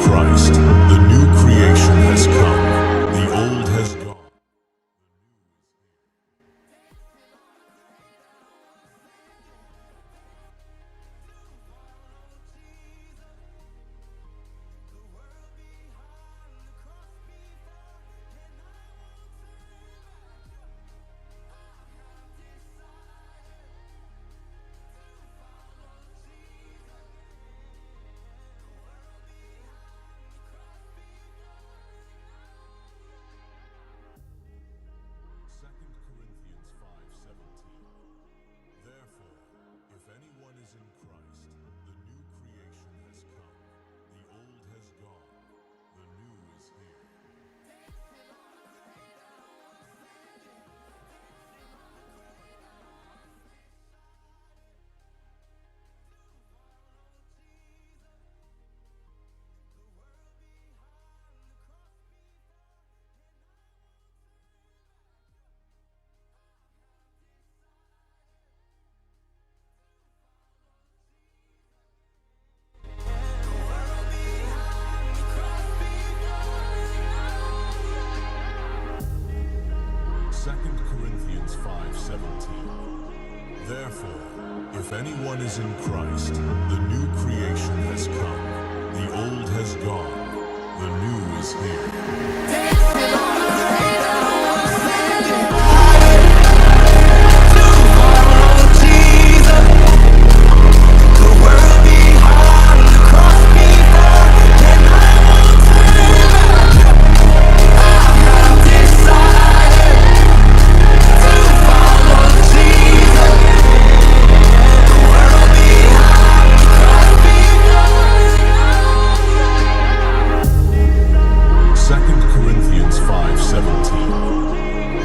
Christ, the new creation has come. The old has gone. Second Corinthians 5:17. Therefore, if anyone is in Christ, the new creation has come. The old has gone. The new is here.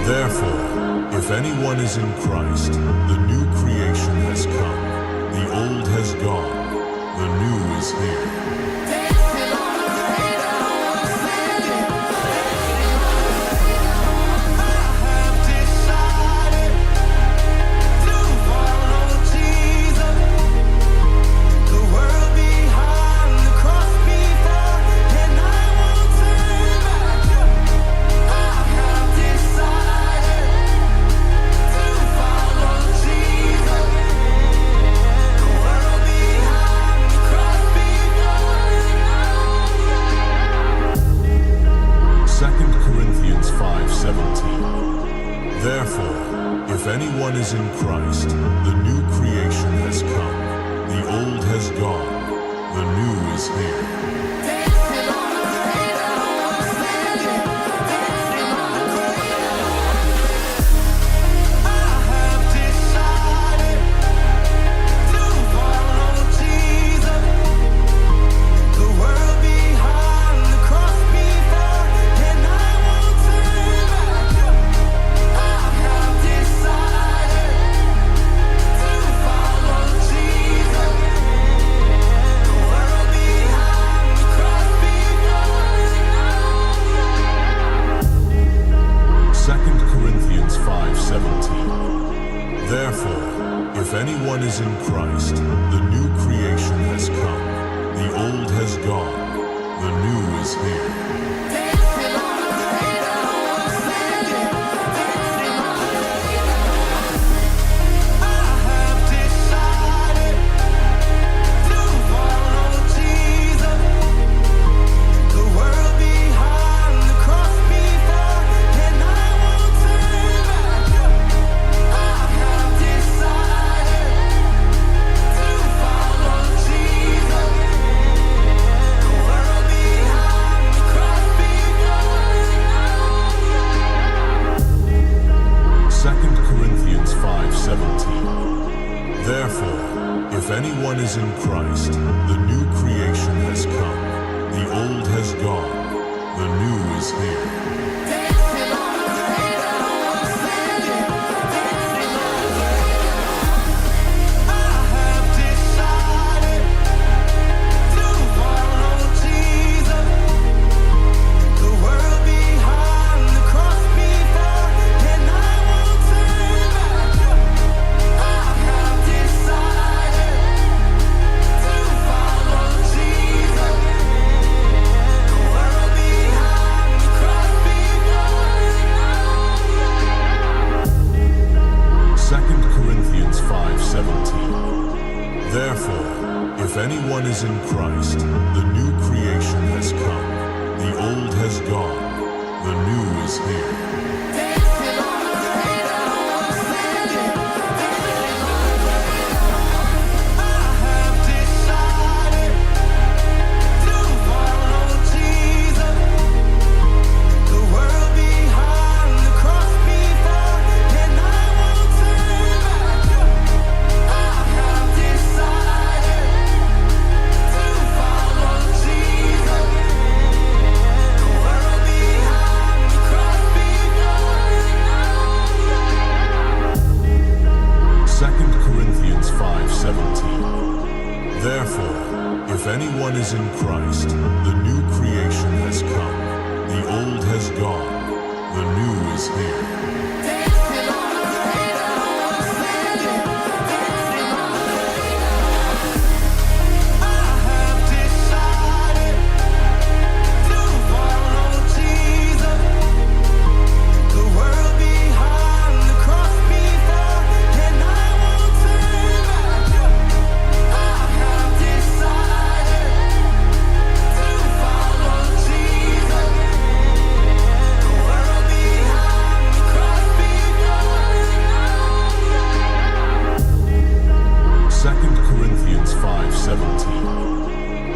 Therefore, if anyone is in Christ, the new creation has come. The old has gone. The new is here. Therefore, if anyone is in Christ, the new creation has come. The old has gone. The new is here. Therefore, if anyone is in Christ, the new creation has come. The old has gone. The new is here. Therefore, if anyone is in Christ, the new creation has come. The old has gone. The new is here. is in Christ, the new creation has come. The old has gone, the new is here. Therefore, if anyone is in Christ, the new creation has come. The old has gone, the new is here.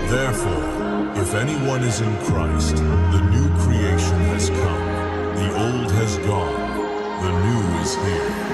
Therefore, if anyone is in Christ, the new creation has come. The old has gone, the new is here.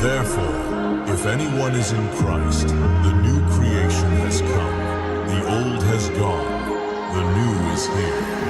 Therefore, if anyone is in Christ, the new creation has come. The old has gone, the new is here.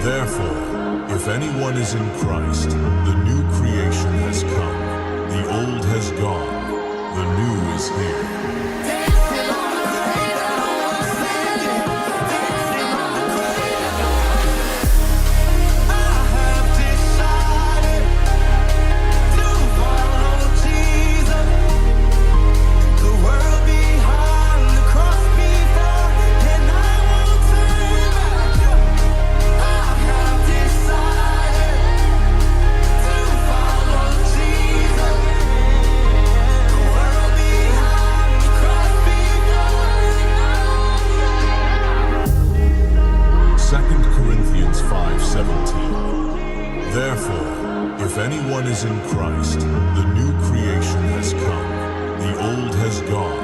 Therefore, if anyone is in Christ, the new creation has come. The old has gone, the new is here. Therefore, if anyone is in Christ, the new creation has come. The old has gone,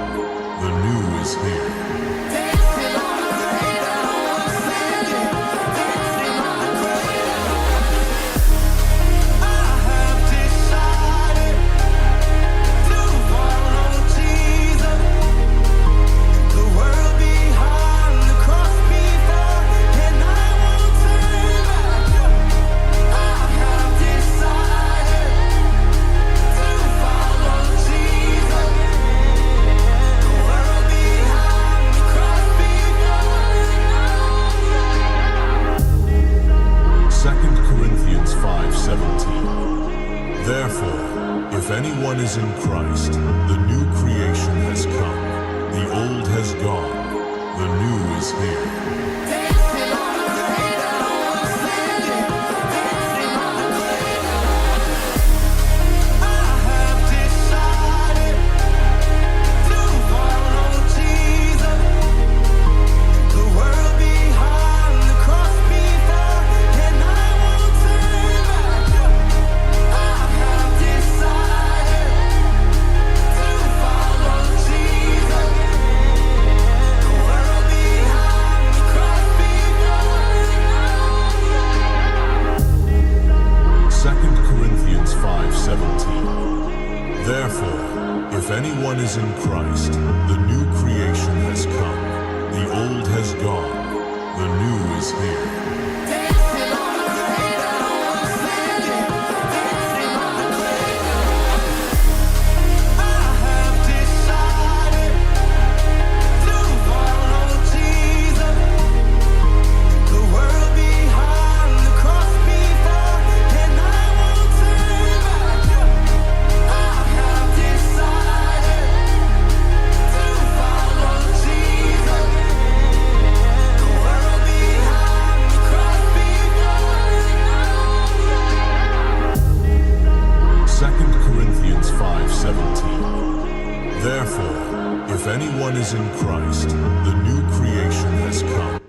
the new is here. Therefore, if anyone is in Christ, the new creation has come. The old has gone, the new is here. Therefore, if anyone is in Christ, the new creation has come. The old has gone. The new is here. Corinthians 5:17. Therefore, if anyone is in Christ, the new creation has come.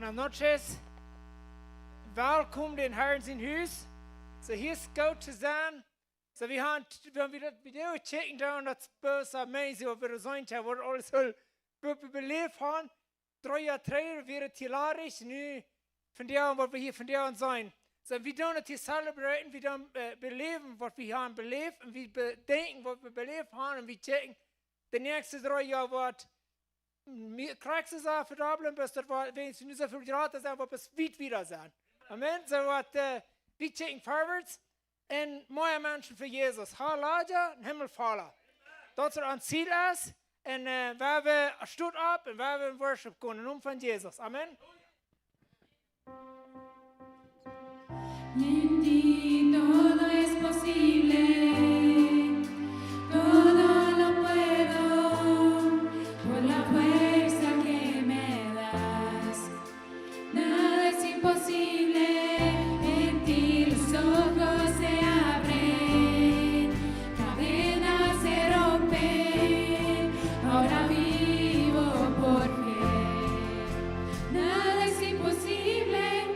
Buenas noches. Welkom den Herrn in huis. So hier ist gut zu sein. So wir haben wieder Video checken down das Bus amazing ob wir sein haben wir alles so belebt haben. 3 Jahre träger wäre hilarisch nu von der was wir hier von der sein. So wir tun das hier celebraten, wir tun beleben was wir haben belebt und wir bedenken was wir belebt haben und wir checken die nächsten 3 Jahre wird kriegst du es auch verdammt, bis das war wenn es nicht so viel Grad ist, aber bis weit wieder sein. Amen. So what we checken forwards and mooie mensen voor Jezus. Halleluja, Himmel vallen. Dat er een Ziel is en waar we stoot op en waar we in worship kunnen. In van Jezus. Amen. En ti todo es posible, todo lo puedo por la fuerza que me das. Nada es imposible, en ti los ojos se abren, cadenas se rompen, ahora vivo por fe. Nada es imposible.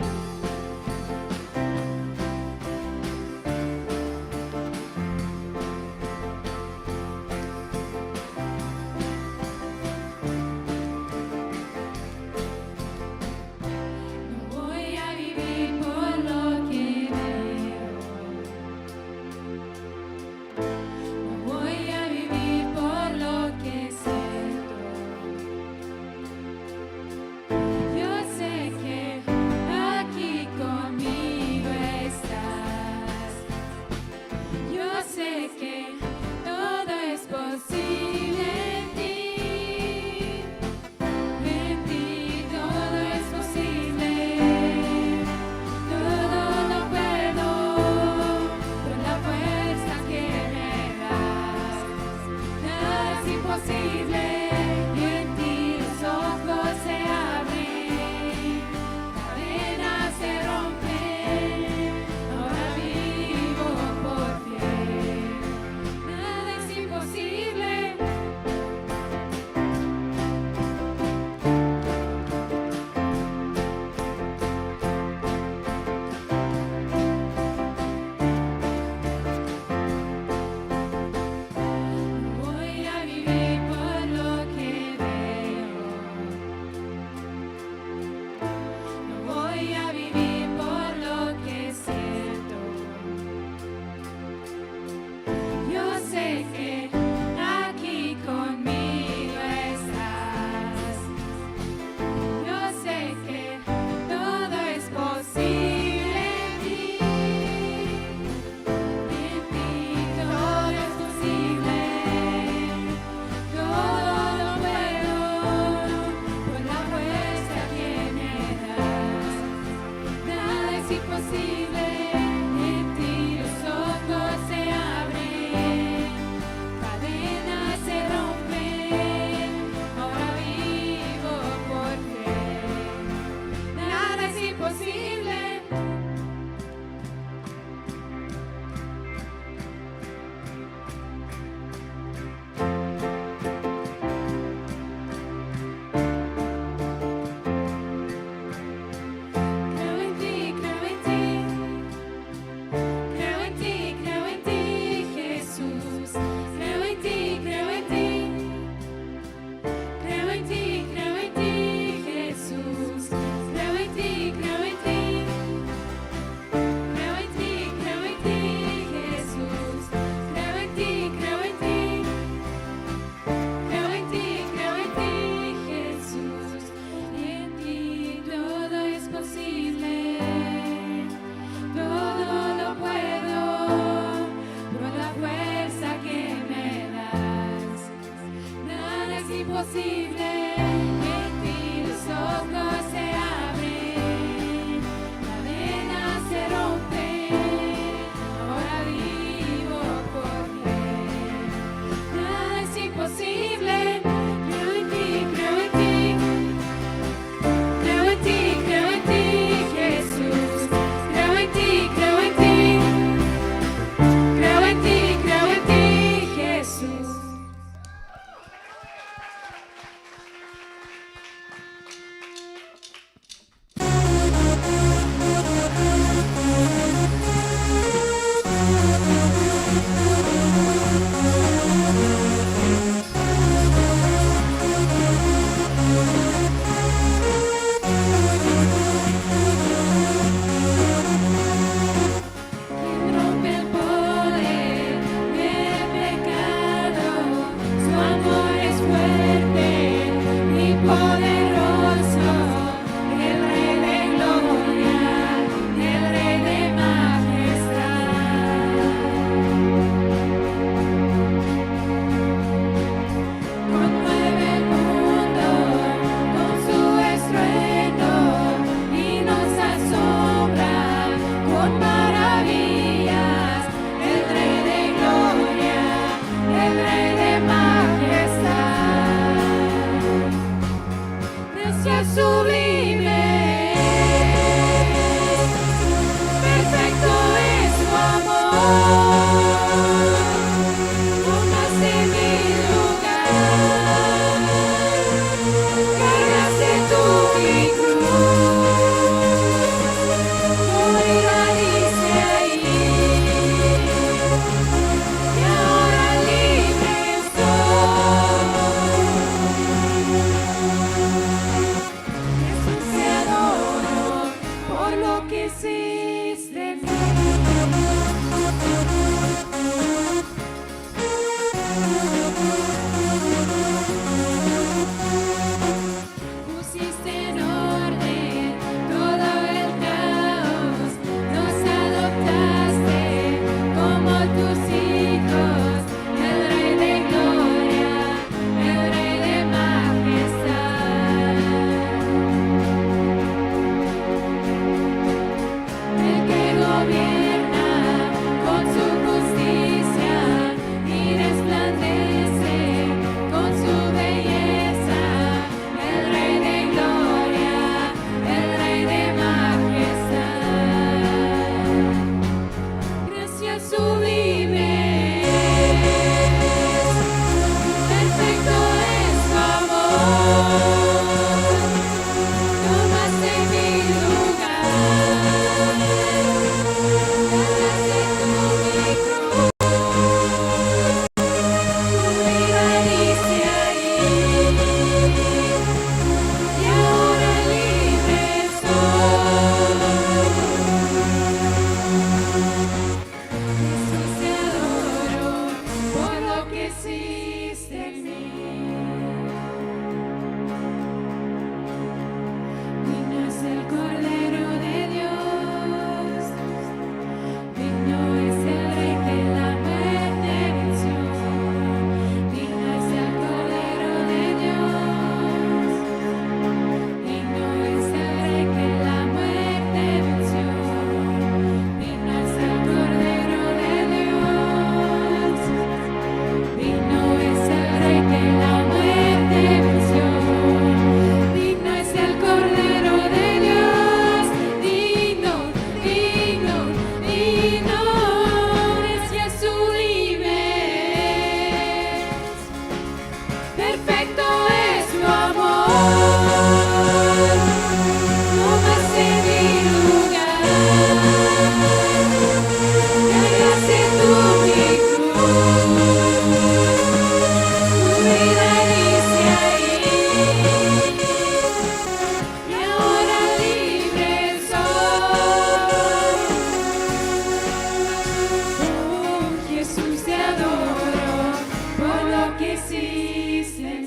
Tomaste mi lugar, cargaste tu mi cruz, moriste ahí, y ahora libre soy. Jesús, te adoro por lo que hiciste en mí. Pusiste en orden todo el caos, nos adoptaste como tus hijos, el Rey de gloria, el Rey de majestad, el que gobierna con su justicia y resplandece con su belleza, el Rey de gloria, el Rey de majestad. Gracias sublimes, perfecto es tu amor, tomaste mi lugar, cargaste tu mi cruz, vida diste ahí, y ahora libre soy. Jesús, te adoro por lo que hiciste en mí. Digno es el Cordero de Dios, digno es el Rey que la muerte venció. Digno es el Cordero de Dios, digno es el Rey que la muerte venció. Digno es el Cordero de Dios, digno es el Rey que la muerte venció. Digno es el Cordero de Dios, digno, digno, digno es Jesús libre. Perfecto es tu amor, tomaste mi lugar, cargaste tu mi cruz, tu vida diste ahí, y ahora libre soy. Oh, Jesús, te adoro por lo que hiciste en mí.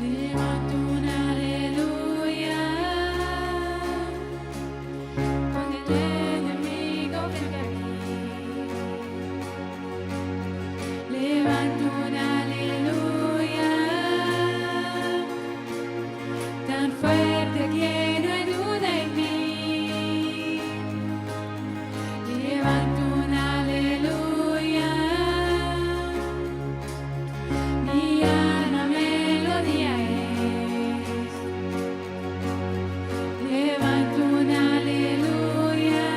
Levanto un aleluya cuando el enemigo venga a mí. Levanto un aleluya tan fuerte que no hay duda en mí. Levanto un aleluya, mi alma melodía es. Levanto un aleluya,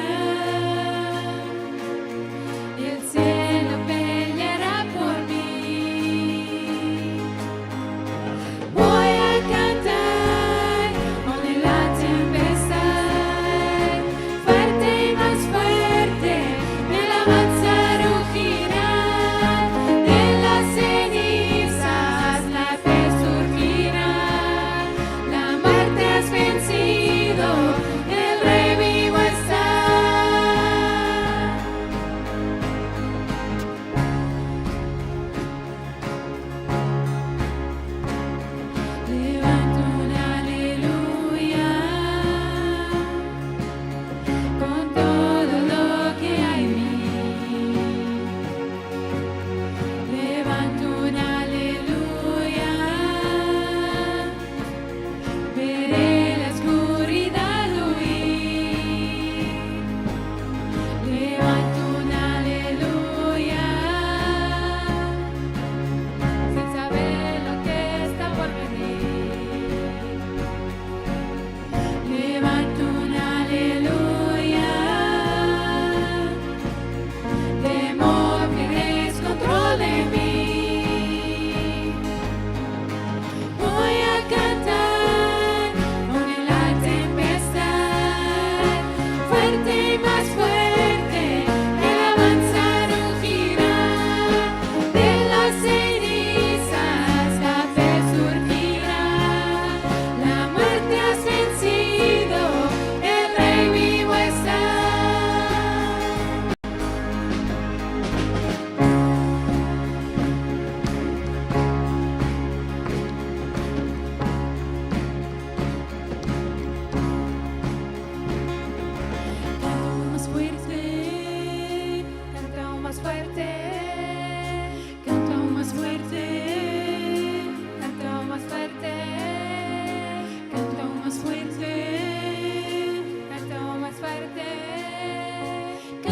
y el cielo peleará por mí. Voy a cantar con la tempestad, fuerte y más fuerte, mi alabanza rugirá. De las cenizas la fe surgirá. La muerte has vencido, el Rey vivo está. Levanto un aleluya,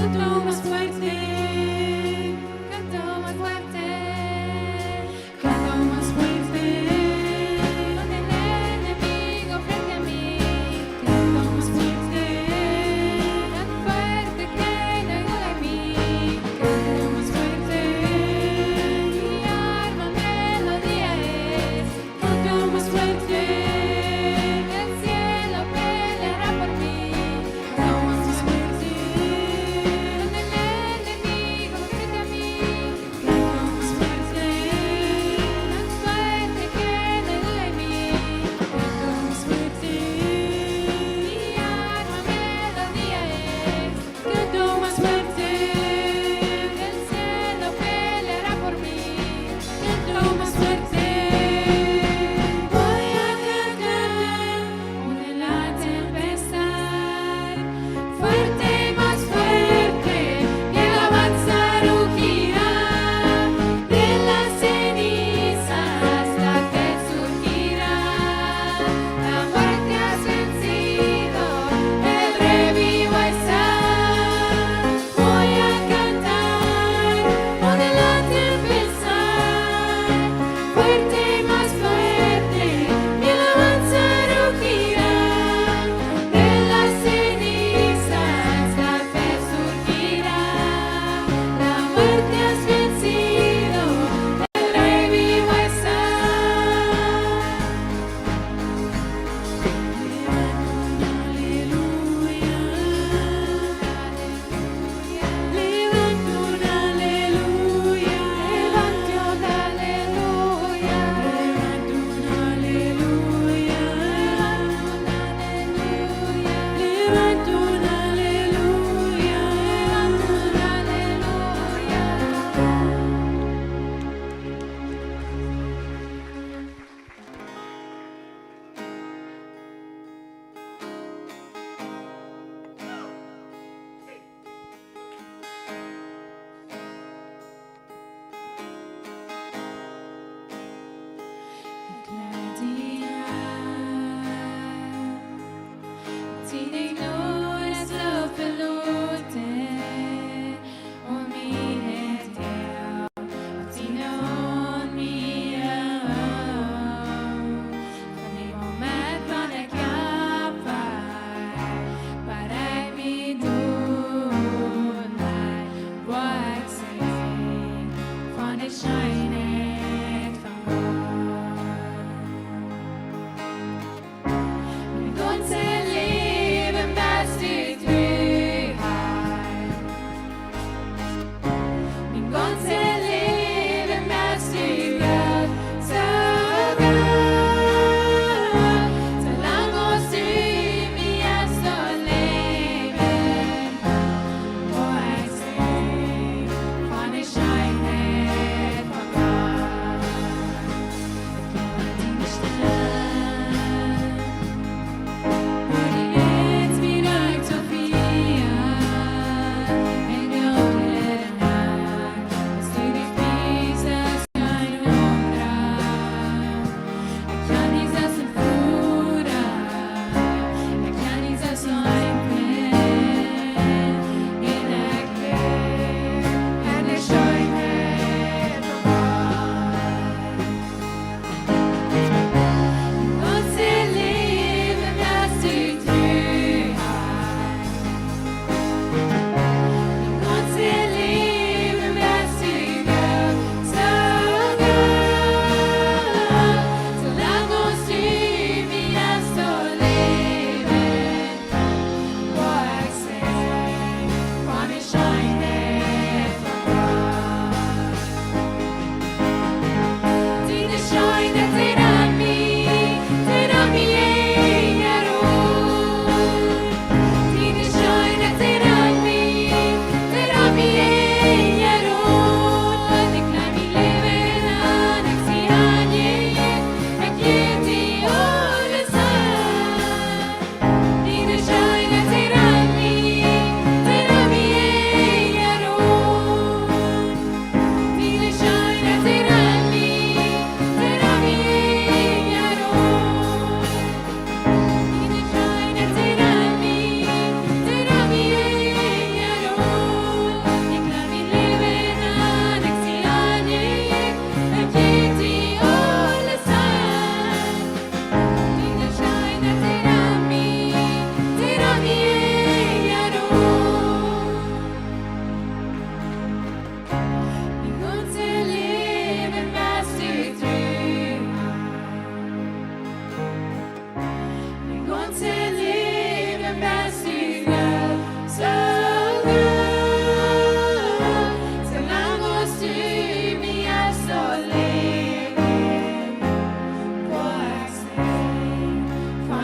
Cantó más fuerte, cantó más fuerte, cantó más fuerte. Con el enemigo frente a mí, cantó más fuerte, tan fuerte que no hay duda en mí. Cantó más fuerte, mi arma melodía es. Cantó más fuerte, el cielo peleará por mí. Cantó más fuerte, con el enemigo frente a mí. Cantó más fuerte, tan fuerte que no hay duda en mí. Cantó más fuerte, mi arma melodía es. Cantó más fuerte, el cielo peleará por mí. Cantó más fuerte, voy a cantar en la tempestad. Fuerte y más fuerte, mi alabanza rugirá. De las cenizas la fe surgirá. La muerte has vencido, el revivo está. Voy a cantar en la tempestad. Fuerte y más fuerte, mi alabanza rugirá. De las cenizas la fe surgirá. La muerte has vencido, el revivo está. Levanto un aleluya, levanto un aleluya, levanto un aleluya, levanto un aleluya, levanto un Sin ignoras lo förlåten och minnet är att dina ån mia Kan ni vara med på när kappar bara mi donar vad säg från det shinet från God. Gott leben bei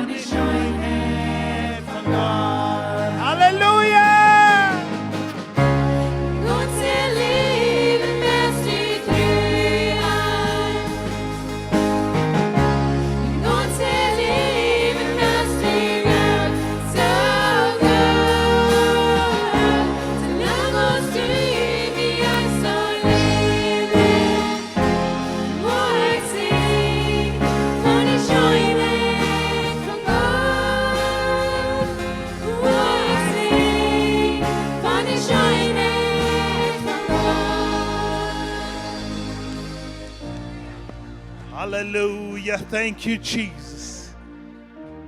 von der Schönheit von Gott. Halleluja! Unser Leben lässt dich rühren. Unser Leben lässt dich rühren. So gut. Solange uns du wie ein soll leben. Wo ich sing von der Schönheit von Gott. Wo ich sing von der Schönheit von Gott. Halleluja, thank you Jesus.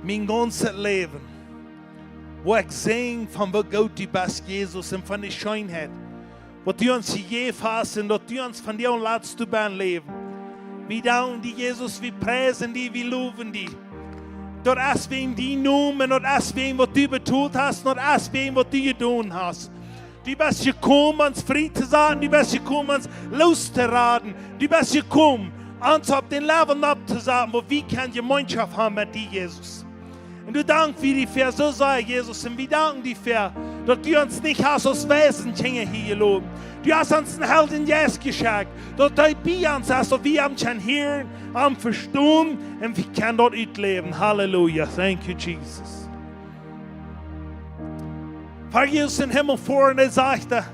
Mein ganzes Leben, wo ich sing von wo Gott du bist, Jesus, und von der Schönheit, wo du uns je hast und du uns von dir lässt du beim Leben. Wir danken dir, Jesus, wir preisen dir, wir loben dir. Dort ist wegen die Namen, dort ist wegen, was du betont hast, dort ist wegen, was du getan hast. Du bist gekommen, uns Frieden zu sagen, du bist gekommen, uns loszuraten, du bist gekommen, uns auf den Leben abzusagen, wo wir keine Gemeinschaft haben mit dir, Jesus. Und du dankst dir für so sei, Jesus, und wir danken dir für, dass du uns nicht hast aus Wesen hier gelobt. Du hast uns einen Helden Jesus geschenkt, dass du bei uns hast, und wir haben schon hören, haben verstanden, und wir können dort leben. Halleluja, thank you, Jesus. Vater Jesus im Himmel vor, und er sagte,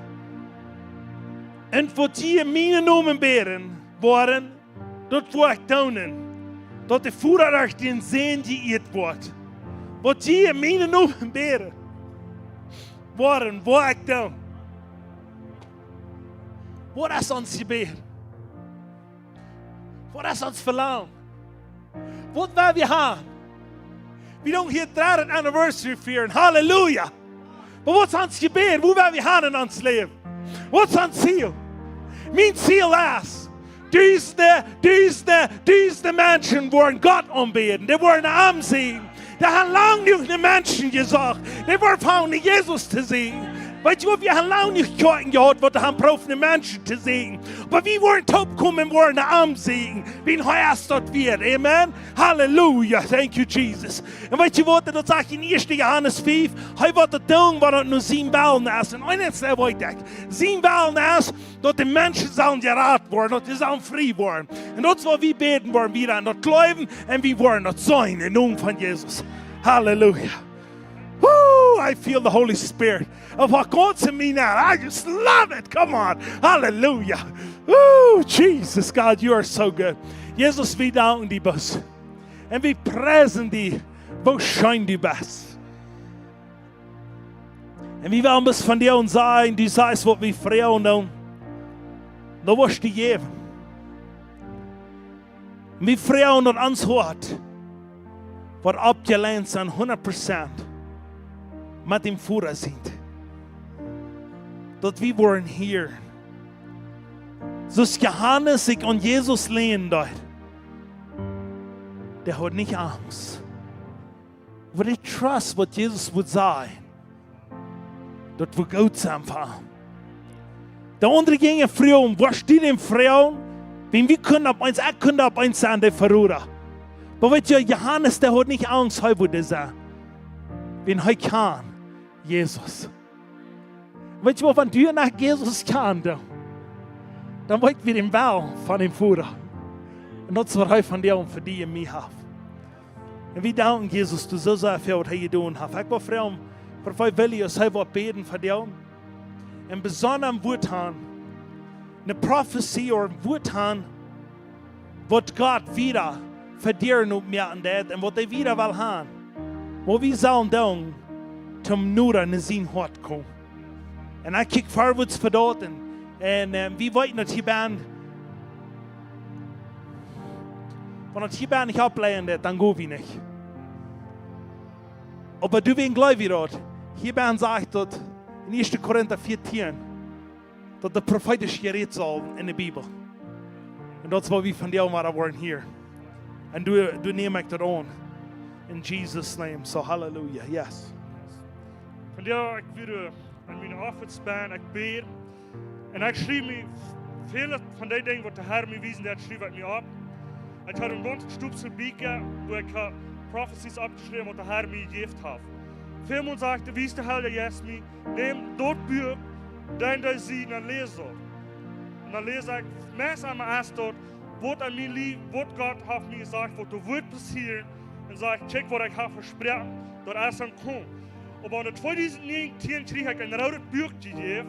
und wo die meine Namen bären, waren, dort wo ich taunen, dort der Führer euch den Sehen, die ihr wird. Wo die meine Namen bären, waren, wo ich taunen. Wo das uns gebeten? Wo das uns verlangt? Wo wollen wir haben? Wir don't hier 3rd Anniversary feiern. Halleluja! Aber wo ist uns gebeten? Wo wollen wir haben in uns Leben? Was ist unser Ziel? Mein Ziel ist, diese Menschen wollen Gott anbeten. Die wollen ansehen. Die haben lange nicht die Menschen gesagt. Die wollen von Jesus zu sehen. Weißt du, wir haben lange nicht gehört, was haben brauchen, die Menschen zu sehen. Aber wir wollen top kommen, wollen ansehen, wie heuer es dort wird. Amen. Halleluja. Thank you, Jesus. Und weißt du, was das sagt in 1. Johannes 5? Heute wird das tun, was nur 7 Wellen ist. Und eines ist wichtig. 7 Wellen ist, dass die Menschen sollen geraten werden, dass sie sollen frei werden. Und das, was wir beten wollen, wir an das Glauben und wir wollen das sein, im Namen von Jesus. Halleluja. Woo! I feel the Holy Spirit. Of what God to me now. I just love it. Come on. Hallelujah. Woo! Jesus, God, you are so good. Jesus, wir danken dir, Boss. Und wir preisen dir, wo schön du bist. Und wir wollen bis von dir und sagen, du sagst, was wir fragen, dann wirst du geben. Und wir fragen und uns hört, was abgelehnt sind, 100%. Mit dem Führer sind. Dass wir wollen hier. So ist Johannes sich an Jesus lehnen dort. Der hat nicht Angst. Aber ich trust, was Jesus wird sagen. Dort wird gut sein. Der andere ging Frauen. Wo steht denn Frauen? Wenn wir können auf eins, ich könnte auf eins sein, der Verruder. Aber weißt du, Johannes, der hat nicht Angst, heute würde sein. Wenn er kann. Jesus. Weißt du, wenn du nach Jesus kannst, dann wollen wir den Bau von dem Führer. Und das war von dir und für die und mich haben. Und wir danken Jesus, du so sehr viel, was er getan hat. Ich war froh, für ich will, dass er beten für dich. Und besonders am Wort haben, eine Prophetie oder ein Wort haben, was Gott wieder für dir und mir andet und was er wieder will haben. Wo wir sollen tun, zum Nura in sein Hort kommen. Und ich kicke vorwärts für dort. Und wir wollten das hier werden. Wenn das hier nicht ablehnen, dann gehen wir nicht. Aber du wirst gläubig dort. Hier sagt dort in 1. Korinther 14, dass der prophetische Gerät soll in der Bibel. Und das war wir von dir mal waren hier. Und du nimmst das an. In Jesus' name. So hallelujah. Yes. Von der ich würde an meine Arbeitsbahn beten. Und ich schrieb mir viele von den Dingen, die der Herr mir wiesen hat, schrieb ich mir ab. Ich hatte einen ganzen Stubsel Bücher, wo ich prophecies abgeschrieben, wat de Herr mij geeft heeft. Veel mensen zeggen, wie is de Heilige Geest mij? Neem dat boek, dan dat zie en lees dat. En dan lees ik, meestal aan mijn dort, wat aan mijn lief, wat God heeft mij gezegd, wat er wordt passeren. En zeg, check wat ik heb versproken, dat er dan komt. Op aan de 2019 kreeg ik een rode boekje gegeven.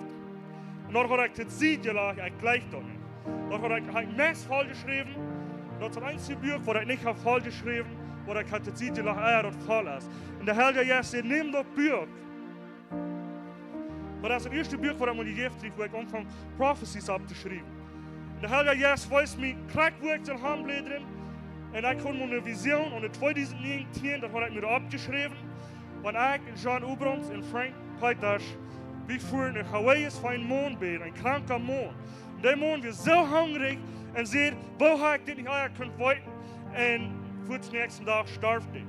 En dan had ik het ziet gelachen, ik gleich dat niet. Dan had ik mes falsch geschreven. Dat is het einzige boek wat ik niet heb falsch geschreven. Wat ik had het ziet gelachen, dat vol is. En de Heilige Geest zei, neem dat boek. Maar dat is het eerste boek wat ik me gegeven heb, waar ik omvang prophecies op te schrijven. En de Heilige Geest wijst me, krijg waar ik zal handbladeren. En ik kon me een visioen, en in 2019, dat had ik me opgeschreven. Want ik en John Obrons en Frank Peters, we voeren een Hawaii van een maanbeer, een kranke maan. En die maan was zo hungrig en zei, waar ga ik dit niet aan kunnen wachten? En voor de nächste dag starft hij.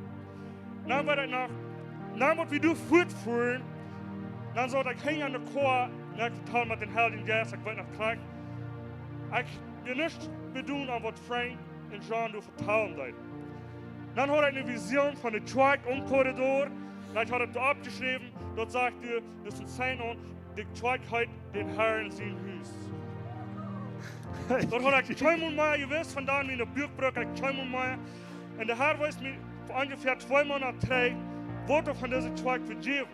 Dan werd ik nog, na wat we doen voortvoeren, dan zou ik heen aan de koor, en ik vertel met den Heiligen Geest, ik weet nog krijg. Ik wil niets bedoelen aan wat Frank en John doen vertellen deed. Dan had ik een visioen van de truck omcorridor. En ik had het opgeschreven, dat zegt u, dus een zijn aan, de truck heeft den Herrn in zijn huis. Dat had ik 2 maanden gewusst, vandaan in de buurtbrug, ik 2 maanden. En de Herr wist me ongeveer 2 maanden na 3, wat van deze truck vergeven.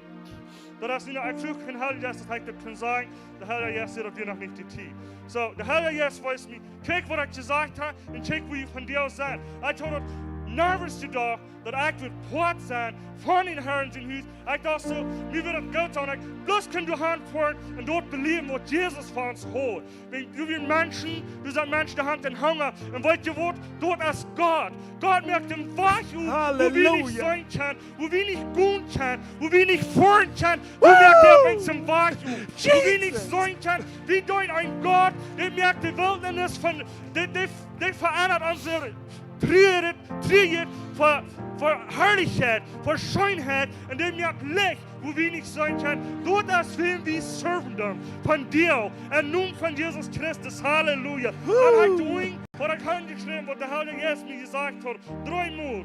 Dat is niet, ik vroeg geen Heilige Geest, dat ik dat kan zeggen. De Heilige Geest zei, dat je nog niet die tijd. So, de Heilige Geest wist me, kijk wat ik gezegd heb, en kijk wat je van jou zei. Ik had het nervous gedacht, dat ik wil plaats zijn van in Herrn zijn huis. Ik dacht zo, nu wil het goed zijn. Bloß kan du hand voeren en dort beleven wat Jezus van ons hoort. Du wil mensen, du sagt Menschen de hand en hunger. En weet je wat? Dort is God. God merkt hem wach, hoe wir nicht sein können, hoe wir nicht gut können, hoe wir nicht voren können. Hoe merkt er uns hem wach, hoe wir nicht sein können. Wie dein ein Gott, der merkt die Wildnis von, der verändert unsere Trier voor herrlichheid, voor schönheid, en die merkt licht, hoe wir nicht sein können. Dort ist wem wir servendom von dir en nun von Jesus Christus. Halleluja. En ik doe wat ik handgeschreven, wat de Heilige Geest mir gesagt hat. 3 Mal.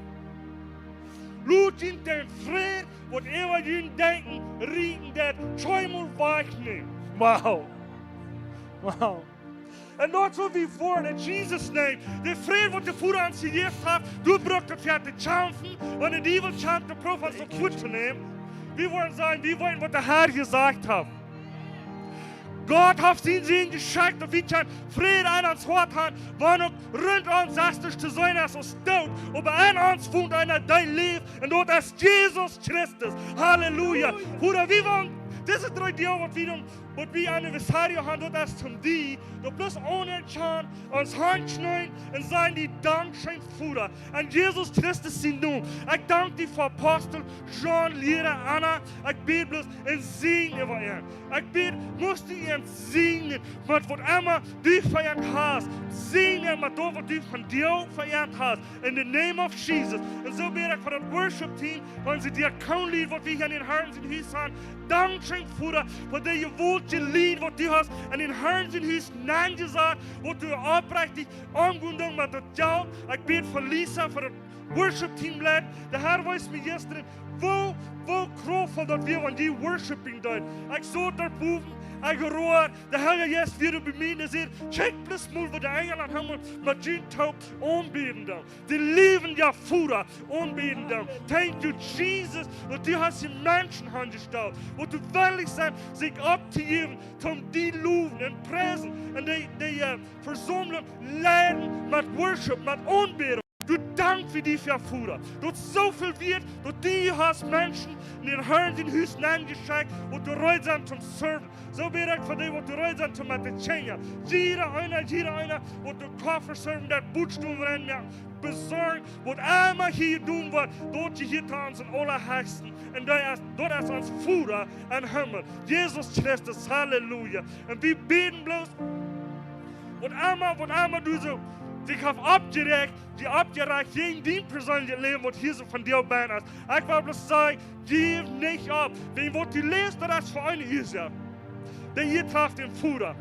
Lut in den Frieden, wat immer jeden denken, riechen, dat 2 Mal wegnehmen. Wow. Wow. En dat zo wie voor in Jesus' name. De vrede wat de voeder aan zich gegeven heeft, du brauchst het voor te kämpfen, wanneer die wil kämpfen, de proef als het goed te nemen. Wir wollen sagen, wir wollen, was der Herr gesagt hat. Gott hat sein Segen geschenkt, und wir können Frieden an uns Hort haben, wann auch rund uns ist zu sein, als uns tot. Aber an uns wohnt einer, der lebt, und dort ist Jesus Christus. Halleluja. Bruder, wir wollen, diese 3 Dinge, was wir Anniversario haben, das ist zum die, du bloß ohne Chan, uns Handschneiden und sagen die Dankeschön, Bruder. An Jesus Christus sind nun. Ich danke dir für Apostel, John, Lehrer, Anna. Ich bete bloß in Segen über ihn. Ich bete, musst du ihn segnen, mit was immer du verehrt hast. Segnen mit dem, was du von dir verehrt hast. In the name of Jesus. Und so bete ich für das Worship-Team, wenn sie dir kaum lieb, was wir hier in den Herren sind, hier sind. Dankeschön, Bruder, für die gewohnte Lied, was du hast, an den Herren sind, hier Nein gesagt, was du aufrichtig angehört mit der Job. Ich bete für Lisa, für das Worship-Team, der Herr weiß mir gestern, wo kraftvoll dat wir an die Worshiping doen. Ich so daar boven, ich roer, der Heilige Geest wieder bei mir, der sagt, check bloß mal, wo die Engel an Himmel mit den Taub anbeten da. Die lieben ja Futter anbeten da. Thank you, Jesus, dass du hast die Menschen angestellt, wo du willig sein, sich abzugeben, um die loben und preisen und die Versammlung leiden mit Worship, mit Anbetung. Du dank für die Futter. Du hast so viel wert, du hast Menschen in den Herren in Hüsten angeschickt, und du reizst zum Serven. So bete ich für die, wo du reizst zum Matechenja. Jeder einer, wo du Koffer serven, der Buchstaben rein besorgen, was immer hier tun wird, dort hier tun sind allerhöchsten. Und dort ist uns Futter im Himmel. Jesus Christus, Halleluja. Und wir beten bloß, was immer du so, ich habe abgereicht gegen die persönliche Leben, was hier so von dir bin. Ich will bloß sagen, gib nicht ab. Wenn du lest, das ist für eine Isa. Der hier trifft den Futter.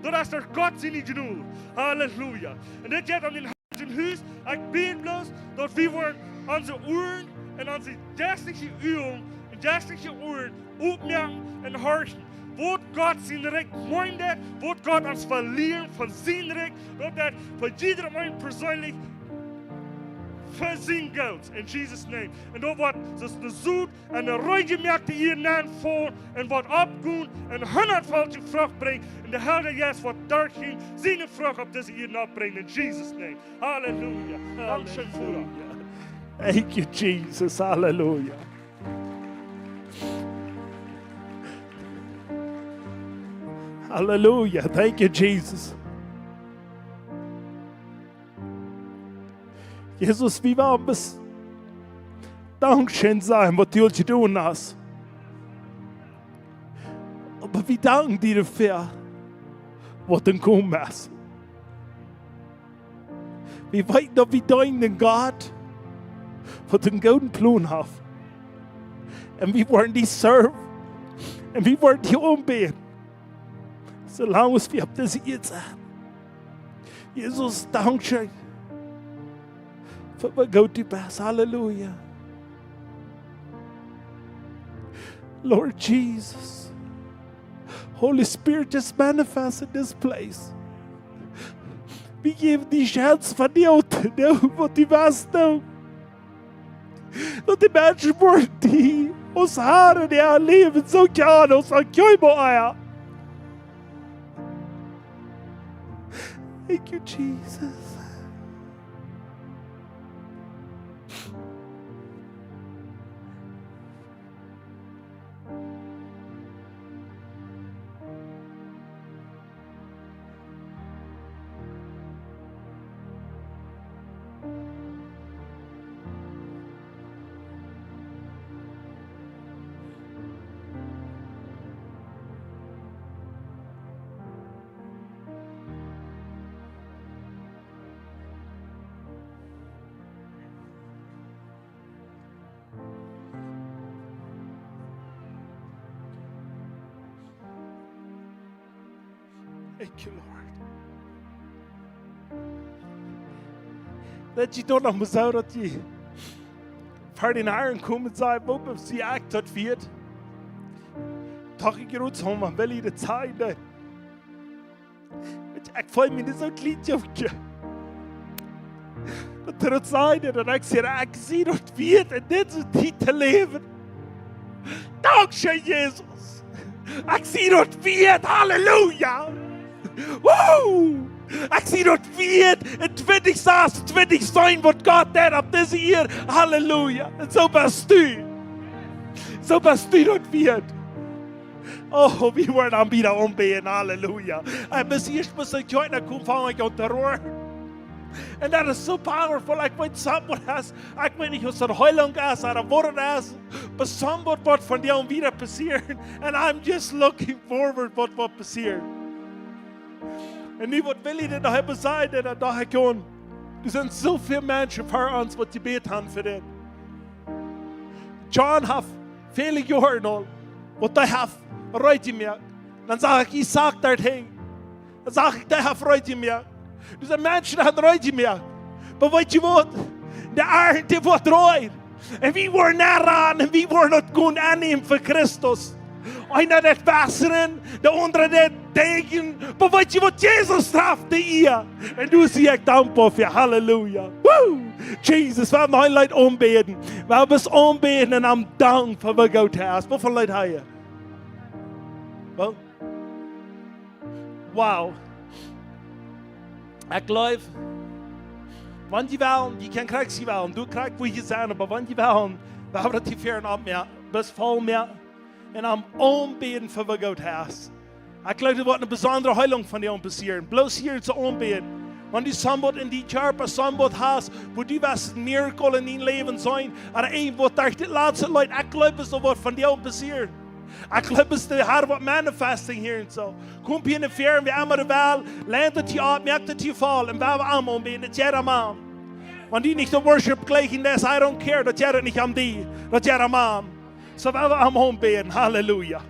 Das ist der Gott seine Genug. Halleluja. Und das geht an den Haus. Ich bete bloß, dass wir unsere Ohren und unsere geistliche Übung und geistliche Ohren aufmerken und horchen. Wo Gott sein Recht meint, wo Gott uns verlieren von sein Recht, wird das für jeder einen persönlich für sein Geld, in Jesus' name. Und da wird das eine Süd und eine ruhige Märkte hier nahen vor und wird abgehen und 100-fache Frucht bringen. Und der Herr Jesus wird durchgehen, seine Frucht auf diese Erde abbringen, in Jesus' name. Halleluja. Dankeschön, Bruder. Thank you, Jesus. Hallelujah. Hallelujah. Thank you, Jesus. Jesus, wie wir uns Dankeschön sagen, was du getan hast. Aber wir danken dir dafür, was du gekommen hast. Wir weten, dass wir deinen Gott für den guten Plan haben. Und wir wollen dich serven. Und wir wollen dich umbeten. Solange wir auf das jetzt sind. Jesus, Dankeschön. Für was Gott du bist. Halleluja. Lord Jesus. Holy Spirit, just manifest in this place. Wir geben die Chance von dir und was du weißt. Und die Menschen wollen die aus Haaren, die leben so gerne aus einem Körper. Thank you, Jesus. Thank you, Lord. Dat je toch nog maar zou dat je voor den Herren komen zou, wo sie aktet wird. Toch ik roet zo, man wil je de tijd. Ik voel me niet zo klein op je. Dat er het zijn en ik zeg, ik zie dat wird en dit is die te leven. Dankzij Jezus. Ik zie dat wird, halleluja. Woo! Ik zie dat wird in 20 zijn wat God deed op deze hier. Halleluja. En zo bist du. Zo bist du dat wird. Oh, we worden aanbieden ombeden. Halleluja. En misschien moet ik heute naar komen van ik terror. And that is so powerful. Like when someone has, like when ich aus der Heilung ist, oder Wort ist, but someone wird von dir wieder passieren. And I'm just looking forward, was wird passieren. Und nie was will ich denn da haben sein, denn da kann. Du sind so viele Menschen für uns, was die beten haben für den. John hat viele Jahre noch, was der hat Freude mehr. Dann sage ich sag dorthin. Dann sage ich, der hat Freude mehr. Dus de mensen hadden nooit meer. Maar weet je wat? De aarde wordt rood. En wie worden eraan en wie worden het goed aannemen voor Christus. Einer det besseren, de andere det tegen. Maar weet je wat? Jezus strafte ihr. En du zie ik dankbaar voor. Halleluja. Woo! Jesus, we hebben heel leid ombeden. We hebben ons ombeden en I'm dank voor wat God heeft. Hoeveel leid heb je? Wel? Wow. Ik geloof, wanneer je wel, je kan krijgen ze wel, du krijgt hoe je zijn, maar wanneer je wel, we hebben het hier op meer, best vol meer, en am aanbeden voor wat God heeft. Ik geloof, er wordt een bijzondere heilung van jou passieren, bloos hier te aanbeden. Wanneer je somebody in die kerk, somebody has, wo die was een miracle in je leven zijn, en een wat daar de laatste leid, ik geloof, er wordt van jou passieren. Ik geloof, es der Herr wird manifesting hier und so. Kommt hier in der Ferien, wir haben die Wahl, lernt es hier ab, merkt es hier voll, und wir haben auch ein das jeder Mann. Wenn die nicht der Worship gleichen, das I don't care, das jeder nicht am die, das jeder Mann. So wir haben auch beten, Halleluja.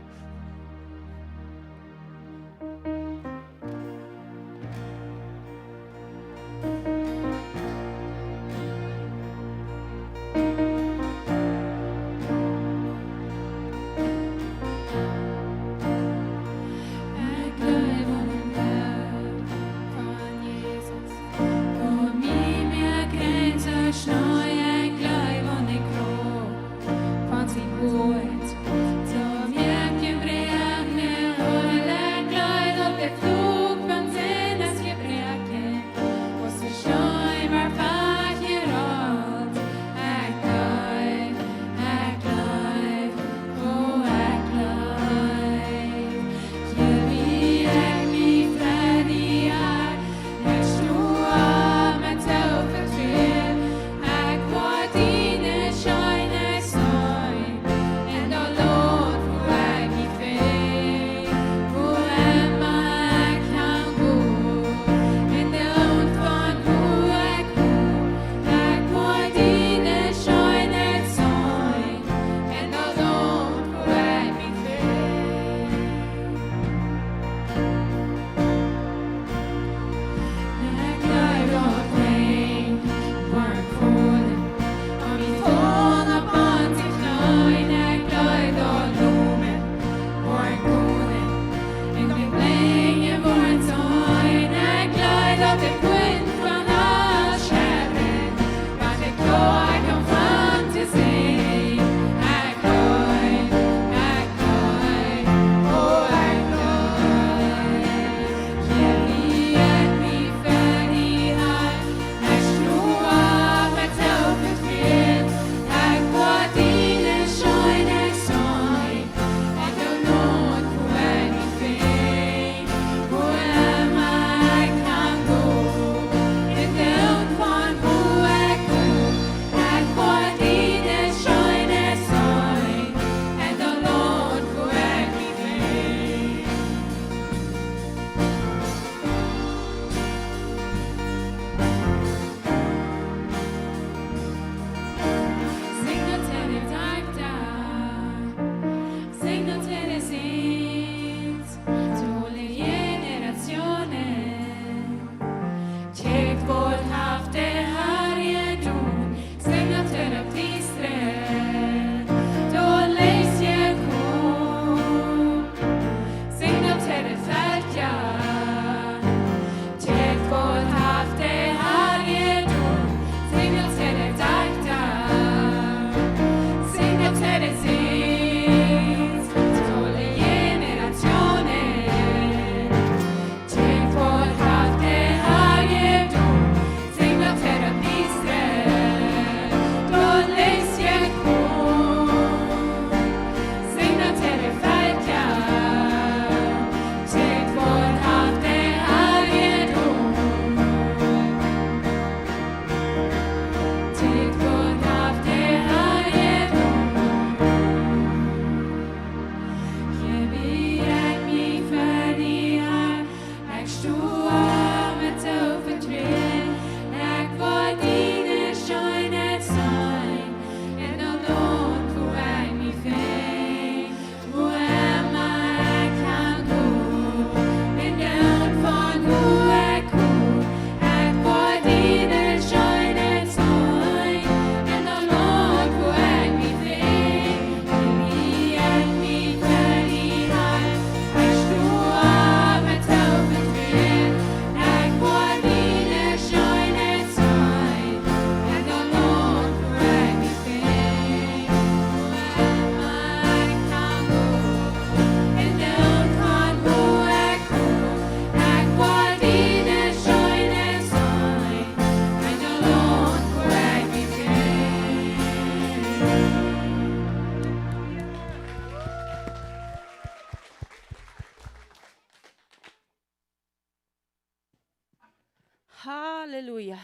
Halleluja.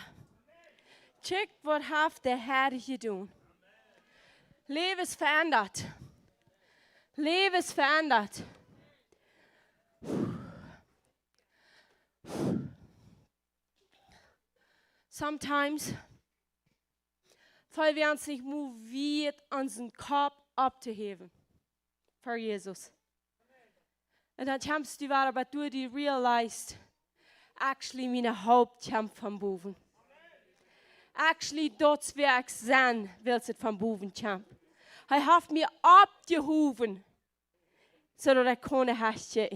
Check, wat heeft de Herr gedaan. Leven is veranderd. Leven is veranderd. Sometimes weil wir uns nicht motiviert, unseren Kopf abzuheben für Jesus. Und dann kommst du wieder, aber du die realized, actually meine Hauptkampf vom Boven. Actually, dort wer ich sein, willst du vom Boven kämpfen. Er hat mir abgehoben, so dass er keine Herrscher,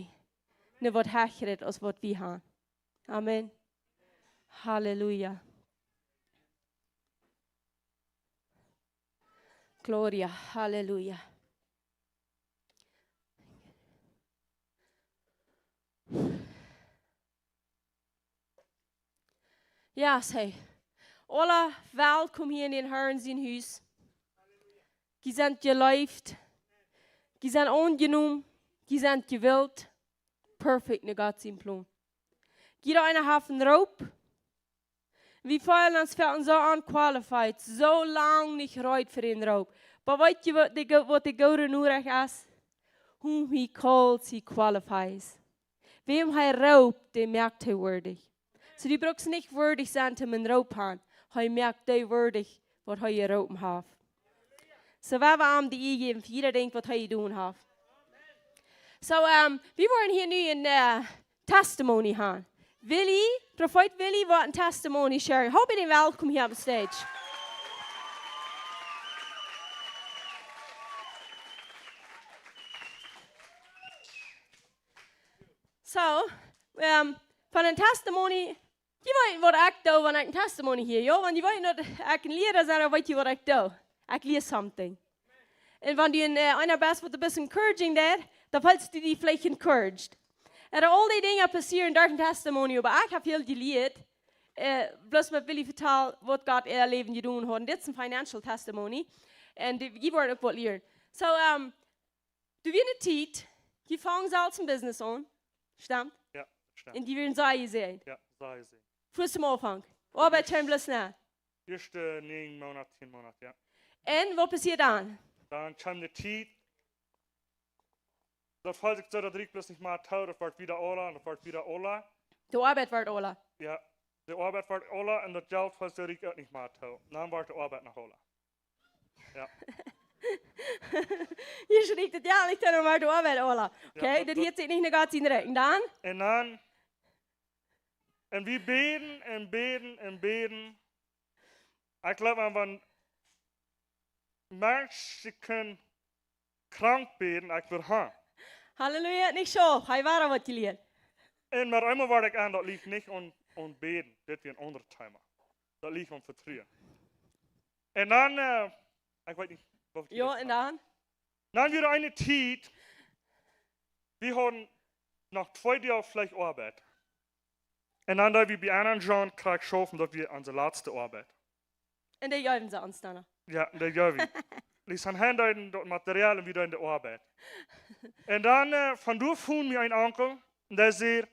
ne was herrscht, als was wir haben. Amen. Halleluja. Gloria, halleluja. Ja, sei. Alle welkom hier in den Herrn zijn huis. Die zijn geläuft. Die zijn ongenommen. Die zijn gewild. Perfect naar Gott zijn plan. Jeder einer hat einen Raub. Wir feiern uns für uns so unqualified, so lang nicht reut für den Raub. Aber weißt du, was die Gute nur ist? Whom he calls, he qualifies. Wem er raubt, den merkt er würdig. So die brauchst nicht würdig sein, um einen Raub haben. Er merkt er würdig, was er geraubt hat. So wer war am die geben, für jeder denkt, was er tun hat. So, wir wollen hier nu ein Testimony haben. Willy, Prophet Willy, wat een testimony sharing. Hoop je welkom hier op de stage. So, van een testimony, je weet wat ik doe wanneer ik een testimony hier, joh. Want je weet niet, ik een leraar zijn, weet je wat ik doe. Ik leer something. En wanneer einer best wat een beetje encouraging deed, dan voelt je die vielleicht encouraged. Er al die dingen passeren door een testimony, maar ik heb heel geleerd. Bloß met Willy vertellen wat God in leven gedaan heeft. Dit is een financial testimony. En die worden ook wat leren. So, du wirst een tijd, je vangt zelfs een business aan. Stimmt? Ja, stimmt. En die werden zij zijn. Ja, sei sie. Voor zum Anfang. Arbeit schon bloß nach. Eerste 9 Monate, 10 Monate, ja. En wat passiert dan? Dan kwam de tijd. Dat valt ik zo dat ik bloß nicht mal tau, dat wordt wieder Ola en dat wordt wieder Ola. De arbeid wordt alle. Ja, de arbeid wordt Ola en dat geld valt dat ik ook niet meer tau. Dan wordt de arbeid nog Ola. Ja. Je schrikt het ja niet dan maar de arbeid alle. Oké, Ja, dat dat- hier zit niet naar God in rekening. Dan? En dan. En we beden en beden en beden. Ik geloof aan van mensen kunnen krank beden, ik wil gaan. Halleluja, niet zo. Hij waar wat je leert. En maar einmal word ik aan, dat ligt niet on beden. Dit weer een andere thema. Dat ligt on vertrouwen. En dan, ik weet niet. Wat ik Ja, en dan? Dan weer een tijd. We hadden nog 2 jaar vielleicht arbeid. En dan dat we bij anderen John krijgen schaffen, dat we onze laatste arbeid. En dat juichen ze ons dan. Ja, dat doen we. Die zijn handen dat materiaal weer in de arbeid. En dan van door voelen we een onkel. En die zegt,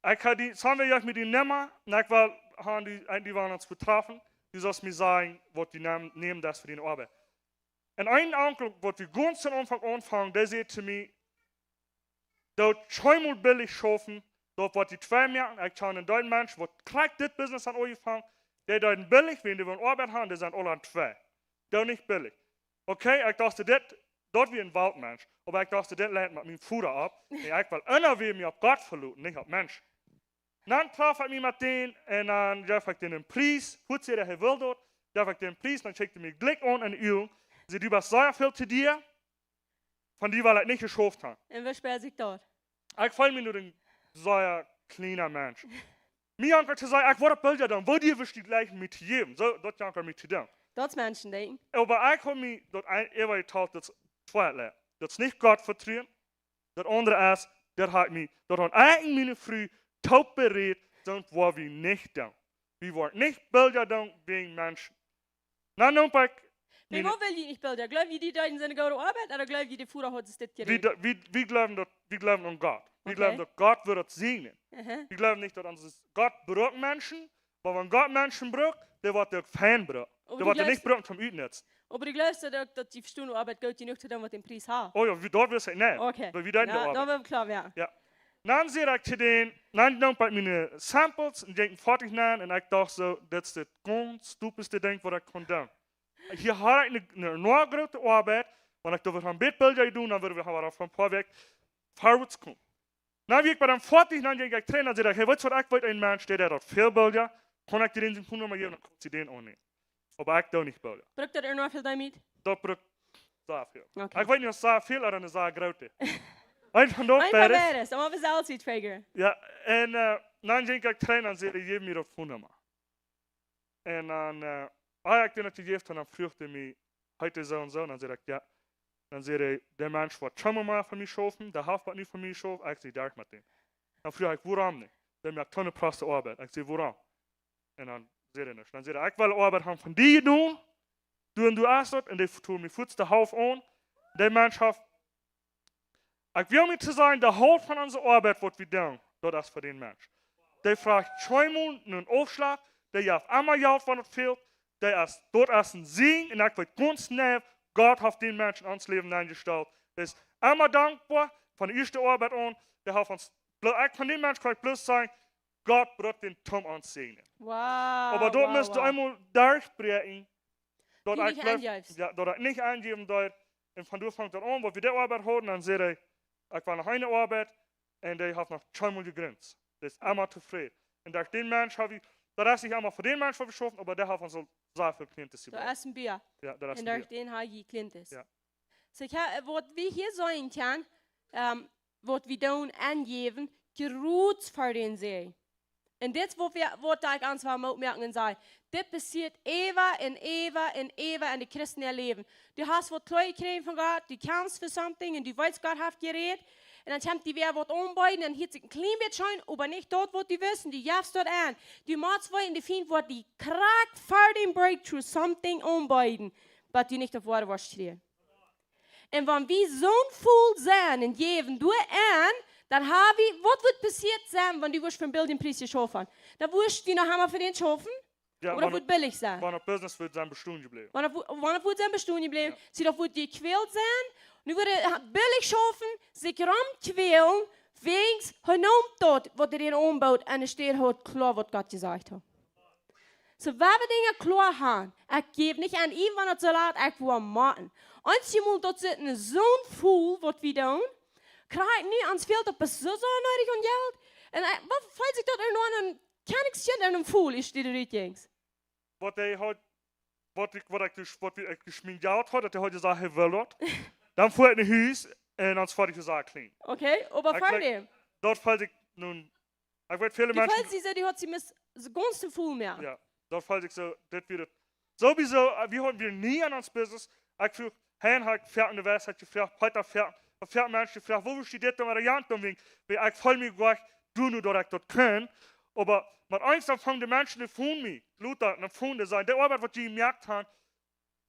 ik ga die, samen we juist met die nemen. En ik wil gaan die waren ons betroffen. Die zal me zeggen, wat die nemen dat voor die arbeid. En een onkel, wat we ganz van aanvang, die zegt te mij, dat zweimal billig schaffen, dat wat die 2 merken, ik kan een Duitse mens, wat krijgt dit business aan aangevangen, die Duitse billig, wenn die van arbeid gaan, die zijn alle aan 2. Dat niet billig. Oké, ik dacht dat weer een waldmens. Maar ik dacht, dit leidt met mijn voeder op. En ik wil inderdaad me op God verloten, niet op mensen. Dan traf ik me meteen en dan gaf ik den een prijs. Goed zei hij wil dat. Gaf ik den een prijs, dan checkte me gelijk aan in de uur. Ze die was zeer veel te dir, van die wil ik niet geschoft hebben. En waar speelt zich dat? Ik voel me nu een zeer kleiner mens. Mijn onkel te zeggen, ik word op beeld dan, wat die wist die gelijk met te geven. Zo, dat onkel me te doen. Dat is mensen denken. Aber ich habe mich dort eeuwig das zweite. Das ist nicht Gott vertrauen. Das andere ist, das hat mich, das hat eigentlich meine Früh taub berät, sonst war wir nicht da. Wir waren nicht Bilder da wegen Menschen. Dann noch ein Maar wat wil je niet beelden? Geloof je die Duitsers zijn gouden arbeid? Of geloof je die voeder had ze dit geregeld? wir glauben an Gott. Wir Okay. glauben, dass Gott wird uns segnen. Uh-huh. Wir glauben nicht, dass uns Gott berührt Menschen, Maar wenn Gott Menschen braucht, der wird auch Fan brauchen. Aber Der du wird er nicht glaubst- brauchen zum Uitnutzen. Aber ik luister ook dat die verstoende arbeid goed genoeg te doen wat in prijs ha. Oh ja, dort wirst du nicht. Oké. Weil wir da nicht Ja, dan arbeiten. ben ik klaar, ja. Ja. Dan zie ik te den, dan denk ik mijn samples en denk fertig na en ik dacht zo, dat is het ganz stupidste ding wat ik kon doen. Hier had ik een nog grote arbeid, want ik dacht, we gaan beter doen, dan willen we gaan van een paar weken voorwaarts komen. Dan wie ik bij dan fertig, dan denk ik trainen, dan zeg ik, hey, weet je wat ik weet, een mens die dat veel bilder, kon ik die in zijn poen maar geven, dan kon ze den ook niet. Maar ik doe niet bilder. Brukt dat er nog veel tijd mee? Dat bruk zoveel. Oké. Ik weet niet of zoveel, maar dan is dat grote. Een van de Een van beide. beide, dan moeten we zelfs iets figuren. Ja, en dan denk ik trainen, dan zeg ik, geef me dat phonenummer. En dan, als ik dat gegeven heb, dan vroeg hij me, heute zo en zo, dan zeg ik, ja. Dan zei hij, der Mensch wordt schon mal voor mij schaffen, der Haft wordt niet voor mij schaffen, ik zeg, daar met hem. Dan vroeg ik, waarom niet? Dan heb ik tonnen praste arbeid. Ik zeg, waarom? En dan zei hij niks. Dan zei hij, ik wil arbeid hebben van die doen, doen du als dat, en die tun me voets de hoofd aan. Der Mensch heeft, ik wil niet te zijn, de hoofd van onze arbeid wat we doen, dat is voor den Mensch. Die vraagt zweimal een opslag, die heeft allemaal geld van het veld, die is dort als een zin, en ik weet ganz snel, Gott hat den Menschen ans Leben eingestellt. Er ist immer dankbar von der ersten Arbeit an. Der hat uns, ich von dem Menschen kann ich bloß sagen, Gott braucht den Tom ansehen. Wauw. Aber dort müsst du einmal durchbrechen, dort Die ich nicht bleib- angibst. ja, dort ich nicht angeben dort. Und von dort fängt er an, wo wir die Arbeit haben, dann sagt er, ich war noch eine Arbeit, und der hat noch zweimal gegrenzt. Der ist immer zufrieden. Und durch den Menschen habe ich, da ist nicht einmal für den Menschen geschaffen, aber der hat uns so sehr viel Klienten Dat is een bier. Ja, da ist En ein daar Bier. den haar je klint is. Ja. So, wat we hier zijn kan, wat we doen aangeven, geroet voor den zee. En dit wat ik aan zwaar moet merken en zei, dit passiert eeuwen en eeuwen en eeuwen in de christenen leven. Du hast wat klein gekregen van God, du kannst für something en du weißt, Gott hat geredet. En dan komt die weer wat ombeiden en hier zich een klein beetje schijn, maar niet dort wat die wissen, die jafst dort aan. Die maats wel in de vind wat die kracht voor den breakthrough something ombeiden, wat die niet op woorden was schreeuwen. En wanneer we zo'n voel zijn en geven door aan, dan hebben we, wat wordt passiert zijn, wanneer du wirst van beeld in prijs geschaffen. Dan wirst du noch einmal für den schaffen, Ja, oder wird billig sein. wanneer het business wird sein Bestuhl geblieben. Wanneer wordt zijn bestuur gebleven, sie dat wordt gekweld zijn, nu wordt het billig schaffen, zich kwelen, wegens hij noemt dat wat er in ombouwt en er staat het klaar wat God gezegd heeft. So, waar we dingen klaar gaan, ik geef niet aan iemand het zo laat, ik wil maken. Als je moet dat zitten zo'n voel wat we doen, krijg ik nu aan het veld, dat is zo nodig aan geld. En wat valt zich dat er nog aan een kennisje en een voel is die eruit denkt? Wat hij had, wat ik geschminkt had, dat hij had gezegd, hij wil dat. Dan voer ik naar huis en dan vond ik gezegd klein. Okay, aber Ik vor lijk- dem. Dat valt ik nun, ik weet viele Die mensen, Falls sie die hat sie mis so ganz zu viel mehr. ja, dat valt ik zo, dit weer het. Sowieso, wir haben wir nie an ons business. Ik vroeg, hen had ik ver in de wedstrijd gevraagd, Peter ver mensen gevraagd, wo steht dit dan maar een jaar om wegen? Weil ik voel me gleich, du nu dat ik dat kan. Aber met eins dan vangen de mensen die voelen me, Luther, dan voelen de zijn, de arbeid wat die gemerkt haben,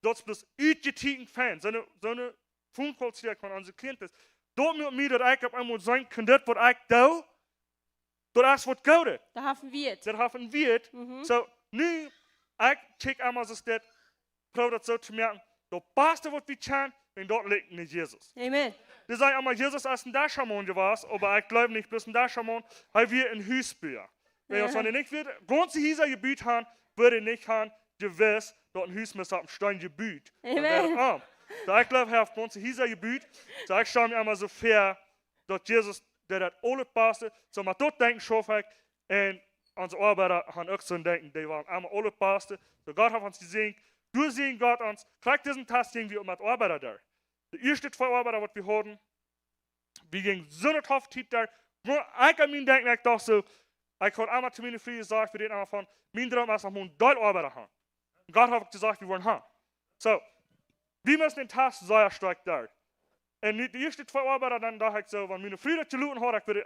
dat is bloß uitgetigen fan, zo'n funkeltje van onze kinderen. Dat moet me dat ik op eenmaal zijn kan, dit wat ik doe, dat is wat goud. Da haben wir es. Dat hebben we het. So, nu, ik check eenmaal zoals dit, probeer dat zo te merken, dat beste wat we kunnen, en dat ligt in Jesus. Amen. Die sagen immer, Jesus ist ein Daschermann gewesen, aber ich glaube nicht bloß ein Daschermann, weil wir ein Hüsbücher. Wenn er nicht wird, ganze Hieser Gebiet haben, würde nicht haben, gewiss, dort ein Hüs muss auf dem Stein Gebiet. Amen. So, ich glaube, er hat ganze Hieser Gebiet. So, ich schaue mir einmal so fair, dass Jesus, der das alles passt, so mal dort denken, schaffe ich, und unsere Arbeiter haben auch so ein Denken, die waren einmal alles passt. So, Gott hat uns gesehen, du siehst Gott uns, krieg diesen Test irgendwie um mit Arbeiter da. Die erste zwei Arbeiter, die wir hatten, wir gingen so eine toffe Zeit da. Ich kann mir denken, ich dachte so, ich habe einmal zu meinen Freunden gesagt, wir reden einmal von, mein Traum ist, dass wir dort Arbeiter haben. Und Gott hat gesagt, wir wollen haben. So, wir müssen den Tag sehr stark da. Und die ersten zwei Arbeiter, dann dachte ich so, wenn meine Freunde zu looten haben, ich würde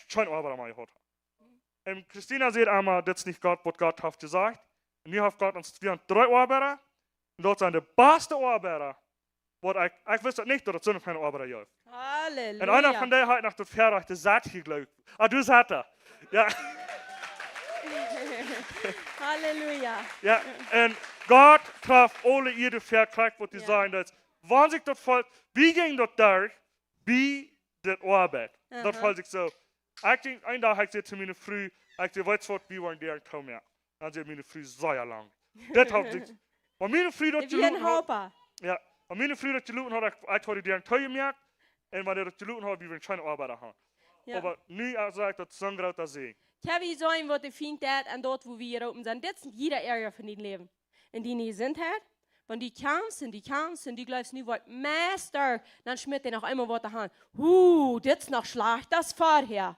schon Arbeiter mal gehabt haben. Und Christina sagt einmal, das ist nicht Gott, was Gott hat gesagt. Und hier hat Gott uns, wir haben 3 Arbeiter. Und dort sind die beste Arbeiter, was ich wusste nicht, dass es so eine kleine Arbeiter gibt. Halleluja. Und einer von denen hat nach der Pferd, der sagt hier, glaube ich. Ah, du sagst er. Ja. Halleluja. Ja, en God traf alle ieder verkrijgt wat die zijn. Dat wanneer zich dat valt, wie ging dat daar? Wie dat arbeid? Dat valt zich zo. Ik denk, een dag ik zei te mijn vrouw, ik zei, weet je wat, wie waren daar toe meer? Dan zei mijn vrouw, zeer lang. Dat had zich. Maar mijn vrouw dat je Wie een loopt had, hopa. ja, maar mijn vrouw dat je loopt had, ik had die daar toe gemerkt. En wanneer dat je loopt had, wie waren geen arbeider gaan. Ja. Maar nu zeg ik dat zo'n grote zee. Ik heb je zijn wat de vriend heeft en dat wo wir hier open zijn. Dit is jeder area van dit leven. En die niet zijn het, want die kans en die geloofst nu wat meester. Dan schmidt hij nog einmal wat aan. Dit is nog slecht, das vorher.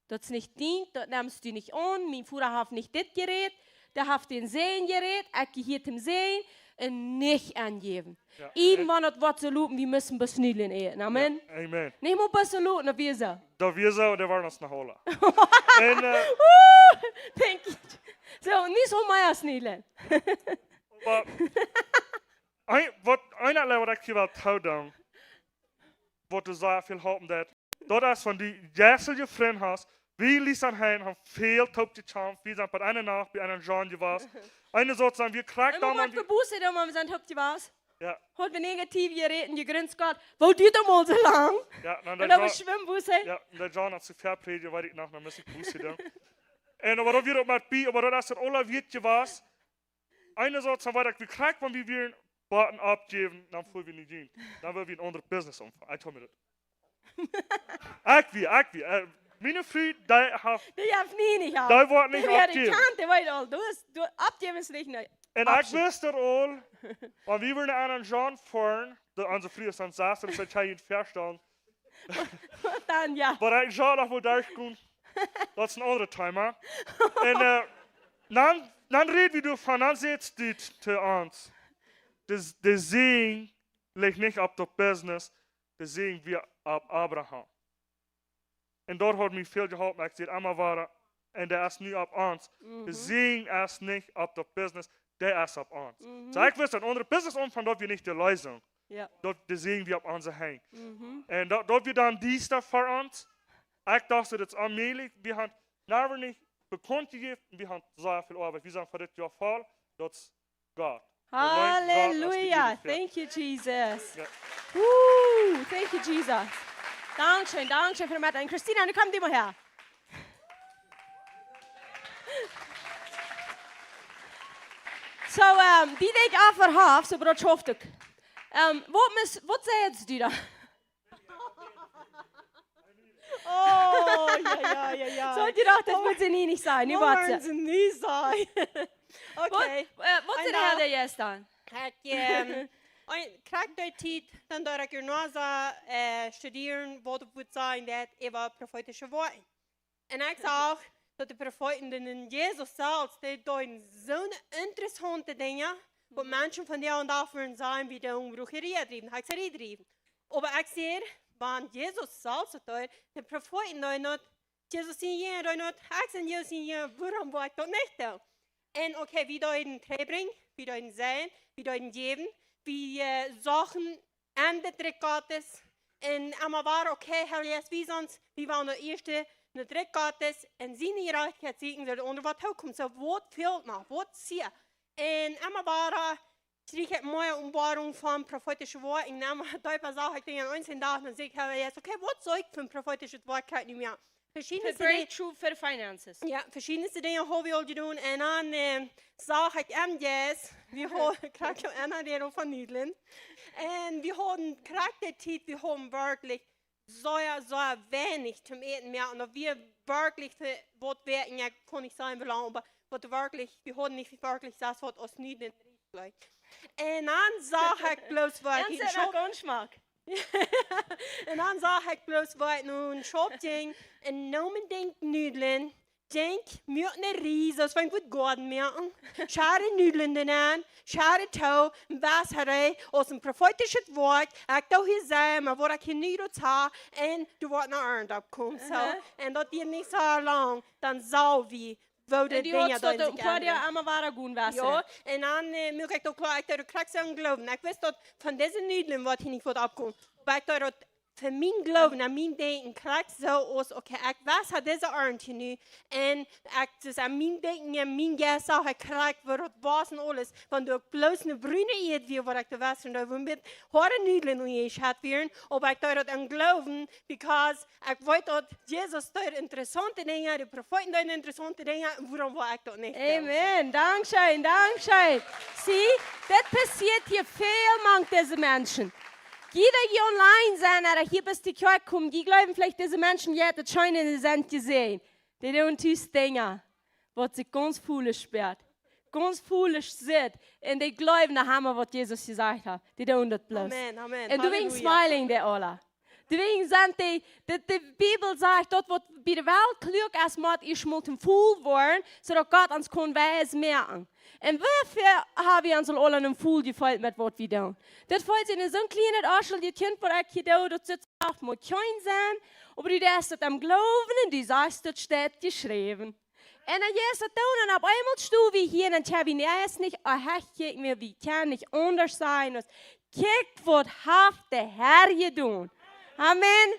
Dat is niet dient, dat nimmst du nicht an. Mein Vater hat nicht dit gerät, der hat den Sehen gerät, ich hier dem Sehen und nicht angeben. Ja, Irgendwann hat was zu lopen, wir müssen besnillen eten. Amen. Ja, amen. Nicht mal besser lopen, wie so. Dat we zo, daar waren ons nog holen. En Denk je. Zo, niet zo maar snillen. maar, wat ik je wel trouw dan, wat du zo veel hopen dat is van die jessel je vriend hast, wie liest aan hen, han veel top te champ, wie zijn per eine nacht, bij een Jean je was. Eine soort zijn, wir krijgen En dan wat man, verboezen dan, maar we zijn op je was. ja, Hat wir negativ gereden, je grins Gott. Wo duurt er mal so lang? ja, dan Und da war dat Schwimmbusse. ja, der John hat zu ver predigen, weet ik nog, dan mis ik boeien dan. En wat we op met bi, maar dat is het alle wietje was. Eine soort van wat ik we krijgen, van wie wir Baten abgeben, dan voelen we niet zien. Dan willen we een andere business omvangen. Ik hoor me dat. Ik wie. Mijn vriend, die heeft, Die heeft niet gehad. die wordt niet Die had ik abgeben. kant, die weet al. Du abgeben is niet nou. En ik wist er al, want we waren aan een John vorn, onze vrienden zijn zaten, dus ik heb je het verstaan. Dan ja. Maar ik zou nog wel durchkomen. Dat is een andere timer. En dan reden we door van, dan zegt dit te ons. De zegen ligt niet op de business, de zegen weer op Abraham. En daar had me veel geholpen. Ik zei, allemaal waren, en dat is nu op ons. De zegen is niet op de business, dat is op ons. Dus ik wist dat onder business omvang, dat we niet de leiding. Ja. Dat de zegen weer op onze heen. En dat we dan die stap voor ons. Ik dacht dat het is onmogelijk. We hebben nou niet bekend gegeven. We hebben zo veel arbeid. We zijn voor dit jaar vol. Dat is God. Halleluja. Thank you, Jesus. Ja. Woo. Thank you, Jesus. Dankeschön für Martin. Christina, nu kom die mal her. So, die denk ik af so brood schoftuk. Wat zei du da? Oh, ja. So, die dacht, das wird sie nie nicht sein. Nu Wat wat waren ze. ze niet zijn? Oké. Wat zei Aina. de juist dan? Ik krijg de tijd, dan dat ik er nog studeren, wat het moet zijn dat over profetische woorden. En ik zag dat de profeten in Jezus zelf, die doen zo'n interessante dingen, wat mensen van die en daarvoor zijn, wie de onbroekerie drijven. Ik zei drijven. Maar ik zie, want Jezus zelf doet, de profeten doen dat, Jezus zien je, doen dat, ik zie Jezus zien je, waarom wil ik dat niet doen? En oké, wie doen terugbrengen, wie doen zijn, wie doen geven, wie zagen en de trekkaartes. En allemaal waren oké, wie sonst, wie waren de eerste, de trekkaartes. En zien hier eigenlijk zien ze onder wat komt. Zo, wat veel nog, wat zie je? En allemaal waren, kreeg ik mooie ombaring van profetische woorden. En allemaal duipen zag ik tegen ons en dacht, dan zeg ik, oké, wat zou ik van profetische woorden krijgen nu meer? For breakthrough for finances. Ja, verschillende dingen hebben we al gedaan. En dan zag ik MJ's. We kregen een deel van Nederland. En we hadden de tijd, we hadden werkelijk zo weinig te eten meer. En dat we werkelijk, wat werken, ja, kon ik zeggen, belangrijk, maar wat werkelijk, we hadden niet werkelijk dat wat ons niet in de lijkt. En dan zag ik bloos wat En ze dat onsmaak. En dan zag ik bloos wat een shop ging. En nou men denkt nudelen. Denk, moet een riese, zo goed God maken. Schare nudelen aan, schare touw, een wasserij, als een profetische woord. Ik doe hier zijn, maar wat ik hier niet doet, en du wordt naar Arnd opkomen. En dat die niet zo lang, dan zou we. En die had tot een paar jaar allemaal waren goed was. Ja, en dan moet ik ook klaar, ik krijg zo'n geloven. Ik wist dat van deze nudelen wat hier niet voor opkomt. Maar ik dacht dat für mein Glauben en mijn denken krijgt zo als, oké, ik was had deze arntje nu. En ik dus aan mijn denken en mijn geest ook krijgt waar het was en alles. Want ik bloos een bruine eet weer waar ik de was en daar met harde nudelen nu eens had weer. Op ik daar dat aan geloven, because ik weet dat Jezus daar interessante dingen, de profeten daar interessante dingen, en waarom wil ik dat niet? Amen. Dankzij, dankzij. Zie, dat passiert hier veel mank deze mensen. Jeder hier online zijn, oder hier bis die Kirche kommen, die glauben vielleicht, diese Menschen, die das schon in der Sand gesehen. Die tun dies Dinge, was sich ganz foolish sperrt. Ganz foolish sind. Und die glauben, da haben wir, was Jesus gesagt hat. Die tun das bloß. Amen, amen. Und deswegen smiling die alle. Deswegen sind die Bibel sagt, dort wird bei der Welt klug erstmal, ich muss ein Fool worden, sodass Gott uns kann weis merken. Und wofür haben wir uns alle einen Fool gefällt mit was wir tun? Das fällt in so ein kleines Arschel, die Kind, wo ich hier da, das sitzt auch mal klein sein, aber du darfst das am Glauben und du sagst, das steht geschrieben. Und dann gehst du tun und auf einmal stehst du hier und ich weiß nicht, ich mir, wie kann nicht anders sein. Kick, was hat der Herr getan? Amen.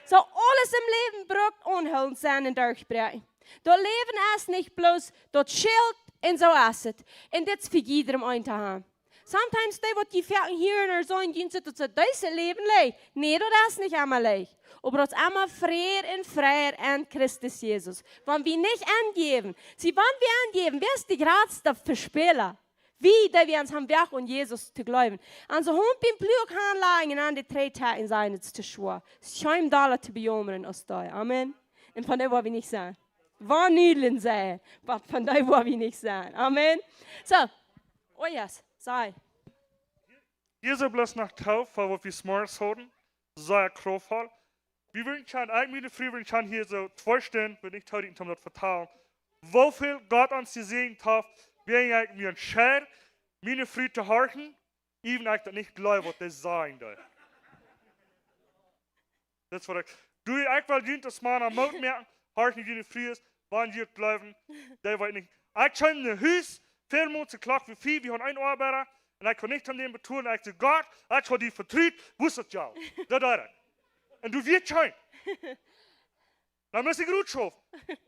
So alles im Leben braucht Unheil sein und durchbrechen. Das Leben ist nicht bloß das Schild und so ist es. Und das für jedem ein zu haben. Sometimes die, die Ferien hier in der Sonne gehen, dass das Leben leicht. Nee, das ist nicht einmal leicht. Aber das ist einmal Freier in Christus Jesus. Wenn wir nicht angeben, wenn wir angeben, wer ist die größte Verspieler? Wie, da wir uns am Werk und Jesus zu glauben. Also, hund bin Blück anlegen an die 3 Tage sein, jetzt zu schwör. Schein Dollar zu bejammern aus da. Amen. Und von dem wollen wir nicht sein. War Nüdeln sein, aber von dem wollen wir nicht sein. Amen. So, oh yes, sei. Hier so bloß nach Tauf, weil wir Smarts haben, sei Krofall. Wir würden schon, eigentlich früher würden schon hier so 2 Stunden, wenn ich heute das vertalen, wofür Gott uns gesegnet hat, wir mir ein Scher, meine Früh zu horchen, even ich das nicht glaube, was das sagen soll. Das war du, ich will nicht, dass man am Mond merken, horchen die Früh ist, wann sie glauben, der weiß nicht. Ich kann in ein Haus, 4 Monate Klock wie 4, wir haben einen Arbeiter, und ich kann nicht an dem betonen, ich sage, Gott, ich habe die vertritt, wusstet ja. Das ist das. Und du wirst schon. Dann muss ich gut schaffen.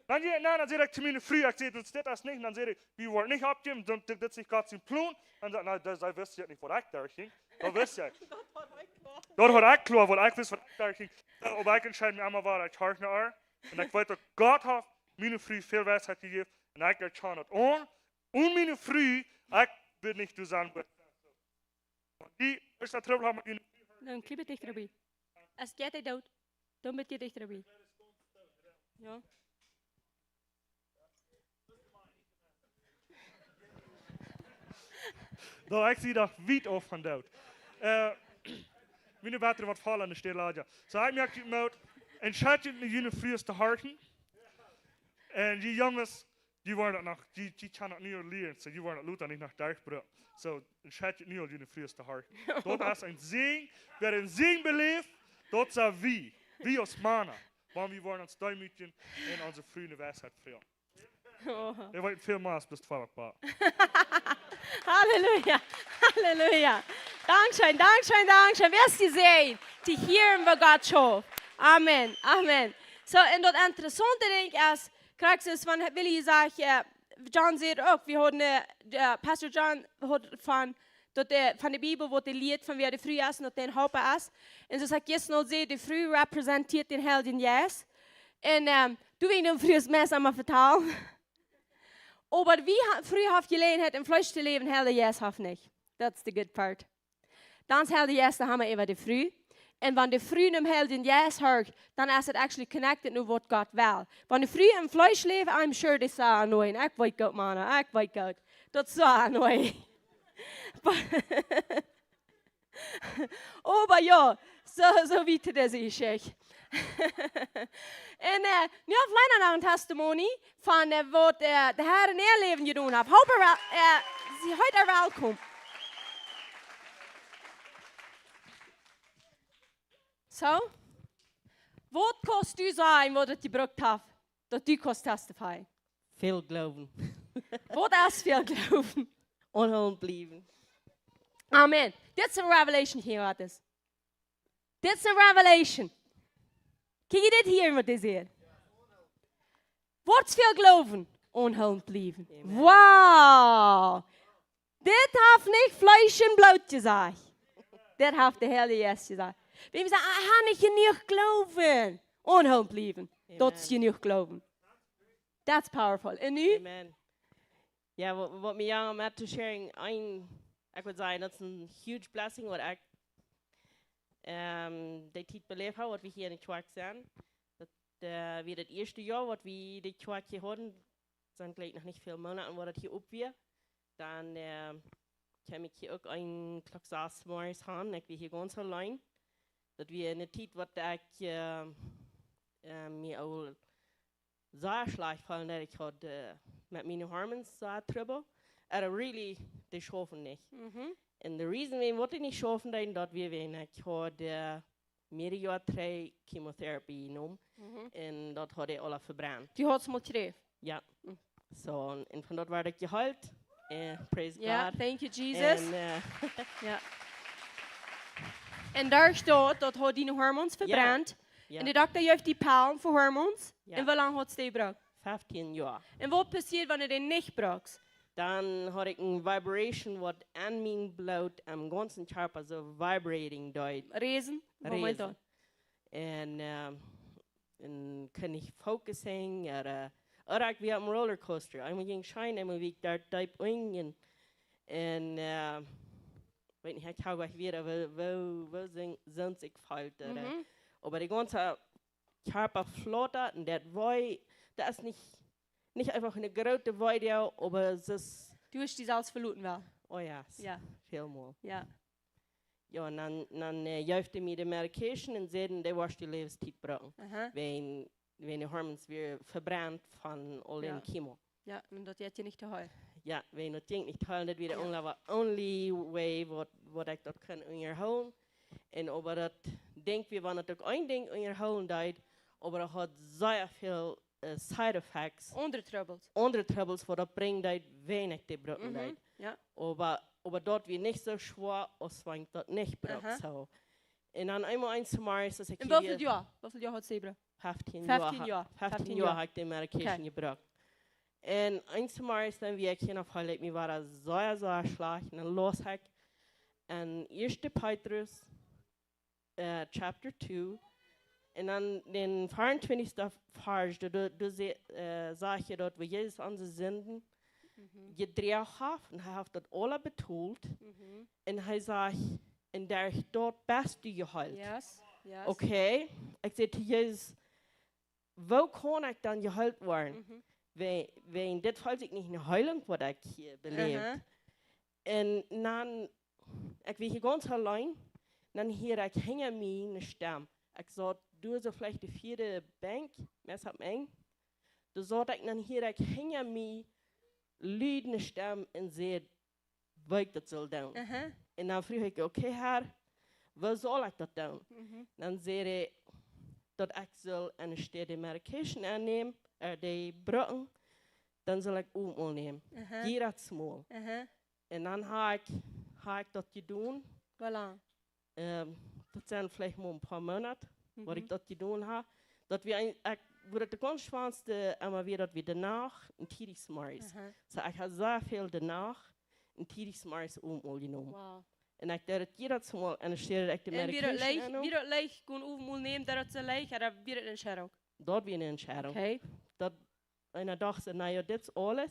Dann sehe ich zu mir früh, ich sehe, das ist nicht. Dann sehe ich, wir wollen nicht abgeben, dann das ist nicht Gott zum Plan. Dann sagt er, das wisst ihr nicht, was ich da ging. Das wisst ihr. Dort hat ich klar, was ich weiß, was ich da ging. Aber ich entscheide mich einmal, was ich höre nach. Und ich weiß, dass Gott hat mir früh viel Weisheit gegeben. Und ich gehe schon an. Und mir früh, ich bin nicht zusammen. Die ist der Trouble haben wir. Dan kliep het dichter erbij. Als jij het doet, dan ben je dichter erbij. Ja. Nou, ik zie dat wit af van dood. Mijn water wat vallen aan de stille. Zo, ik merk het uit. En schat je in jullie vroegste harten. En die jongens, die waren dat nog, die kan het niet leren. So, die waren dat niet nog durchbrengen. Zo, schat je niet in jullie vroegste harten. Dat is een zegen. Wer een zegen beleeft, dat zijn wie. Wie als mannen. Want we worden ons duimutjen en onze vrienden wijsheid veel. Er wordt veel maas best valkbaar. Halleluja, Halleluja. Dankeschön, Dankeschön, Dankeschön. Wer ist gesehen? Die hören, was Gott schafft. Amen, Amen. So, und das Interessante, denke ich, ist, kriegst du es, wenn Willi sagt, John sagt auch, wir haben, Pastor John hat von der Bibel, wo der Lied von wer der Früh ist und den Haupt ist. Und so sagt jetzt noch, die Früh repräsentiert den Helden Jesus. Und du willst ihm frühes Messer mal vertalen. Aber wie früh haft Gelegenheit im Fleisch zu leben, Helden Jesus haft nicht. That's the good part. Dann Helden Jesus, da haben wir immer die Früh. Und wenn die Früh im Helden Jesus hört, dann ist es actually connected mit was Gott will. Wenn die Früh im Fleisch lebt, I'm sure das ist annoying. Ich weiß Gott, Mann, ich weiß Gott. Das ist so annoying. Aber ja, so wie das ist ich. Und nu har flere nog en testimony von vad det här är er leven gedaan har. Hoppas Sie heute välkommen. Så, vad kostar du sein, vad du brukt har, dat du kost testify? Veel geloven. Vad är fel glauben? Onheil blijven. Amen. Dit is een revelation hier, wat is. Dit is een revelation. Kijk je dit hier met deze hier? Wordt veel geloven, onhulp blijven. Wauw. Dit heeft niet vlees en bloed gezegd. Dit heeft de Heilige Geest gezegd. We zeggen, ik ga niet genoeg geloven. Onhulp blijven. Dat is genoeg geloven. That's powerful. En nu? Amen. Ja, wat me young met to sharing, ik would zeggen, dat is een huge blessing wat ik de tijd beleefd heb, wat we hier in de kerk zijn. Dat weer het eerste jaar wat we de kerk hier hadden, zijn gelijk nog niet veel maanden wat het hier op weer. Dan kwam ik hier ook een klok 6 morgens gaan, ik ben hier ganz alleen. Dat we in de tijd wat ik me al zeer slecht vallen dat ik had met mijn hormones trouble. Really, die schaffen niet. En de reason waarom ik niet schaffen deed, dat ik had meer jaar 3 chemotherapie genomen. En dat had ik alle verbrand. Die had ze maar gekregen. Ja. So, en van dat werd ik gehuild. Praise Ja, God. thank you Jesus. En, Ja. En daar staat dat had die hormoons verbrand. ja, En de dokter heeft die pijl voor hormoons. Ja. En hoe lang had ze die gebruikt? 15 jaar. En wat passiert wanneer je die niet gebruikt? Dan had ik een vibration wat aan mijn bloed en ganzen körper zo vibrating deed. Rezen? Wat meent Rezen. dat? En kon ik focussen. Or ik weer op een rollercoaster. Ik ging schijnen en ik daar diep in. En weet niet, ik hou weer wo zijn ik fout. Maar die ganze körper flottert en dat is nicht einfach eine große Video, aber es ist, Du hast die zelfs verloren wel. oh ja, Ja. vielmal. Ja. Ja, en dan juifte mir de medication en zeiden, die was die levenstijd brauchen. Aha. Wenn de hormones weer verbrannt van al Ja. den chemo. Ja, en dat had je niet te huilen. Ja, wenn dat ding niet halen, dat weer de only way wat ik dat kan onderhouden. En over dat denk we, wanneer het ook één ding onderhouden deed, aber het had zeer veel side effects. Ondertroubled. Andere troubles, wat dat brengt, dat weinig te brokken deed. Ja. Aber dort wie nicht so schwer, als wenn ich das nicht brauche. Aha. So. Und dann einmal eins mal ist, dass ich En hoeveel jaar? Hoeveel jaar had ze gebruikt? 15 15 Jahre. jaar. 15 Jahre habe ich die Medication Okay. gebraucht. Und eins mal ist dann, wie ich hier noch verletzt, mir war das sehr, sehr schlecht. Und dann los ich. Und 1. Petrus, Chapter 2. Und dann den 24. Vers, du sagst ja dort, wo Jesus unsere Sünden gedreht hat. Und er hat das alle betont. Und er sagt, en daar is dort best du geheilt. Yes. Yes. Okay, ik zei tegen Jezus, hoe kan ik dan geheilt worden? Weil in dit geval ik niet een heiling wat ik hier beleefd. En dan, ik ben hier ganz allein, dan hier ik hingen mij een stem. Ik zei, du zo vielleicht de 4e bank, mes op eng. Dus zei ik dan hier ik hingen mij, luid een stem en zei, wat ik dat zal doen. En dan vroeg ik, oké, Herr, wat zal ik dat doen? Dan zei hij dat ik zal een stede medication aannemen, die brokken, dan zal ik ook nemen. Hier dat smal. En dan ga ik dat gedaan. Voilà. Dat zijn vielleicht maar een paar maanden, wat ik dat gedaan heb. Dat we wordt de ganz schwanste, maar weer dat we daarna een tijdens smaris. So ik heb zeer veel daarna een tijdens smaris genomen. Wow. En ik deed het hier smal en dan steerde ik de En wie medication dat aan. leeg kon overmoel nemen, dat het zo leeg, en dan weer het in shadow. Dat weer een entscheiding. Oké. Dat en dacht ze, nou ja, dit is alles.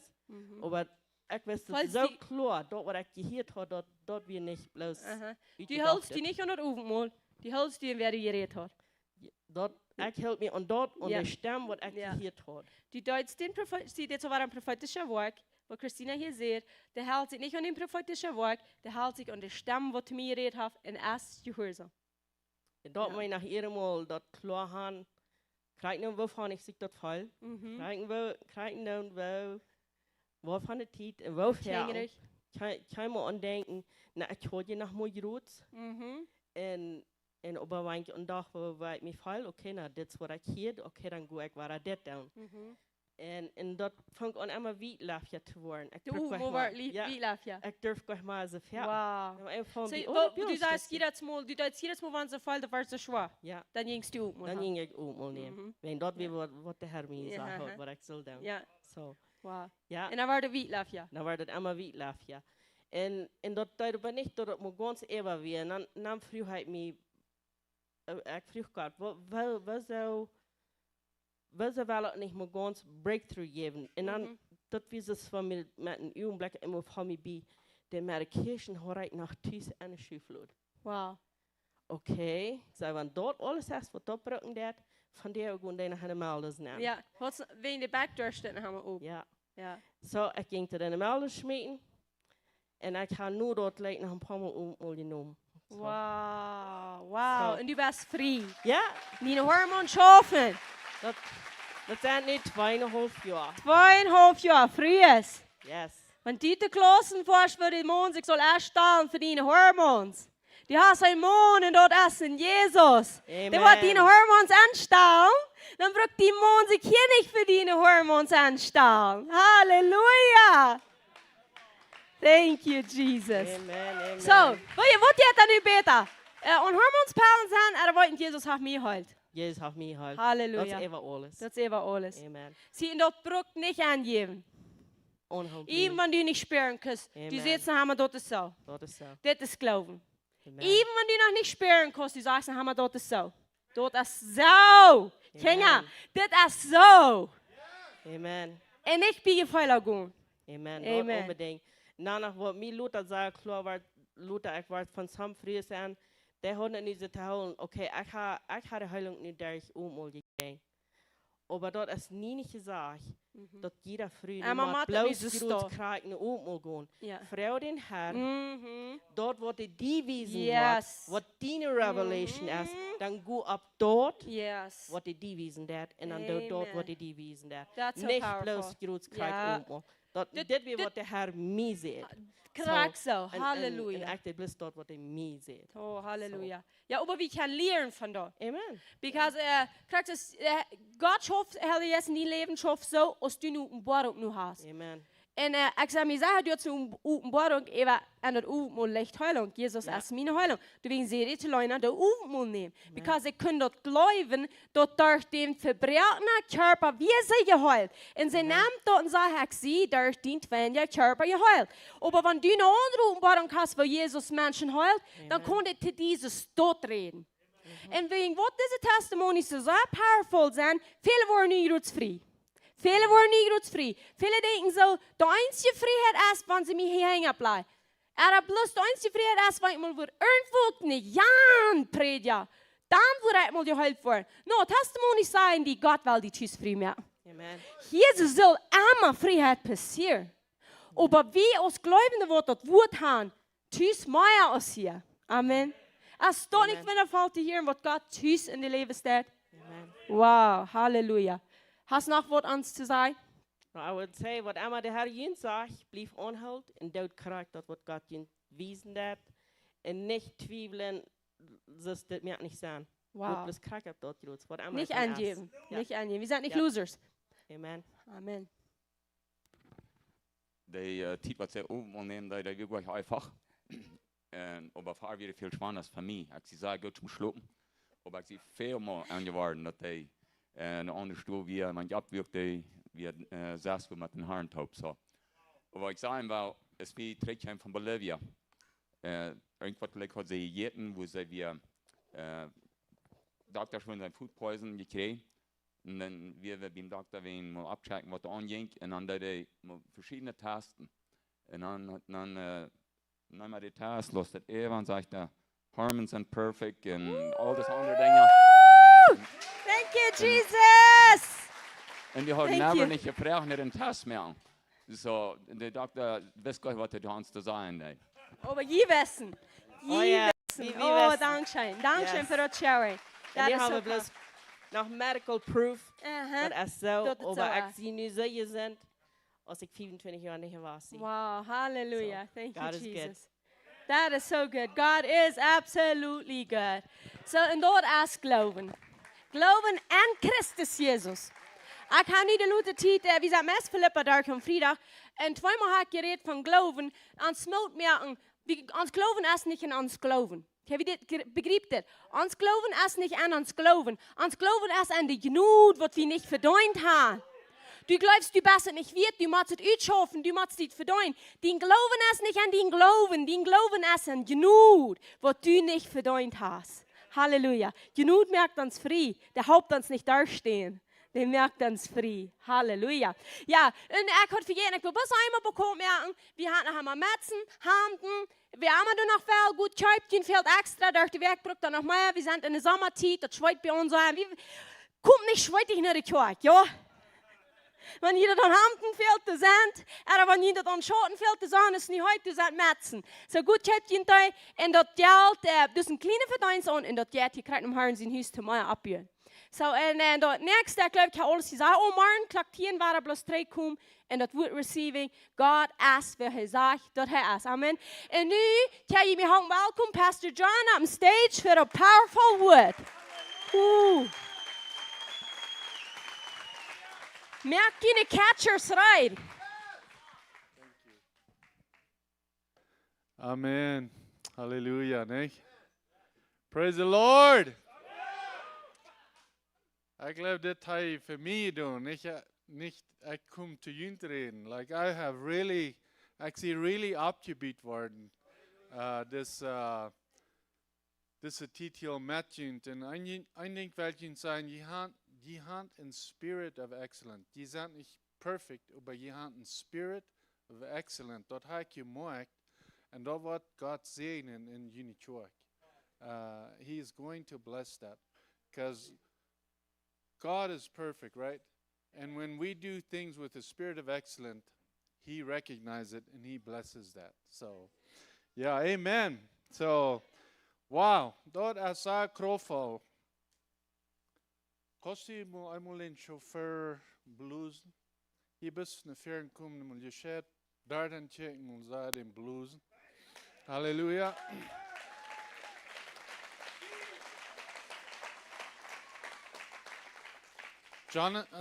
Maar ik wist het Falls zo die- klaar, dat wat ik gehoord had, dat weer niet bloos. Die hulst die niet aan het overmoel, die hulst die weer gereed had. Dat, ik hield me aan dat, aan Ja. de stem wat ik Ja. gehoord had. Die Duits, dit is een prophetische woord, wat Christina hier zegt, die houdt zich niet aan een prophetische woord, die houdt zich aan de stem wat mij gereed heeft en is gehoorzaam. En dat Ja. mij nog eenmaal dat klaar gaan, krijg nou waarvan ik zie dat val. Krijg nou waarvan de tijd en waarvan Klingerig. kan me aan denken, nou ik hoor je nog mooi rood. En op een wankje een dag waar ik me val, oké, nou dit is wat ik hier, oké, dan ga ik waar dit doen. En dat fängt an immer wietlafje te worden. Ik De durf gleich oefenmoe mal- wordt ja, wie laf ja. ik durf gleich mal so fertig. Wow. Einfach So, die du Bibelstöße. sagst jedes Mal, wann so voll, da warst du schwach. Ja, Dann gingst du um. dan ging ik ook mal nemen. Wenn dat weer wat de Herr mir Ja, gesagt aha. hat, wat ik zal doen. Ja, So, wow. ja. En dan wordt de wie laf ja. Dan wordt het allemaal wietlafje. En dat deed ik niet dat het me ganz even weer. En dan vroeg hij me, ik vroeg God, wat zou wel het niet me ganz breakthrough geven? En dan, dat was het van mij met een ogenblik en me van mij bij, de medication hoor ik nog thuis en de schuiflood. Wow. Oké, ik zei, want dat alles is wat opbrukken dat, van der gewoon de naar de melders nemen. Ja, wat wegen de backdursten gaan we ook. Ja. Ja. Zo, ik ging er in de melders smeten. En ik ga nu dat lijkt nog een paar maal genomen. Zo. Wow, wow. Zo. En du bist frei. Ja, Niet een hormoon schaffen. dat zijn nu 2,5 jaar. 2,5 jaar frei is. Yes. Want die te klossen vorst voor de mond, ik zal erst staan voor die hormoons. Die has een mond en dat is in Jezus. Amen. Die wordt die hormoons aanstaan, dan brukt die mond zich hier niet voor die hormoons aanstaan. Halleluja. Thank you, Jesus. Amen, amen. Zo, wat je dan nu beter? On hormoonspalen zijn, er wordt Jezus heeft mij geholpen. Jezus heeft mij geholpen. Halleluja. Dat is even alles. Dat is even alles. Amen. Zie je dat brukt niet aangeven. Ongelooflijk. Even wanneer du niet spüren kannst, du Amen. siehst, haben das ist so. Dat is zo. Das ist Glauben. Amen. Even wenn du noch nicht spüren kannst, du sagst, haben das ist so. Das ist so. Kinder, das ist so. Amen. Und ich bin gefallen gehen. Amen. Amen. Dat unbedingt. Nadat wat mij Luther zei, klar werd Luther, ik werd van Sam vrije zijn, die hadden niet te houden, oké, ik ga de heilung niet durch gekregen. Aber dat is niet gezegd, dat jeder früh En mama maar had bloos niet zo groot staan. krijgt moet gaan. Ja. Vrouw den Herr, Mhm. dort wordt die wezen Yes. wat die revelation is, dan go op dort, Yes. wat die wezen dat, en dan Amen. dort wordt die wezen dat. That's so Niet powerful. bloos groot Ja. krijgt Dat dit weer wat de Herr mij zegt. Krak so. En Halleluja. echt het blist dort wat hij mij zegt. Oh, Halleluja. Ja, aber wie kann lernen von da? Amen. Because krijgt es, Gott schafft, jetzt in die Leben schafft so, als du nu een borrel nu hast. Amen. En ik zou me zeggen, dat zo'n borrel even aan het oefenmol ligt heilung. Jezus is mijn heilung. Du wegen ze dit te leiden, de oefenmol nemen. Because ik kan dat geloven, dat durch den verbrochenen Körper wir sie geheilt. En ze neemt dat en zegt, ik zie, durch den твоя Körper geheilt. Aber wenn du eine andere Openbarung hast, wo Jesus Menschen heilt, dann kann ich zu dieses Tod reden. En wegen wat deze testimonies so powerful zijn, viele worden nu groot vrij. Viele worden niet groot vrij. Viele denken zo, de einzige vrijheid is, wanneer ze mij hier hängen blijven. Er bloß de einzige vrijheid is, wanneer ik mal voor een volk niet Jan predigen. Dan wordt ik mal geholpen worden. No, testimonies zijn die God wel die tjus vrij maken. Amen. Jezus zal immer vrijheid passieren. Aber wie als Gläubige wird das Wort haben, tjus mehr als hier. Amen. Als doch nicht, wenn er fällt hier, was Gott tjus in die Leben steht. Amen. Wow, Halleluja. Hast du noch was anderes zu sagen? Nou, I would say, wat immer de Herr jens sagt, blijf onhuld en dood krijgt dat wat God jens wiesen dat. En niet twijfelen, dat dit meer niet zijn. Wow. Dus krijg op dat groot. Wat immer Nicht het is. angeben. Ja. Nicht angeben. Wir sind nicht Ja. Losers. Amen. Amen. Die Tiet, was sie umnehmen, da wir gleich einfach. Aber fahr wieder viel spannender für mich. Ich sie sage, gut zum Schlucken. Aber ich sie viel mehr angeworden, dass die eine andere Stuhl wie man Job wirkte, wie saß wir mit den Haaren taub so. Aber ich sage weil es wie Trägchen von Bolivia. Irgendwas like hat sie jeden, wo sie wir Doktor schon sein Food Poison gekriegt. Und dann wir beim Doktor wen mal abchecken, was da anging. Und dann da die verschiedene Tasten. Und dann nehmen wir die Tasten, los das und sagt er, Hormones sind perfect und all das andere Dinge. Thank you, Jesus. Und wir haben Thank never you. nicht gebraucht, nicht den Test mehr. So, der Doktor weiß gar nicht, was der uns zu sagen hat. Aber je wissen. Oh Je ja, wissen. wie Oh, wissen. Dankeschön. Dankeschön Yes. für das Sharing. En Das die ist so hebben bloß nog medical proof. Aha. Dat is zo. Dat het zo Maar is. ik zie nu zo je zijn, als ik 25 jaar niet was. Wow, hallelujah. Thank you, God is good. Jesus. That is so good. God is absolutely good. So, en dat is geloven. Geloven aan Christus Jezus. Ich habe nicht eine gute Zeit, wie sagt Mess Philippa da am Freitag, und zweimal habe ich geredet von Glauben, ans Mut merken, wie ans Glauben ist nicht an ans Glauben. Heb je dit begrepen? Ons Glauben ist nicht an ons Glauben. Ons Glauben ist an die Gnade, was wir nicht verdient haben. Du glaubst, du bist nicht wert, du musst es utschaffen, du musst es verdient. Dein Glauben ist nicht an den Glauben, dein Glauben ist an Gnade, was du nicht verdient hast. Halleluja. Gnade merkt uns frei, der Haupt uns nicht dastehen. Der merkt uns frei. Halleluja. Ja, und ich habe für jeden, ich will bis einmal bekommen merken, wir hatten einmal Metzen, Handen, wir haben da noch viel, gut Käupchen fehlt extra, durch die Werkbrücke dann noch mehr, wir sind in der Sommerzeit, das schweit bei uns ein. Kommt nicht schweitig in die Kirche, ja? Wenn jeder dann Handen fehlt, das sind, oder wenn jeder dann Schoten fehlt, das sind, ist nicht heute, das sind Metzen. So gut Käupchen da, und das Geld, das ist ein kleiner Verdienst, und das Geld, die kriegt im Herrn sein Haus zu mir abgeben. So, und das nächste, ich glaube, ich habe alles gesagt, oh, morgen, klaktieren war bloß 3 kommen, und das wird receiving, Gott ist, wer er sagt, dass er ist. Amen. Und nu, kann ich mich auch welcome, Pastor John, on stage für a powerful word. Merk keine Catchers rein. Amen. Halleluja, nicht? Praise the Lord. Ich glaube, das habe ich für mich tun. Ich komme zu Jünd reden. Like, I have really, actually really abgebiet worden. Das Titel Matchend. Und ein Ding will ich sagen, die haben einen Spirit of Excellence. Die sind nicht perfekt, aber die haben einen Spirit of Excellence. Dort habe ich gemerkt, und dort wird Gott segnen in Jünd Church. He is going to bless that. Because God is perfect, right? And when we do things with the spirit of excellence, He recognizes it and He blesses that. So, yeah, amen. So, wow. Dort ist ein Krofel. Kannst du einmal den Chauffeur bluesen? Hier bist du eine Fähren kommen und ihr schert da dann checken und sah den bluesen. Halleluja.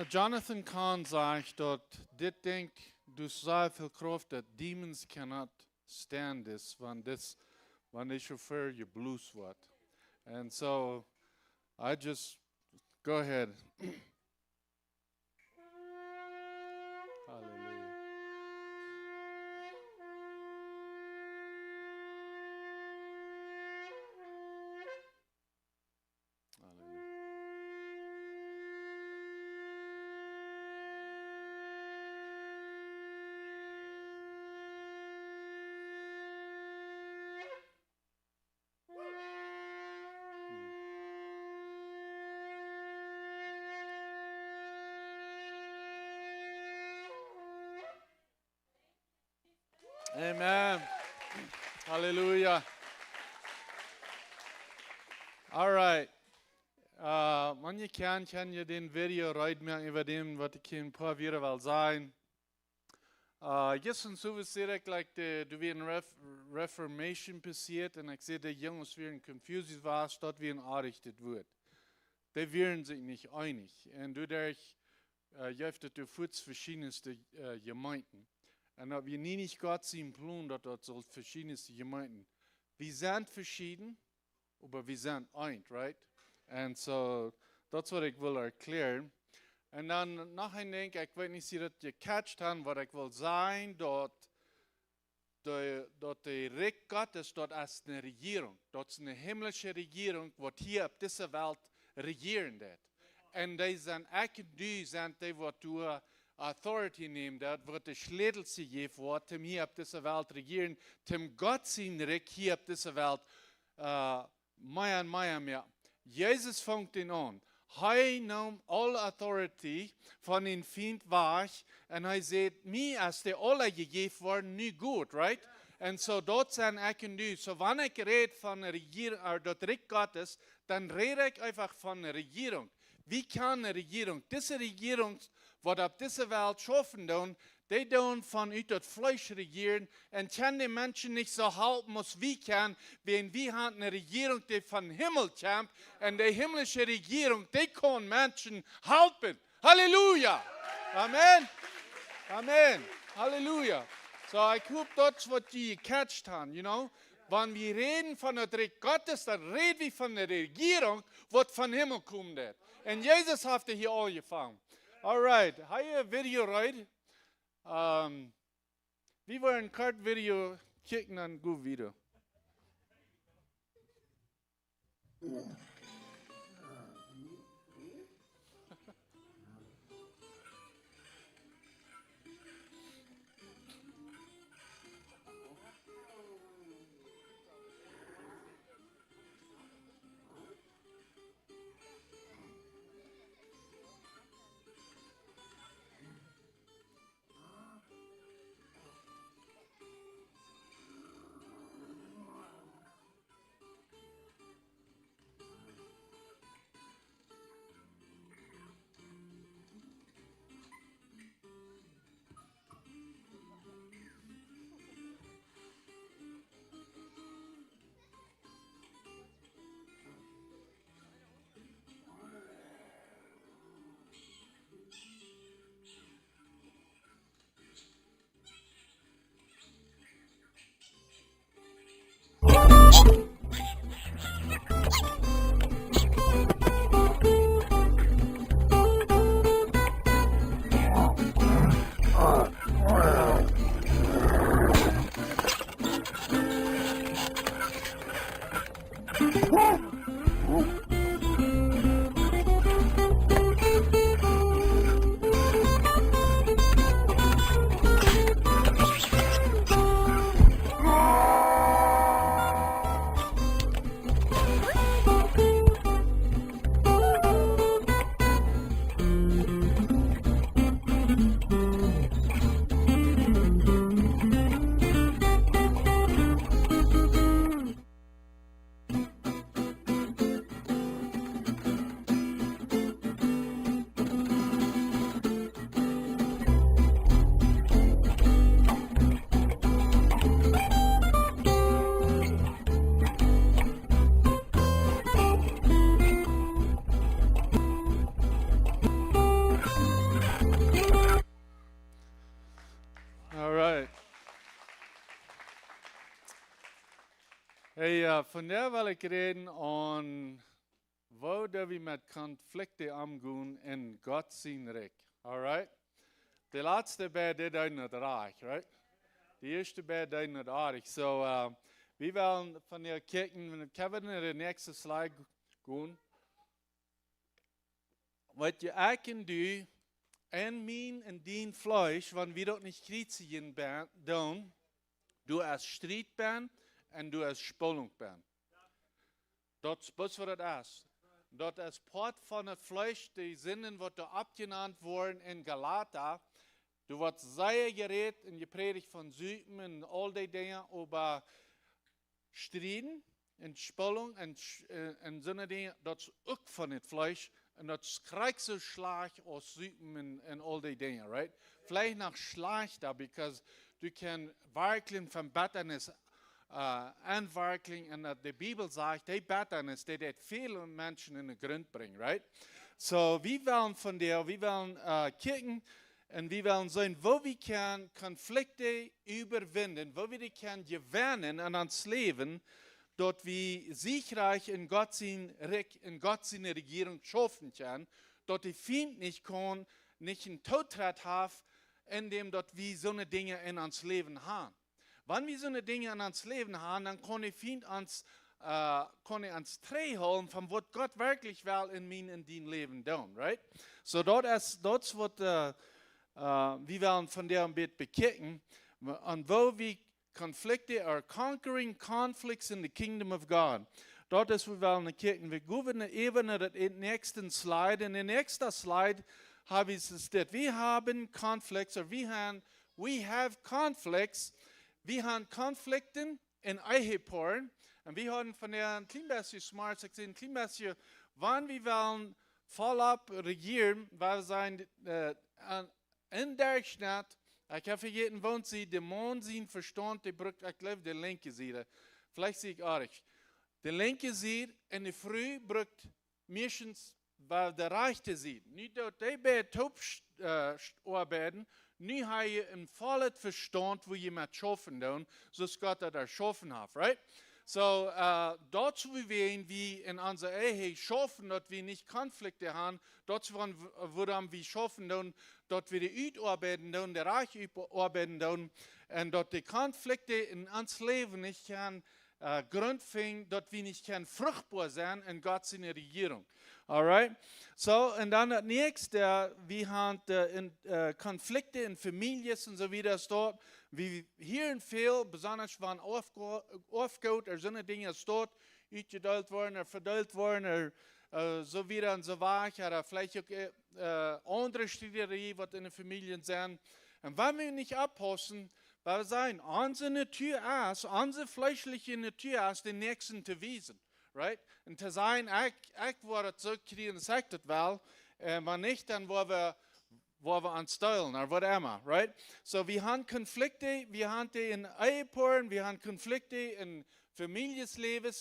Jonathan Kahn sagt dort, dit denkt, du so viel Kraft, that demons cannot stand this, wenn der Chauffeur your blues wird. And so, I just, go ahead. Hallelujah. Amen. Hallelujah. All right. Manche kann je den Video reiten über dem, was ich ein paar wieder will sagen. Gestern so was direkt, like du wie ein Reformation passiert, und ich sehe, die Jungs werden confused, was dort wie ein errichtet wird. Die werden sich nicht einig. Und du dadurch, jöftet du futz verschiedenste Gemeinden. Und ob wir nicht Gott sehen, dass dort so verschiedene Gemeinden. Wir sind verschieden, aber wir sind eins, right? Und so, das was ich will erklären. Und dann nachher denke ich, wenn ich sie das gecatcht habe, was ich will sagen, dort der Reich Gottes, dort ist eine Regierung. Dort ist eine himmlische Regierung, die hier auf dieser Welt regieren wird. Und die sind die sind die, die Authority nehmen, dat wird der Schlädel sie gegeben, zum hier auf dieser Welt regieren, zum Gott sein Reich hier auf dieser Welt mehr und mehr. Jesus fängt ihn an. Er nahm alle Authority von den Feind weg und er sagt, mir ist der alle gegeben worden, nicht gut, right? Und so dort sind ich und du. So wenn ich rede von der Regierung, das Reich Gottes, dann rede ich einfach von der Regierung. Wie kann eine Regierung, diese Regierung, was auf dieser Welt schaffen tun, die tun von ut das Fleisch regieren und kann die Menschen nicht so halten, muss wie kann, wenn wir haben eine Regierung, die von Himmel kommt und die himmlische Regierung, die kann Menschen halten. Halleluja. Amen. Amen. Halleluja. So, ich hoffe, das, was die gecatcht haben, you know. Wenn wir reden von der Reich Gottes, dann reden wir von der Regierung, was von Himmel kommt. Und Jesus hat hier all gefangen. Alright, habe ich ein Video right? Wir wollen ein kurz Video kicken, dann gut wieder. Hey, von der wil ik reden on wo we met conflicten omgaan in God zijn rijk. Alright? De laatste bij dit uit het rijk, right? De eerste bij dit uit het rijk. So, we willen van der kijken, Kevin naar de nächste slide gaan. Wat je eigenlijk doet, en mijn en dien vlees, wanneer we dat niet kritisch doen, du als strijd bent, en du als Spannung bent. Dat is wat het is. Dat is part van het vlees, die zinnen wat er abgenannt worden in Galata. Du wordt zeer gereed in je predigt van Zuiden en al die dingen over strijden en Spannung en zo'n dingen. Dat is ook van het vlees. En dat krijgt zo slag als Zuiden en al die dingen, right? Vielleicht nach slag daar, because du kan werkelijk van Betternis aanwerking en dat de Bijbel zegt, die Betternis, die dat veel mensen in de grond brengt, right? So, we willen van der, we willen kijken en we willen zien wo we kan conflicten überwinden, wo we die kan gewinnen aan ons leven, dat we siegreich in Gott zijn Reich, in Gott zijn Regierung schaffen können, dat die Feind nicht kann, nicht einen Todtritt haben, indem dat we zo'n dingen in ons leven haben. Wenn wir so eine Dinge in uns Leben haben, dann kann ich uns holen, von was Gott wirklich will in mein und dein Leben tun, right? So, das ist was wir wollen von der ein bisschen bekicken, und wo wir Konflikte, or conquering conflicts in the kingdom of God. Dort ist, wir wollen kicken. Wir gehen eben in den nächsten Slide. In der nächsten Slide habe ich es das. Wir haben Conflicts, or we have conflicts. Wir haben Konflikten in Ehepaaren. Und wir haben von der ein klein bisschen smart gesehen, ein klein bisschen, wann wir wollen vollab regieren, weil wir sein in der Stadt, ich habe vergessen, wohnt sie, der Mond sind Verstand, der brückt, ich glaube, der linke Seite. Vielleicht sehe ich auch. Der linke Seite in der Früh brückt meistens waar de rechte ziet. Niet dat die bij het arbeiden, nu heb je een vollet verstand hoe je met schaffen doen, zoals God dat er schaffen heeft, right? So, dort zu wir wie in unserer Ehe schaffen, dass wir nicht Konflikte haben, dort würden wir schaffen, dass wir die Utarbeiten, der Reich Utarbeiten, und dass die Konflikte in uns Leben nicht kann, Grund finden, dass wir nicht kann fruchtbar sein in Gottes Regierung. Alright? So, und dann das nächste, wir haben Konflikte in Familien und so wieder dort. Wir hören viel, besonders wenn aufgeht, sind Dinge dort, uitgedeeld worden, verdeeld worden, so wieder und so weiter, oder vielleicht auch andere Streitereien, was in den Familien sind. Und wenn wir nicht abpassen, weil wir sagen, unsere Natur ist, unsere fleischliche Natur ist, den Nächsten zu wiesen. Right? Und zu sagen, ich werde zurückkriegen, sagt das wel, wenn nicht, dann wollen wir uns steuern, oder was immer, right? So, wir haben Konflikte, wir haben die in Ehepaaren, wir haben Konflikte in Familienleben,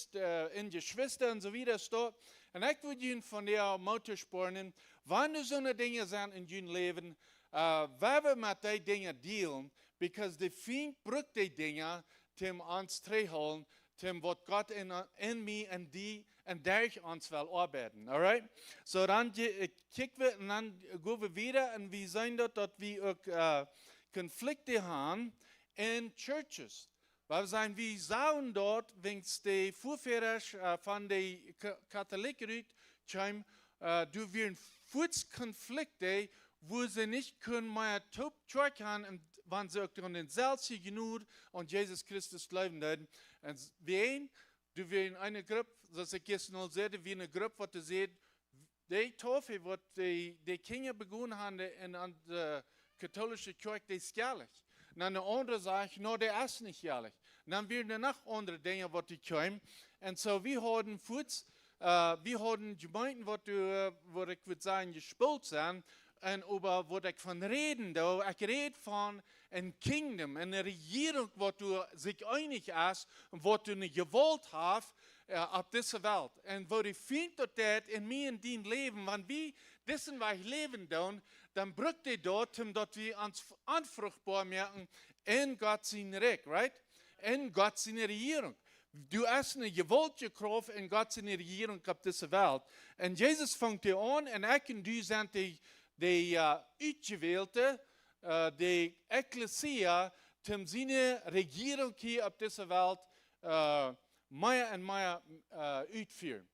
in Geschwistern und so weiter. Und ich würde Ihnen von der Mutter sprechen, wenn du so eine Dinge sind in Ihrem Leben, wenn wir mit den Dingen dealen, because der Feind braucht die Dinge, um uns zu holen, was Gott in mir und die und durch uns will arbeiten. Alright? So dann kicken wir und dann gehen wir wieder und wir sehen dort, dass wir auch Konflikte haben in Churches. Weil wir sahen dort, wenn es die Vorväter von den Katholiken du wirst Konflikte, wo sie nicht können mehr zurückkehren und wenn sie auch an den Salz genug und Jesus Christus glauben werden. Und du wirst eine Gruppe, das ich gestern noch sagte, wie eine Gruppe, die sieht, die Taufe, die Kinder begonnen haben in der katholischen Kirche, die ist jährlich. Und dann eine andere sagt, no, der ist nicht jährlich. Und dann werden noch andere Dinge, die kommen. Und so, wir haben Gemeinden, wo ich würde sagen, gespielt sind, und über was ich von reden, ich rede von ein Kingdom, eine Regierung, wo du sich einig ist und wo du eine Gewalt hast auf dieser Welt. Und wo ich finde, dass in mir in dein Leben, wenn wir dessen was leben, dann braucht ihr dort, dass wir uns anfruchtbar machen in Gottes Reich, right? In Gottes Regierung. Du hast eine gewaltige Kraft in Gottes Regierung auf dieser Welt. Und Jesus fängt dir an, und ich und du sind die Uitgewählte, die Ekklesia, um seine Regierung hier auf dieser Welt mehr und mehr uitführen.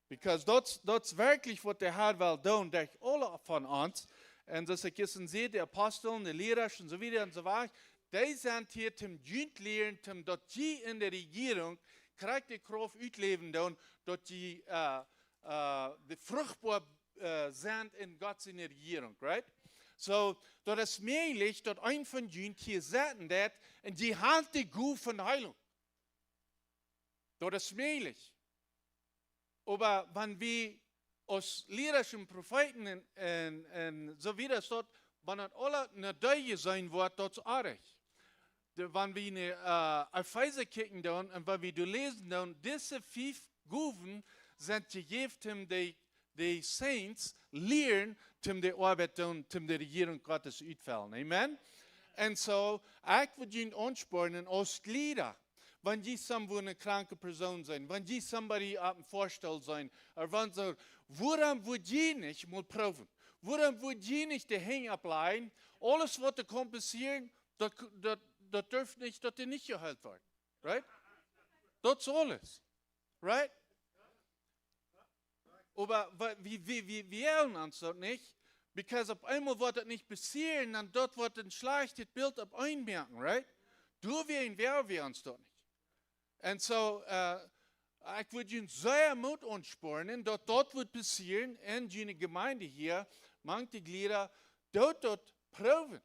Because das wirklich, was der Herr will tun, durch alle von uns, und das ich jetzt sehe, die Aposteln, die Lehrer und so weiter und so weiter, die sind hier zum Jünd lehren, dass die in der Regierung kriegt die Kraft ausleben, dass die fruchtbar sind in Gottes Regierung, right? So, dat is möglich, dass ein von ihnen hier sagen wird, und die haben die Gut von Heilung. Das ist möglich. Aber wenn wir als lehrerischen Propheten und so wieder dort, wenn das alle eine Deuge sein wird, das ist auch recht. Wenn wir eine Epheser kicken und wenn wir lesen, diese 5 Guven sind gegeben, die Saints lehren, die Arbeit tun, die Regierung Gottes uitfällen. Amen? Und so, ich würde Ihnen anspornen, als Leader, wenn die eine kranke Person sein, wenn die somebody auf dem Vorstell sein, oder wenn so, woran würde ich nicht mal proben? Woran würde ich nicht die Hänge ableiten? Alles, was da kommt passieren, das dürft nicht, dass die nicht geheilt wird. Right? Das ist alles. Right? Aber wir wählen uns das nicht, because auf einmal wird das nicht passieren, dann dort wird ein schlechtes Bild auf einmerken, right? Du wählen wir uns dort nicht. Und so, ich würde Ihnen sehr Mut anspornen, dass dort wird passieren, in die Gemeinde hier, manche Glieder, dort proben.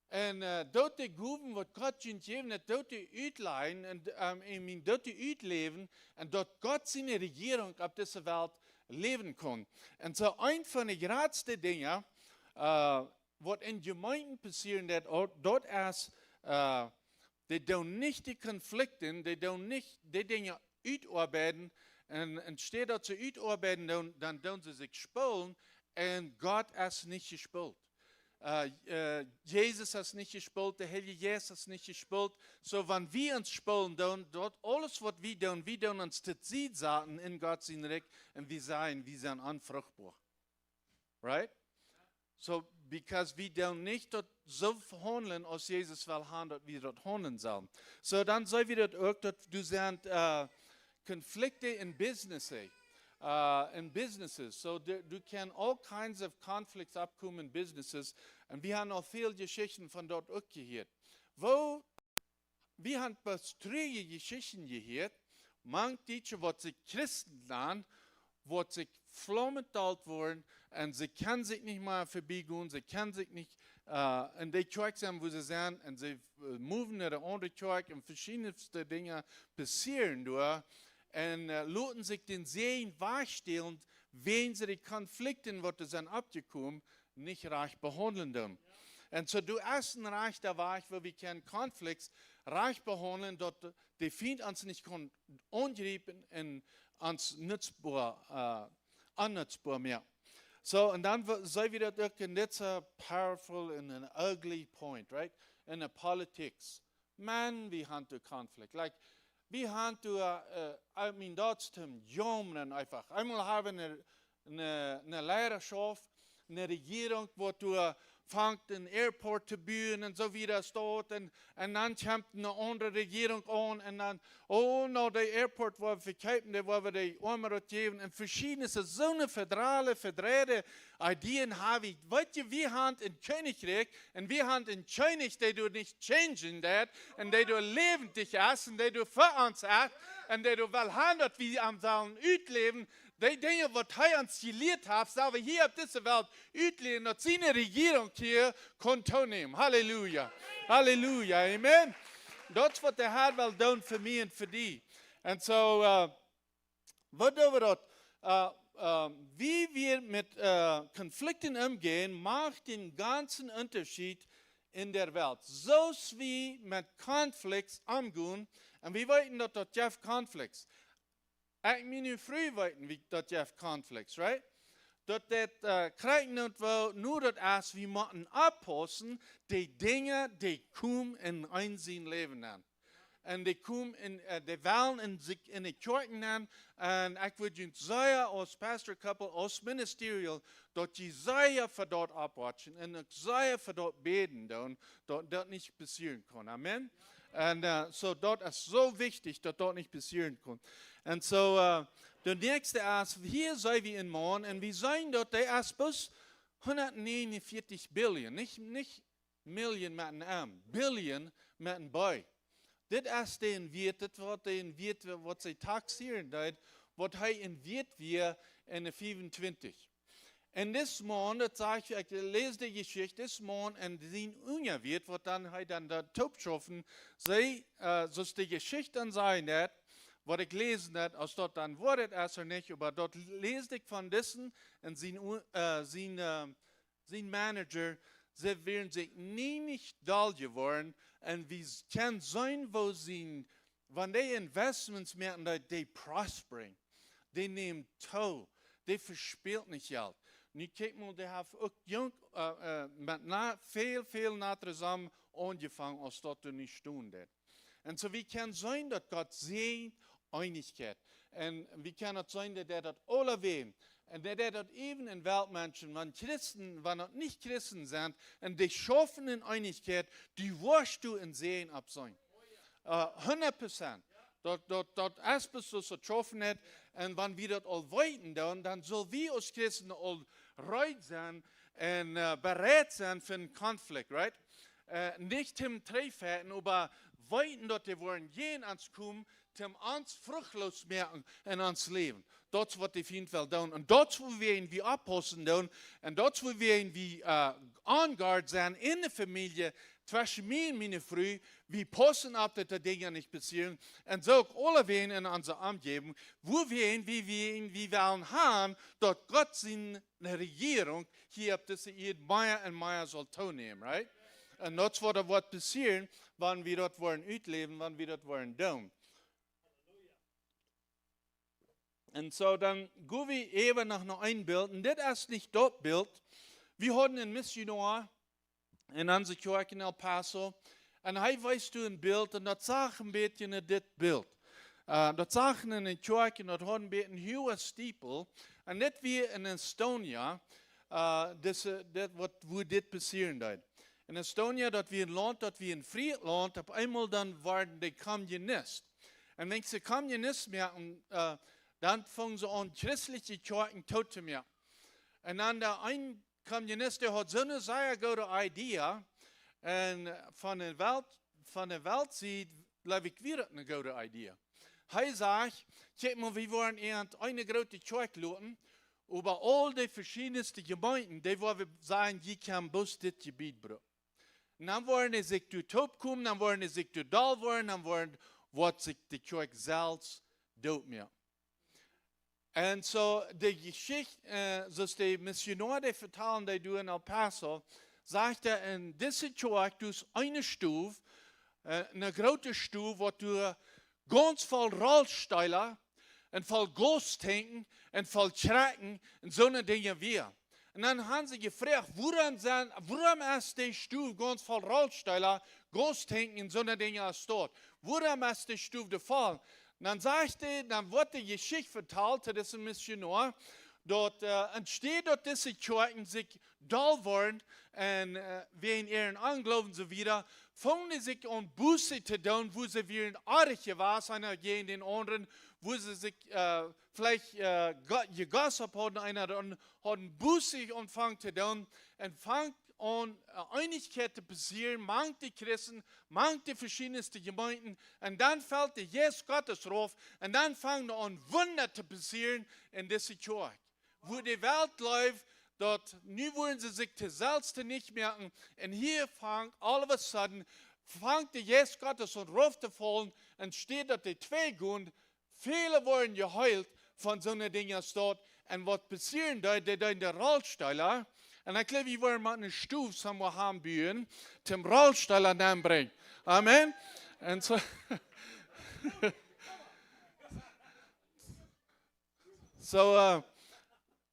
Und dort die Gruben, was Gott Ihnen gegeben hat, dort die uitleihen und dort die uitleben und dort Gott seine Regierung auf dieser Welt leben kann. Und so ein von den größten Dingen, was in Gemeinden passieren, dort ist, die tun nicht die Konflikte, die tun nicht die Dinge utarbeiten Und steht dort zu arbeiten, dann tun sie sich spielen und Gott ist nicht gespielt. Jesus hat nicht gespielt, der Heilige Geist hat nicht gespielt. So, wenn wir uns spielen, dort alles, was wir tun uns zu Ziel sagen in Gott sein Reich und wir sind unfruchtbar. Right? So, because wir tun nicht dort so handeln, als Jesus will haben, dass wir dort handeln sollen. So, dann soll wir dort auch, dass du sind Konflikte in Businesses. So, du kannst all kinds of conflicts abkommen in Businesses. Und wir haben auch viele Geschichten von dort auch gehört. Wir haben betrüge Geschichten gehört, manche, was sich Christen lernen, was sich flommetalt wurden, und sie können sich nicht mal verbiegen, sie können sich nicht in die Kirche sein, wo sie sind, und sie moven in eine andere Kirche, und verschiedenste Dinge passieren dort. Und lassen sich den Sehen wahrstellen, wenn sie die Konflikte, die sind abgekommen, nicht reich behandeln dürfen. Und so du hast ein Reich der Weich, wo wir keinen Konflikt reich behandeln, dort die Feind uns nicht angreifen und uns unnutzbar mehr. So, und dann soll wieder durch that's a powerful and an ugly point, right? In the politics. Man, we hunt the conflict. Like, we hunt to, that's zum Jammen einfach. Einmal haben eine Leidenschaft, eine Regierung, wo du fängt den Airport zu bauen und so wieder steht und dann kommt eine andere Regierung an und dann, der Airport war verkaufen, der war wir die Arme geben und verschiedene, so eine verdrehte Ideen habe ich. Weißt du, wir haben in Königreich und wir haben in König, die du nicht changen that und die du lebendig hast und die du für uns hast und die du will haben, dass wir am Saalen leben. Die Dinge, was er uns gelehrt hat, sagen wir hier auf dieser Welt, utleben, dass seine Regierung hier nehmen. Halleluja. Halleluja. Amen. Das ist, was der Herr will tun für mich und für dich. Und so, was tun wir dort? Wie wir mit Konflikten umgehen, macht den ganzen Unterschied in der Welt. So wie mit Konflikten umgehen, und wir wollten dort Jeff Konflikte. Ich meine, früher wollten wir, dass ihr Konflikte, right? Dass das kriegen nicht will, nur das, wir müssen abpassen, die Dinge, die kommen in unser Leben an. Und die kommen die wollen in die Kirchen an. Und ich würde Ihnen sagen, als Pastor-Couple, als Ministerial, dass die sehr für dort abwatschen und sehr für dort beten, dass das nicht passieren kann. Amen? Und so dort ist so wichtig, dass dort nicht passieren kann. Und so, der nächste ist, hier sind wir in Morgen und wir sehen dort, der ist bis 149 Billion, nicht Million mit einem M, Billion mit einem B. Das ist den Wert, was sie taxieren, was er in Wert wir in der 25. Und das Morgen, das sage ich lese die Geschichte, das Morgen, und den Ungerwert, was dann der Top schaffen, so ist die Geschichte dann sein, was ich gelesen habe, aus dort dann wurde es oder nicht, aber dort lese ich von dessen und sein Manager, sie werden sich nie nicht dull geworden und wie kann sein, wenn die Investments merken, die prosperen, die nehmen Toll, die verspielt nicht Geld. Nu kijk mal, die haben auch jung, mit viel nach zusammen angefangen, als dort nicht tun. Und so wie kann sein, dass Gott sieht Einigkeit. Und wie kann es sein, dass das alle wem. Und dass das eben in Weltmenschen, wenn das nicht Christen sind, und die schaffen in Einigkeit, die wirst du in Sehen absehen. 100%. Dort erst bis du es getroffen hat, und wenn wir das all weiten, dann soll wir als Christen all reut sein und bereit sein für einen Konflikt, right? Nicht zum Treffen, aber weiten dort, die wollen jeden ans kommen, zum uns fruchtlos merken in uns Leben. Das wird auf jeden Fall tun. Und dort, wo wir ihn wie abpassen tun, und dort, wo wir ihn wie on guard sein in der Familie, zwischen mir und meiner Frau, wir passen ab, dass die Dinge nicht passieren. Und so auch alle wir in unserer Umgebung, wo wir ihn, wie wir ihn, wie wollen haben, dass Gott seine Regierung hier auf dieser Erde mehr und mehr soll teilnehmen, right? Und das wird passieren, wenn wir dort wollen leben, wenn wir dort wollen tun. Und so dann gehen wir eben noch ein Bild. Und das ist nicht das Bild. Wir hatten einen Missionar in unserer Kirche in El Paso. Und er weist du ein Bild. Und das sagt ein bisschen das Bild. Dat zagen in een kerk en dat had een beetje een hoge stiepel. En net weer in Estonia, wo dit passieren deed. In Estonia, dat weer een land, dat weer een vrij land, op eenmaal dan waren de communist. En wenn ze communist merken, dan fangen ze aan christelijke kerken tot te merken. En dan de een communist, der had zo'n zeer goede idee. En van de Welt ziet, leef ik weer een goede idee. Hij sagt, kijk mal, wir wollen eine große Kirche lassen, über all die verschiedensten Gemeinden, die wollen sagen, die kann bloß das Gebiet brauchen. Und dann wollen sie sich durch Top kommen, dann wollen sie sich durch Dal wollen, dann wollen sich die Kirche selbst dort mehr. Und so die Geschichte, so die Missionare, die vertalen, die du in El Paso, sagt er, in dieser Kirche, du hast eine Stufe, eine große Stufe, wo du ganz voll Rollsteiler und voll Ghosttanken und voll Schrecken und so eine Dinge wie. Und dann haben sie gefragt, warum ist die Stufe ganz voll Rollsteiler, Ghosttanken und so eine Dinge ist dort? Warum ist die Stufe der Fall? Und dann dann wird die Geschichte vertalt, das ist ein Missionar, dort entsteht dort diese Kirchen sich doll worden und wegen ihren Anglauben so wieder, fangen sich an Buße zu tun, wo sie wie ein Arche war, einer gegen den anderen, wo sie sich vielleicht gegossen haben, einer hat Buße angefangen zu tun und fängt an Einigkeit zu passieren, manche Christen, manche verschiedenste Gemeinden und dann fällt der Jesus Gottes drauf und dann fangen an Wunder zu passieren in dieser Kirche. Wo die Welt läuft, dort nu wollen sie sich das selbst nicht merken. Und hier fängt all of a sudden, fängt der Jesus Gottes und ruft zu fallen und steht dort die zwei Grund. Viele wollen geheilt von so einer Dinge dort. Und was passiert da, der in der Rollsteiler, und ich glaube, wir wollen mal eine Stufe somewhere haben bühen, zum Rollsteiler dann bringen. Amen. Und so,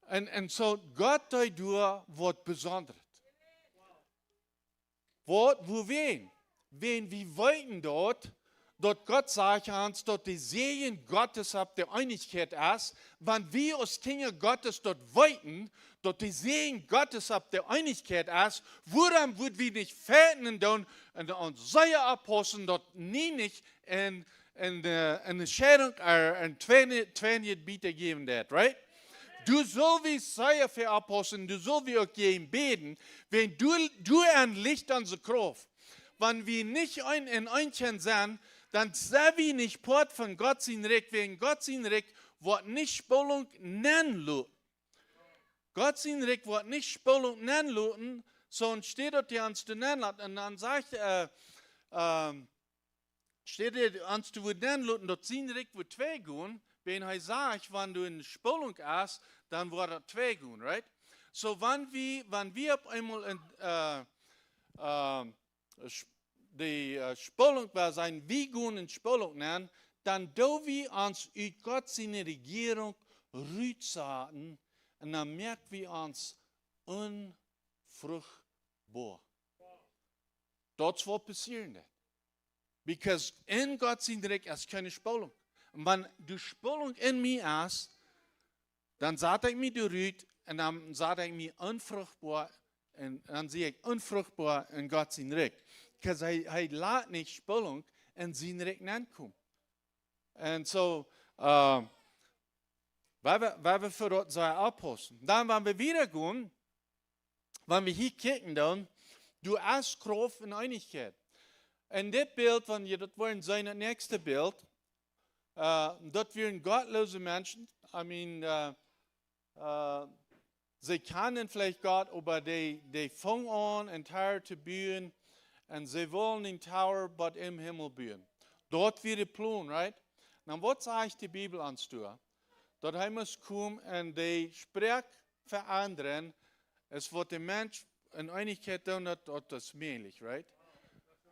Und so Gott durch was Besonderes. Wo wen? Wen wir wollten dort Gott sagt uns, dort die Segen Gottes ab der Einigkeit ist, wenn wir als Kinder Gottes dort wollten, dort die Segen Gottes ab der Einigkeit ist, woran würden wir nicht fäden und uns sehr abhossen, dort nie nicht in der Scheidung ein Tweinheit bieten geben, right? Du sollst wie sehr für Aposteln, du sollst wie auch gehen beten, wenn du ein Licht an der Kraft. Wenn wir nicht in Einchen sind, dann sehen wir nicht Port von Gott sein Recht, wegen Gott sein Recht wird nicht Spülung nennen lassen. Gott sein Recht wird nicht Spülung nennen lassen, sondern steht dort die ans zu nennen lassen. Und dann sagt steht dort ans zu nennen lassen, dort sein Recht wird zwei gehen. Wenn er sagt, wenn du in Spülung hast, dann wird er zwei gehen, right? So, wenn wir auf einmal die Spülung war sein, wie gehen in Spülung nennen, dann do wir uns in Gott seine Regierung rütsaten und dann merken wir uns unfruchtbar. Das wird passieren. Because in Gott seine Recht ist keine Spülung. Und wenn die Spülung in mir ist, dann sagt ich mir die Rüt und dann sagt ich mir unfruchtbar und dann sehe ich unfruchtbar in Gott sein Recht. Because er lässt nicht Spülung in sein Recht ankommen. Und so, weil wir für dort so abposten. Dann, wenn wir wieder gehen, wenn wir hier kicken, dann, du hast Kraft in Einigkeit. Und das Bild, wenn ihr das wollen, sein das nächste Bild, dort wären gottlose Menschen, sie kennen vielleicht Gott, aber die fangen an, ein Tower zu bauen, und sie wollen den Tower but im Himmel bauen. Dort wird der Plan, right? Dann was sagt die Bibel ans du? Dort haben wir kommen und die Sprech verändern, es wird der Mensch in Einigkeit tun, dort das männlich, right?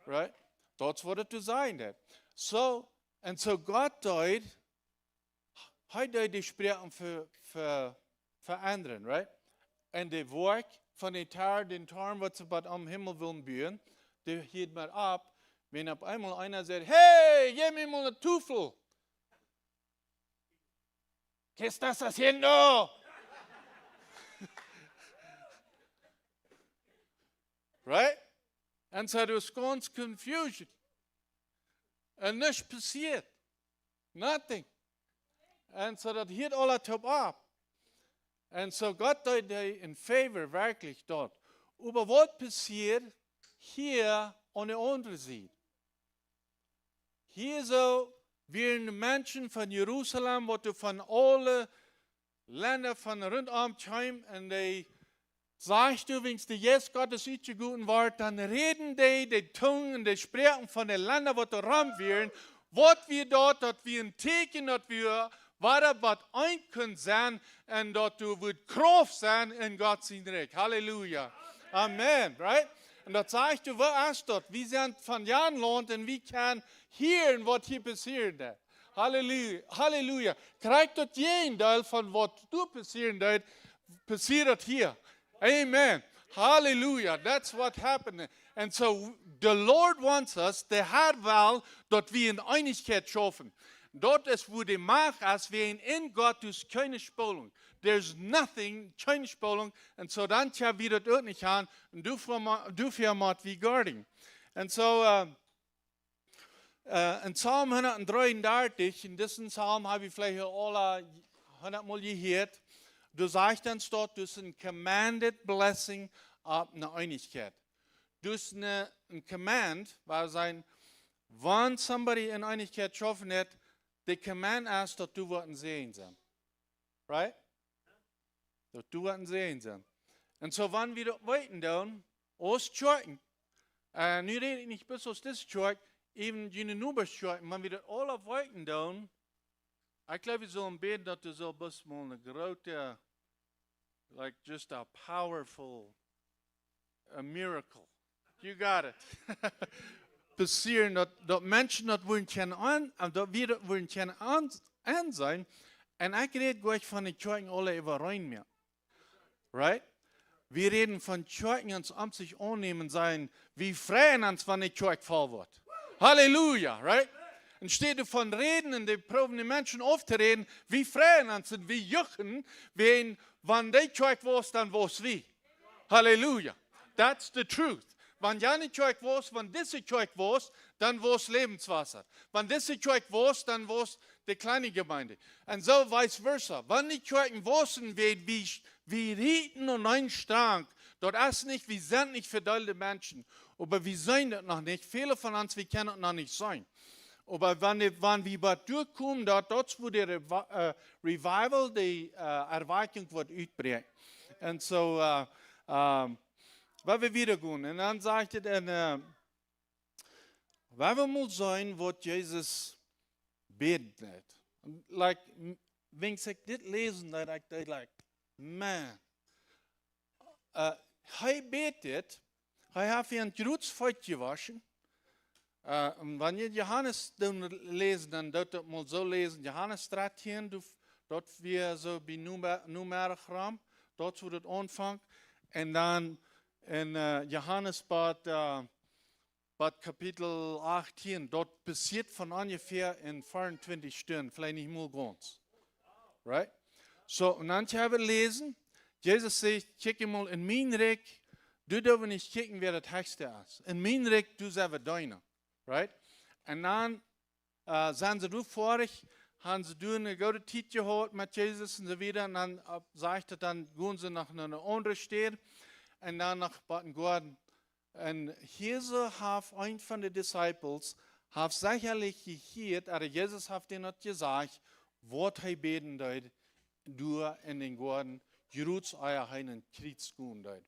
Right? Dort wird es sein. So, und so Gott deut, heute die Sprachen verändern, right? Und die Werk von den Tag, den Tarn, was sie bald am Himmel wollen bauen, die hielt mal ab, wenn auf einmal einer sagt, hey, gib mir mal eine Tufel. ¿Qué estás haciendo? Right? And so there was ganz confusion. And nichts passiert. Nothing. And so dat hielt alle top ab. And so Gott deed in favor wirklich dort. Aber was passiert hier an der anderen Seite? Hier so werden Menschen von Jerusalem, die von allen Ländern von rundum kommen, und die sagst du, wenn du jetzt Gottes Üche guten Wort, dann reden die Zungen, die sprechen von den Ländern, die daran werden, was wir dort, dass wir ein Teken, dass wir was ein können sein, und dass du wird Kraft sein in Gottes Reich. Halleluja. Amen, right? Und das sagst du, was ist dort? Wir sind von Jahren lohnt und wir können hören, was hier passiert. Halleluja. Halleluja. Kriegt dort jeden Teil von was du passiert hier. Amen. Hallelujah. That's what happened. And so the Lord wants us, der Herr will, dass wir in Einigkeit schaffen. Dort ist, wo die Macht ist, wir in Gott durch keine Spolung. There's nothing, keine Spolung. Und so dann tja wir das auch nicht an. Und du firmat wie guarding. Und so, in Psalm 133, in diesem Psalm habe ich vielleicht alle 100 Mal gehört, du sagst dann dort, du hast ein commanded blessing ab eine Einigkeit. Du hast ein Command, weil sein, wenn somebody in Einigkeit schaffen hat, the command ist, dass du was sehen sein. Right? Dass du was sehen sein. Und so, wenn wir das weiten dann, aus Schurken, nu rede ich nicht bis aus das Schurk, eben die Nuberschurken, wenn wir das alle weiten dann, ich glaube, wir sollen beten, dass du so bist mal eine große, like just a powerful, a miracle. You got it. Passieren, dass Menschen das wollen können dass wir das wollen können an sein. Und ich rede gleich von den Kirchen alle über rein mehr. Right? Wir reden von Kirchen, die uns sich annehmen sein, wie freuen uns, wenn die Kirche voll wird. Halleluja, right? Und steht davon reden, und die proben die Menschen aufzureden, wie freuen uns und wie juchen, wenn die Kirche was, dann was wie. Halleluja. That's the truth. Wenn ja nicht Kirche was, wenn diese Kirche was, dann was Lebenswasser. Wenn diese Kirche was, dann was die kleine Gemeinde. Und so vice versa. Wenn die Kirchen wissen, wie rieten und ein Strang, dort ist nicht, wir sind nicht verteilte Menschen, aber wir sind das noch nicht. Viele von uns, wir können das noch nicht sein. Aber wenn wir dort durchkommen, dort wo der Revival, die Erweckung wird uitbrengen. Und so, weil wir wieder gehen. Und dann sagt er dann, weil wir mal sein, was Jesus betet. Like, wenn ich das lesen, dann denke ich, like, man. Er betet, er hat für ein Grutzfeucht gewaschen. Und wenn ihr Johannes lesen, dann dort mal so lesen, Johannes 13, dort wir so bei Numeragramm, dort wo das anfängt. Und dann in Johannes Bad Kapitel 18, dort passiert von ungefähr in 24 Stunden, vielleicht nicht mal ganz. Right? So, und dann haben wir lesen, Jesus sagt, check mal in mein Reich, du darfst nicht kicken, wer das Höchste ist. In mein Reich, du selber deiner. Right? Und dann sind sie vorig, haben sie eine gute Zeit gehabt mit Jesus und so weiter. Und dann sagt er, dann gehen sie nach einer anderen Stadt und dann nach Baden-Gordon. Und hier so hat ein von den Disciples sicherlich gehört, aber Jesus hat ihnen gesagt, was er beten dort, du in den Gordon, Jerusalem, euer Heinen, Kriegskun dort.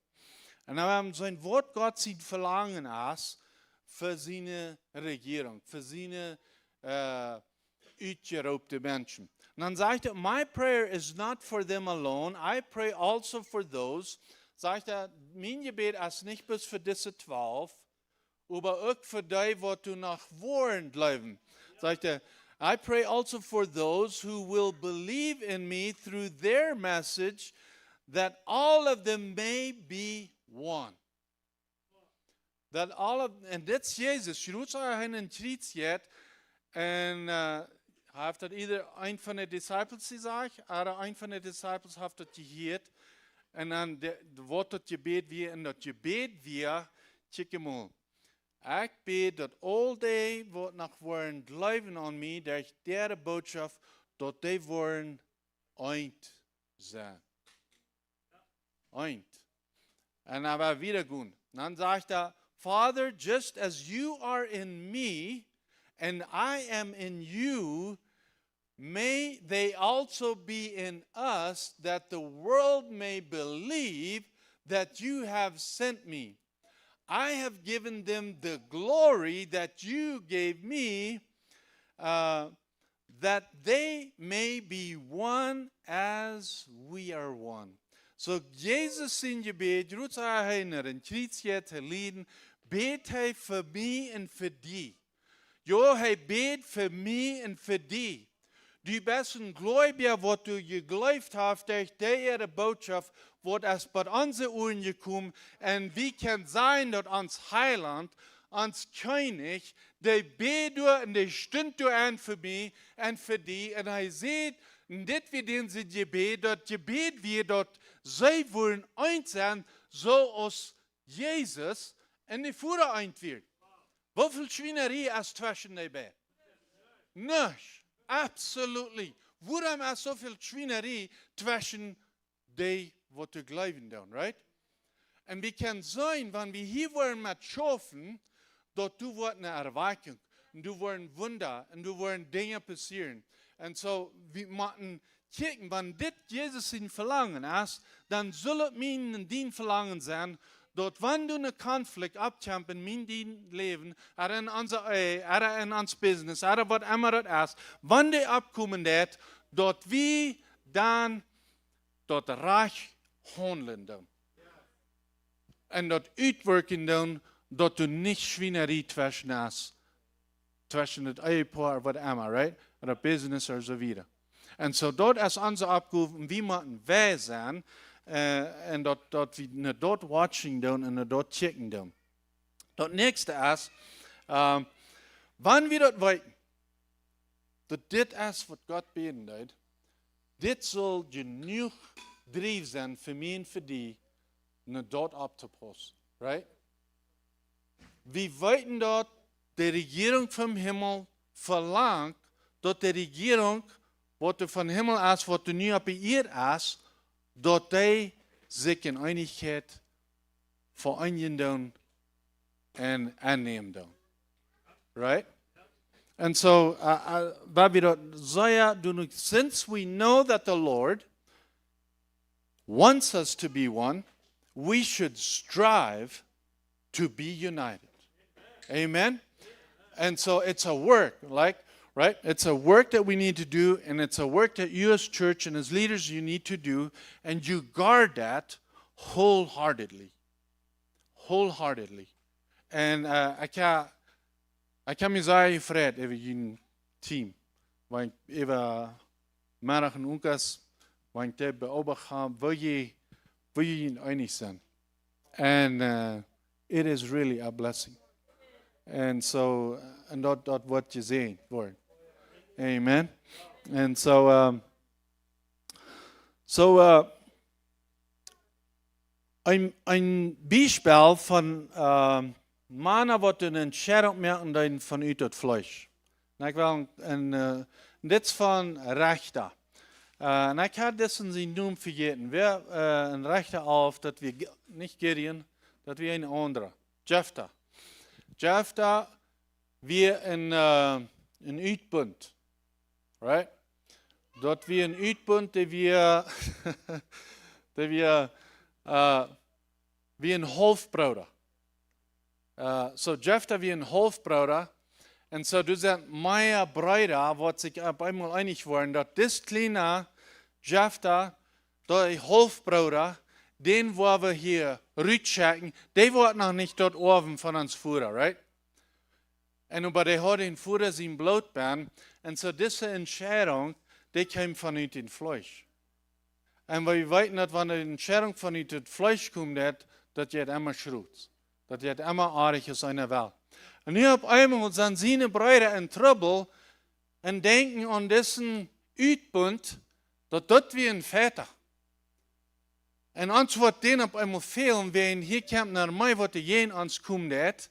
Und dann haben sie ein Wort Gott sieht verlangen ist, für seine Regierung, für seine uitgeraubte Menschen. Und dann sagt er, my prayer is not for them alone, I pray also for those. Sagt er, mein Gebet ist nicht bloß für diese 12, aber auch für die, die du nach Wohren bleiben. Sagt er, I pray also for those who will believe in me through their message, that all of them may be one. That all of, en dit is Jezus. Je doet zo hij een triets jet. En hij heeft dat ieder een van de disciples gezegd. Oder een van de disciples heeft dat gehoord. En dan wordt dat gebed weer. En dat gebed weer. Check mal. Ik bid dat all day wat nog worden geloven aan mij. Dat der boodschap. Dat die worden eind zijn. Eind. En dan weer wieder gaan. Dan zegt hij. Father, just as you are in me, and I am in you, may they also be in us, that the world may believe that you have sent me. I have given them the glory that you gave me, that they may be one as we are one. So Jesus in gebed, roet hij naar een krietje te leiden, beet hij voor mij en voor die. Jo, hij beet voor mij en voor die. Die besten Gläubiger, wat du geglaubt hast, durch die Botschaft, wird es bei onze Ohren gekommen, und wie kann sein, dass uns Heiland, uns König, der beet du und der stund du an für mich und für die, und er sieht, dit wie den sie gebet, dort gebet wir dort, sie wollen eins sein, so als Jesus in die Fuhre eint wird. Wieviel Schweinerei ist zwischen den beiden? Nicht. Absolutely. Warum ist so viel Schweinerei zwischen die, die du glauben tun, right? Und wir können sein, wenn wir hier wollen mit schaffen, dort du wird eine Erweckung, und du wollen Wunder, und du wollen Dinge passieren. Und so, wir müssen kicken, wenn das Jesus in Verlangen ist, dann soll es mir in dein Verlangen sein, dort wenn du einen Konflikt abkämpfen in dein Leben, oder in unser Ehe, oder in unser Business, oder was immer das ist, wenn die abkommen dort, dort wir dann dort reich handeln dann. Und dort uitwerken dann, dort du nicht Schweinerei zwischen hast, zwischen das Ehepaar, was immer, right? Oder Business oder so weiter. Und so dort ist unsere Aufgabe, wie müssen wir sein, und dort wir dort watching doen und dort checken doen. Das nächste ist, wann wir dort weiten, dass das ist, was Gott beten tut, das soll genug Drive sein für mich und für die, dort abzupassen, right? Wir weiten dort, die Regierung vom Himmel verlangt, dass die Regierung, was von Himmel ist, was nu op de eer is, dat die zich in einigheid vereinigen doen en aannemen doen. Right? And so, wat we dat zeggen, doen, since we know that the Lord wants us to be one, we should strive to be united. Amen? And so it's a work, like, right? It's a work that we need to do, and it's a work that you as church and as leaders you need to do, and you guard that wholeheartedly. Wholeheartedly. And ik kan me zeggen, Fred, even je team, want even maandag en onkas, want ik beobacht wil je einig zijn. And it is really a blessing. And so, and that what you saying, Lord. Amen. And so, ein Beispiel von Mana, wat een Entscheidung merken vanuit het vlees. En ik wil dit van rechter. En ik had dit in zijn noem vergeten. Wer een rechter auf, dat we niet Gideon, dat we een andere. Jephthah. Jephthah, wir een uitpunt. Right? Dat we een uitpunt, dat we een halfbroeder. So Jephthah wie ein Halfbruder. Und so du sagst, meine Brüder, wat sich auf einmal einig waren, dass das kleine Jephthah, der Halfbruder, den wo wir hier rütschecken, der wird noch nicht dort oben von uns Führer, right? Und aber der hat den Führer sein Blutbahn, Und so diese Entscheidung, die kommt von dem Fleisch. Und wir wissen, dass wenn eine Entscheidung von dem Fleisch kommt, dass geht immer schrut. Das geht immer arg aus einer Welt. Und hier auf einmal sind seine Brüder in Trouble und denken an diesen Uitbund, dass das wie ein Vater. Und uns wird den auf einmal fehlen, wenn hier kommt nach mir, was jen ans kommt hat.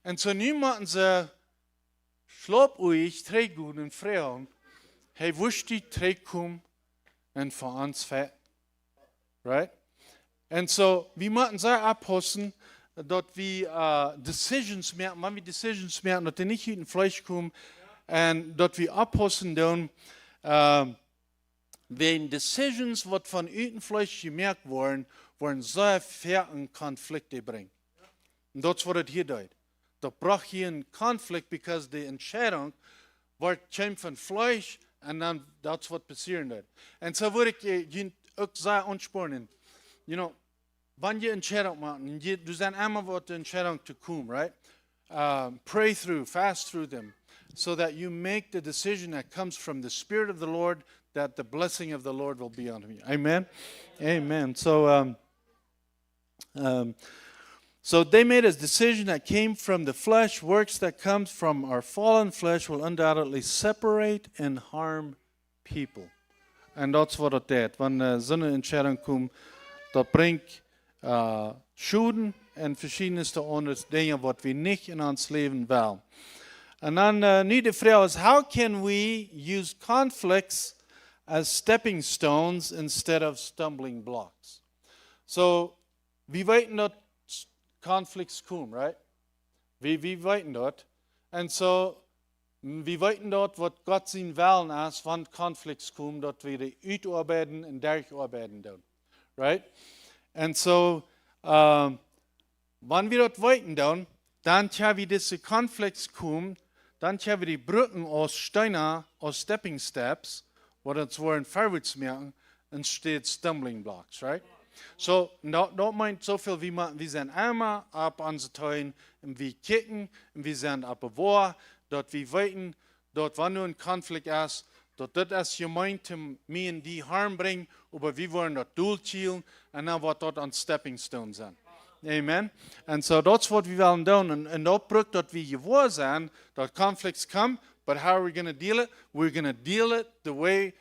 Und so niemanden sie schlapp euch, trägt gut und Frauen, hey, wusst die trägt kommen und für uns fett. Right? Und so, wir müssen sie abpassen, dass wir Decisions machen, wenn wir Decisions machen, dass die nicht in Fleisch kommen, und dass wir abpassen dann, wenn Decisions, was von Fleisch gemerkt wurden, sehr fetten Konflikte bringen. Und das ist, was es hier tut. Da braucht hier einen Konflikt, because die Entscheidung wird von Fleisch und dann das, was passieren wird. Und so würde ich auch sehr anspornen. You know, wenn ihr Entscheidung machen, du sagst einmal, was die Entscheidung zu kommen, right? Pray through, fast through them, so that you make the decision that comes from the Spirit of the Lord, that the blessing of the Lord will be on you. Amen? Amen. So, so they made a decision that came from the flesh. Works that comes from our fallen flesh will undoubtedly separate and harm people. And that's what it did. Wenn so eine Entscheidung kommt, dat bringt Schuden und verschiedenste andere Dinge, was wir nicht in ons Leben wollen. Und dann nu die Frage ist, how can we use conflicts as stepping stones instead of stumbling blocks? So, wir weten, dass Konflikte kommen, right? Wir weten das. Und so, wir weten dort, was Gott sein Willen ist, wenn Konflikte kommen, dass wir die utarbeiten und durcharbeiten tun. Right? Und so, wenn wir das weten dann können wir diese Konflikte kommen, dann können wir die Brücken aus Steinen, aus Stepping Steps, wo uns wollen vorwärts merken, entsteht Stumbling Blocks, right? So, das meint so viel, wie wir sind einmal ab unsere Teilen, und wir kicken, und wir sind ab wo, dort wir weten, dort wenn nur ein Konflikt ist, dort das gemeint, mir in die Harm bringen, aber wir wollen das durchzielen, und dann wird dort ein Stepping Stone sein. Amen. Und so, das ist, was wir wollen tun, und das braucht, dass wir gewohnt sind, dass Konflikte kommen, but how are we going to deal it? We're going to deal it the way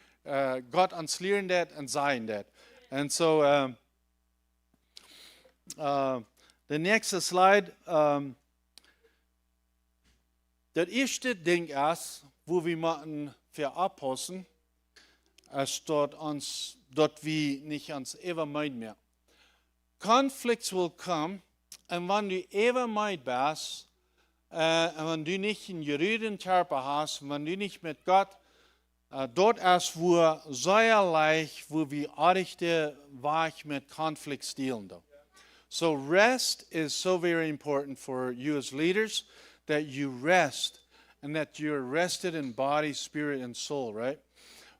Gott uns lehren that und sagen that. And so, the next slide, das erste Ding ist, wo wir machen für abpassen, ist dort wir nicht ans Evermeid mehr. Conflicts will come, und wenn du Evermeid bist, und wenn du nicht einen gerechten Körper hast, wenn du nicht mit Gott, dort ist, wo sehr leicht, wo wir achte weich mit Konflikten dealen. So rest is so very important for you as leaders, that you rest and that you're rested in body, spirit, and soul, right?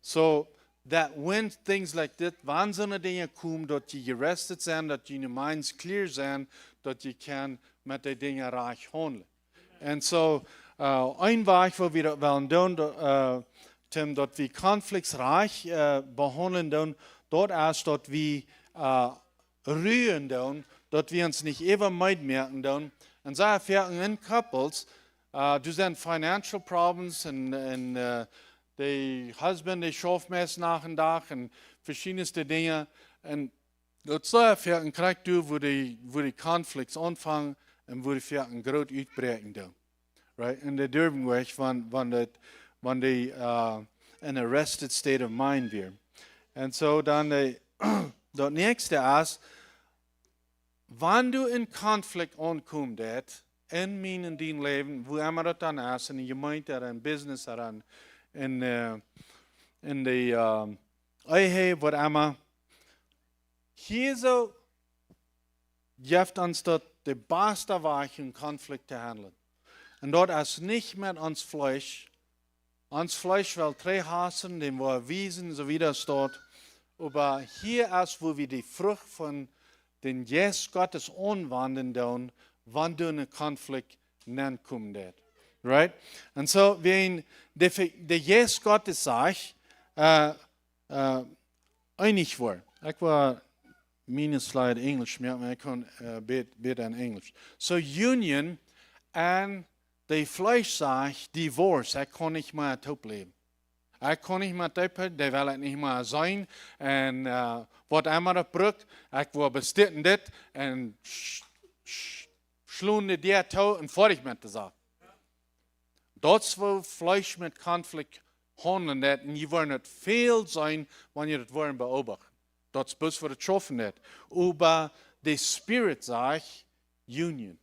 So that when things like that, wann so eine Dinge kommen, dass die gerestet sind, dass die minds clear sind, dass die kann mit den Dingen reich handeln. Und so, ein Weg, wo wir wollen tun, Tim, dass wir konfliktreich behandeln, dort ist, dass wir rühren, dass wir uns nicht immer merken. Und so in couples, du sind financial problems und der Husband, der schafft mehr nach und nach und verschiedenste Dinge. Und das so kriegst du, wo die Konflikte anfangen und wo die ein groß Ausbrechen. Right? Und der dürfen wir, wenn die in arrested state of mind wir. Und so dann das nächste ist, wenn du in Konflikt ankommst, in dein Leben, wo immer das dann ist, in der Gemeinde, in Business, in der Ehe, was immer, hier so gibt uns das die beste Weg, in Konflikt zu handeln. Und dort ist nicht mit uns Fleisch. Uns Fleisch will drei hassen, dem wir wiesen, so wie das dort. Aber hier ist, wo wir die Frucht von den Yes Gottes anwenden, wenn du in einen Konflikt kommen. Right? Und so, wenn der Jesus Gottes sagt, einig war. Ich war meine Slide Englisch, maar ik kan beter in Englisch. So union en de Fleisch sagt, divorce, ik kon niet meer topleben. Ik kon niet meer topleben, dat wil ik niet meer zijn. En wat immer dat brukt, ik wil bestitten dit en schloende die toe en fertig met de zaak. Dat is waar Fleisch met conflict handelen dat en je wil niet veel zijn wanneer het worden beobacht. Dat is best voor de troffen net. Aber de Spirit sagt union.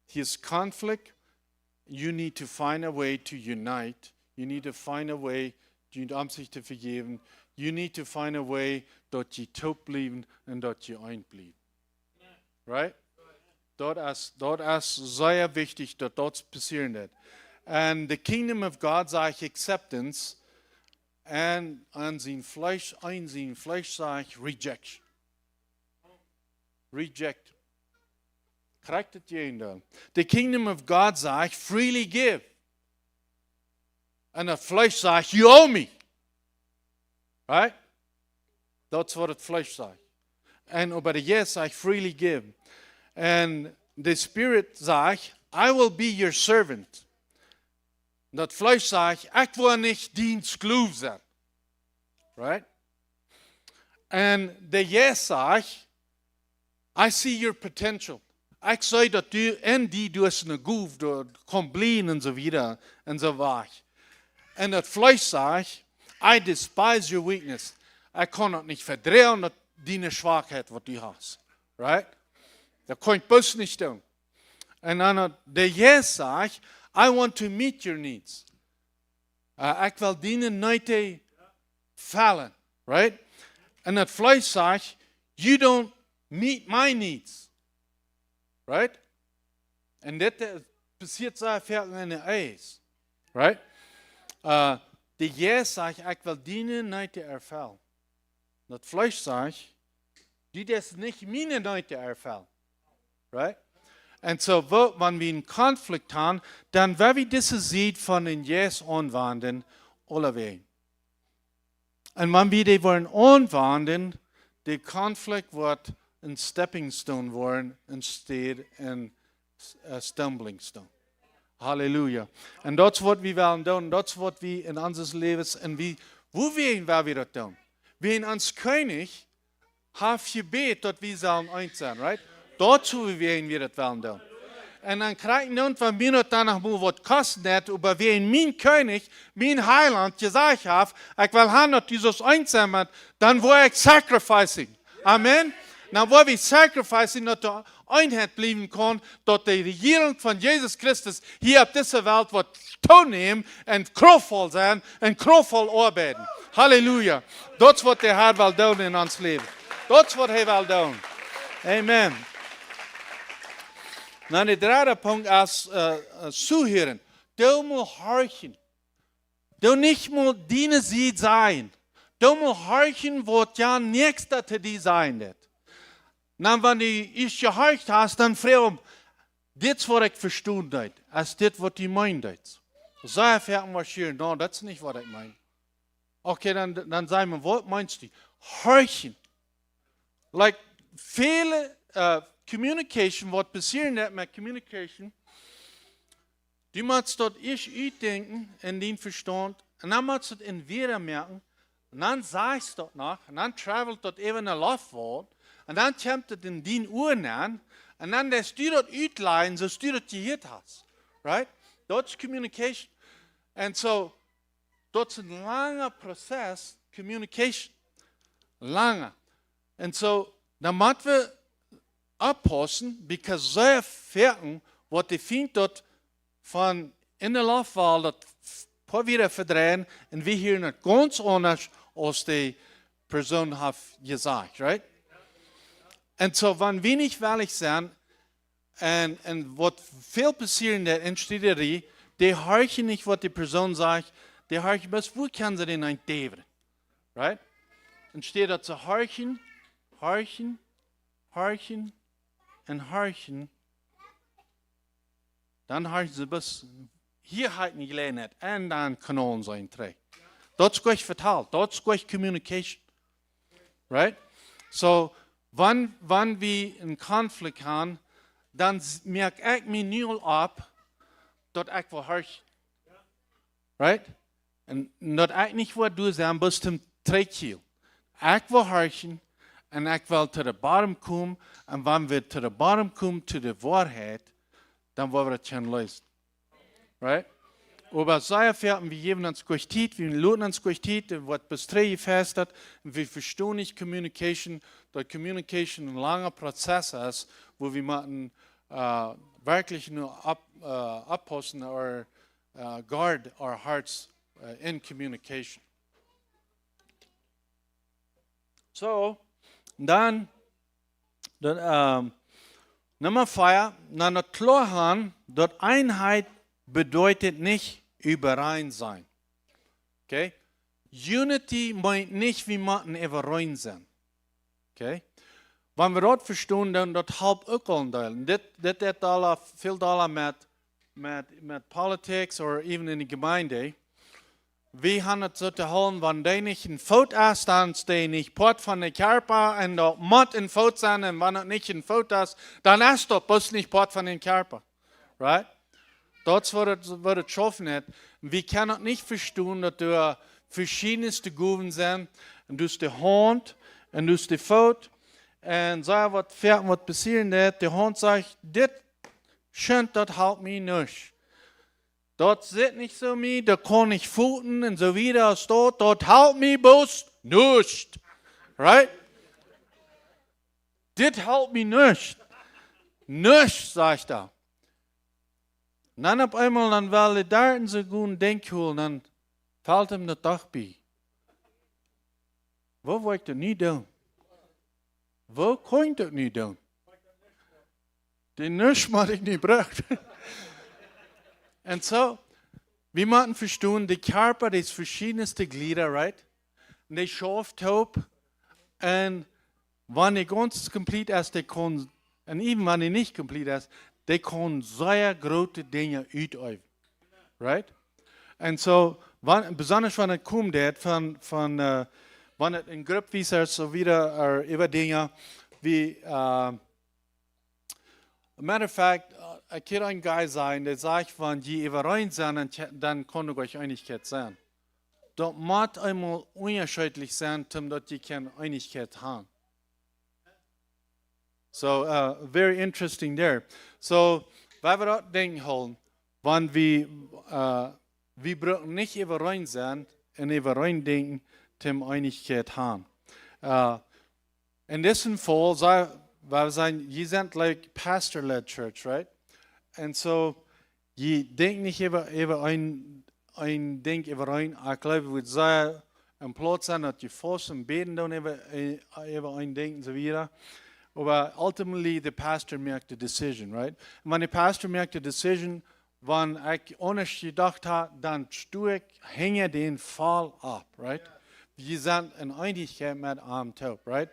Hier is conflict. You need to find a way to unite. You need to find a way om zich te vergeven. You need to find a way dat je top blijven en dat je eind blijven. Right? Dat is zeer wichtig dat dat passieren net. And the kingdom of God sagt acceptance. En aan zijn Fleisch sagt rejection. Reject. Krijgt het je dan? The kingdom of God sagt freely give. En het Fleisch sagt you owe me. Right? Dat is wat het Fleisch sagt. En over de yes sagt freely give. En the Spirit sagt I will be your servant. Dat Fleisch sagt, ik wil niet dienstkloof zijn. Right? En de yes zegt, I see your potential. Ik zei dat du en die dus een goof kan blijven en zo wieder en zo weg. En dat Fleisch zegt, I despise your weakness. Ik kan het niet verdrehen dat die Schwachheit wat du hast. Right? Dat kan ik best niet doen. En dan de yes zegt, I want to meet your needs. Ik wil dienen nooit te vallen. Right? En het Fleisch zegt, you don't meet my needs. Right? En dit passiert zo veel in de eis. Right? De yes zegt, ik wil dienen nooit te ervallen. Dat Fleisch zegt, dit is niet mijn nooit te ervallen. Right? En zo, wanneer we een conflict hebben, dan wil we deze ziet van een yes aanwenden, allebei. En wanneer we die worden aanwenden, de conflict wordt een stepping stone worden, instead een stumbling stone. Halleluja. En dat is wat we willen doen, dat is wat we in ons leven, en hoe willen we dat doen? We in ons koning, heeft gebed dat we zullen eind zijn, right? Dat willen we dat willen doen. En dan krijg je van mij dat dan nog wat kosten net, aber wie in mijn koning, mijn heiland gezegd heeft, ik wil gaan dat Jesus eind zijn, maar dan wil ik sacrificing. Amen. Dan wil we sacrificing dat de eenheid blijven kan, dat de regering van Jezus Christus hier op deze wereld wordt toenemen en krachtvol zijn en krachtvol arbeiden. Halleluja. Dat is wat de Heer wil doen in ons leven. Dat is wat hij wil doen. Amen. Nou, de derde punt is zuhören. Du moet horchen. Du niet moet dienen ziet zijn. Du moet horchen wat ja niks dat die zijn dat. Nou, wanneer je iets gehoord hast, dan vraag je, dit is wat ik verstaan dat. Is dit wat je meint dat? Zou je verder marcheren? Nou, dat is niet wat ik meen. Oké, dan zei me, wat meinst du? Horchen. Like, vele communication, wat passiert net met communication, die moet dat eerst uitdenken en die verstand, en dan moet je het in weer merken, en dan zei je dat nog, en dan travelt dat even een lofwoord, en dan komt het in die uur aan, en dan lässt du dat uitleiden, zoals du dat gehört hast. Right? Dat is communication. En zo, dat is een lange proces, communication. Lange. En zo, dan moeten we oppassen, because zij verken wat de vindt dat van in de lofwaal dat proberen verdrehen en we hier het ganz anders als de persoon heeft gezegd, right? En zo, wanneer we niet welig zijn en wat veel passiert in de studerie, die horen niet wat de persoon zegt, die horen best, hoe kan ze den een deveren, right? En steht dat ze horen, horen, horen en horen, dann haben sie bis hier halt nicht gelernt und dann Kanonen sein trägt. Dat is goed vertaald. Dat is goed communication. Right? So, wann wir einen Konflikt haben, dann merk ich mir null ab, dass ich will hören. Right? Und dass ich nicht will du sein bis zum Trägchiel. Ich will hören und ich will zu der Bottom kommen. Und wenn wir zu der Bottom kommen, zu der Wahrheit, dann wollen wir das schon lösen. Right? Aber sehr viel, wir geben uns gut Zeit, wir laden uns gut Zeit, was bestreiten festet, und wir verstehen nicht Communication, dass Communication ein langer Prozess ist, wo wir müssen, wirklich nur abposten oder guard our hearts in communication. So, dann Nummer 4, dann das Klarheit, dass Einheit bedeutet nicht überein sein. Okay? Unity meint nicht, wir müssen überein sein. Okay? Wenn wir das verstehen, dann das helpt auch an. Das hat viel mit Politik oder even in der Gemeinde. Wir haben es so zu holen, wenn die nicht ein Foto ist, dann ist die nicht Part von der Körper und das muss ein Foto sein, und wenn es nicht ein Foto ist, dann ist das bloß nicht Part von dem Körper. Right? Das wird schaffen hat. Wir können nicht verstehen, dass du verschiedenste Gaben sind. Und du hast die Hand, und du hast die Foot. Und so was passieren wird. Die Hand sagt, das schön, das hält mich nicht. Das sieht nicht so mir, das kann ich futen und so wieder als das hält mich bloß nicht. Right? Das hält mich nicht. Nicht, sagt er. Und dann auf einmal, dann weil die Daten so gut denken, dann fällt ihm das doch bei. Wo wollte ich das nicht tun? Wo kann ich das nicht tun? Den Nichts, was ich nicht brauche. Und so, wir müssen verstehen, der Körper ist verschiedenste Glieder, right? Und der schafft Hob. Und wenn er ganz komplett ist, der kann, und even wenn er nicht komplett ist, der kann sehr große Dinge ausüben. Right? Und so, besonders wenn es kommt, wenn es in Gruppe ist, so wieder über Dinge, wie, matter of fact, ich kann ein Guy sein, der sagt, wenn die überein sind, dann kann euch Einigkeit sein. Das muss einmal unterschiedlich sein, damit die keine Einigkeit haben. So, very interesting there. So, weil wir das denken wollen, wenn wir brauchen nicht überein sein und überein denken, zum Einigkeit haben. In diesem Fall, weil wir sagen, ihr seid like pastor-led church, right? Und so, ihr denkt nicht über ein Ding überein. Ich glaube, es wird sehr am Platz sein, dass ihr fast und beten dann über ein Ding und so weiter. Aber ultimately, der Pastor macht die Decision, right? Und wenn der Pastor macht die Decision, wenn ich anders gedacht habe, dann hänge den Fall ab, right? Wir sind in Einigkeit mit einem Taub, right?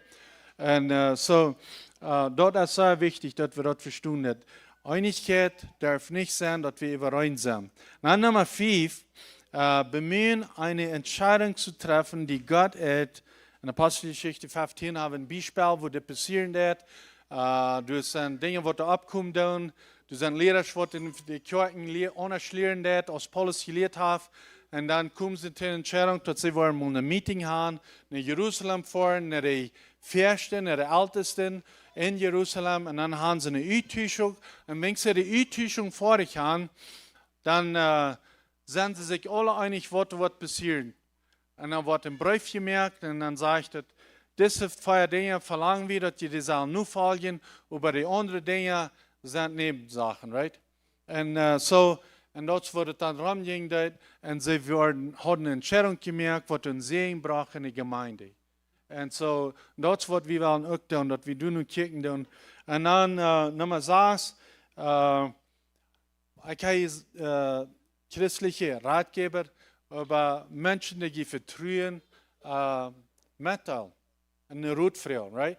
Und so, dort ist sehr wichtig, dass wir das verstehen. Einigkeit darf nicht sein, dass wir überein sind. Dann Nummer 5, bemühen, eine Entscheidung zu treffen, die Gott hat. In Apostelgeschichte 15 haben wir ein Beispiel, wo das passieren wird. Du sind Dinge, die da abkommen, du sind Lehrer, die in die Kirchen anders lernen, als Paulus gelehrt hat. Und dann kommen sie zur Entscheidung, dass sie wollen mal ein Meeting haben, in Jerusalem fahren, nach den Fürsten, nach den Ältesten in Jerusalem. Und dann haben sie eine Eintäuschung. Und wenn sie die Eintäuschung vor sich haben, dann sind sie sich alle einig, was wird passieren. Und dann wird ein Brief gemerkt und dann sagt es, diese 2 Dinge verlangen wir, dass die sollen nur folgen, aber die anderen Dinge sind Nebensachen, right? Und so, und das wurde dann rumging, und sie haben eine Entscheidung gemerkt, was ein Segen braucht in der Gemeinde. Und so, das wird wir wollen auch tun, dass wir nur kicken tun. Und dann Nummer 6, ich habe christliche Ratgeber, aber Menschen, die vertrauen, Metall, eine Rotfrau, right?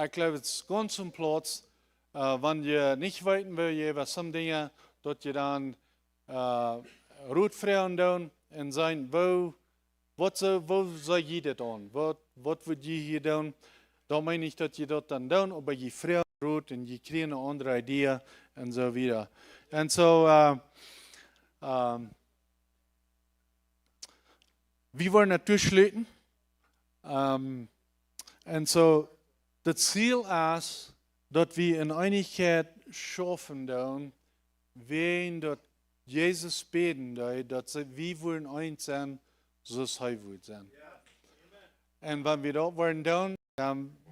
Ich glaube, es ist ganz am Platz, wenn je nicht weten wil, je was some dingen, dat je dan roetvrouwen doen en zijn, wat zou je dat doen? Wat wil je hier doen? Dan meen ik dat je dat dan doen, maar je vrouw roet en je krijgt een andere idee en zo weer. En zo, we wollen natuurlijk sluiten. En zo, het ziel is dat we in eenigheid schaffen doen, ween dat Jezus beten dat we willen eins zijn, zoals hij wil zijn. En wanneer we dat willen doen,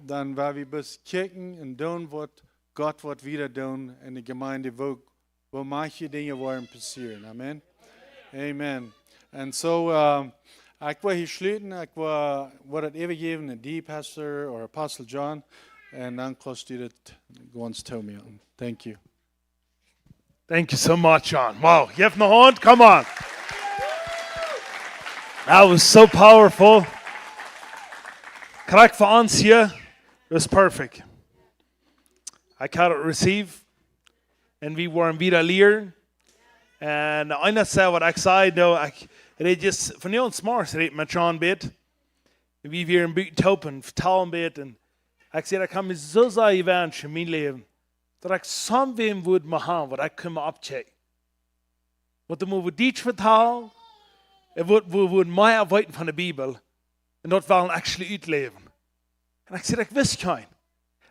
dan waar we best kijken en doen wat God wat weer doen in de gemeente, wo manche dingen worden passeren. Amen. Amen. En zo, ik wil hier sluiten, ik wil het overgeven aan die pastor of Apostle John, en dan kost je het gewoon toe me. Thank you. Thank you so much, John. Wow, you have no hand? Come on. That was so powerful. Correct for ons here. It was perfect. I cannot receive. And we were wieder leren. And einer zei wat ik zei, nou, ik reed just van jou smart, reed met John bit. We weer een beetje helpen, vertellen bit. En ik zei, ik kan me zo zijn wensen in mijn leven. Dat ik somwem would me hebben, wat ik kan me opchecken. Wat de moet dit vertellen, en wat we mij weten van de Bijbel. En dat willen actually uitleven. En ik zei, ik wist geen.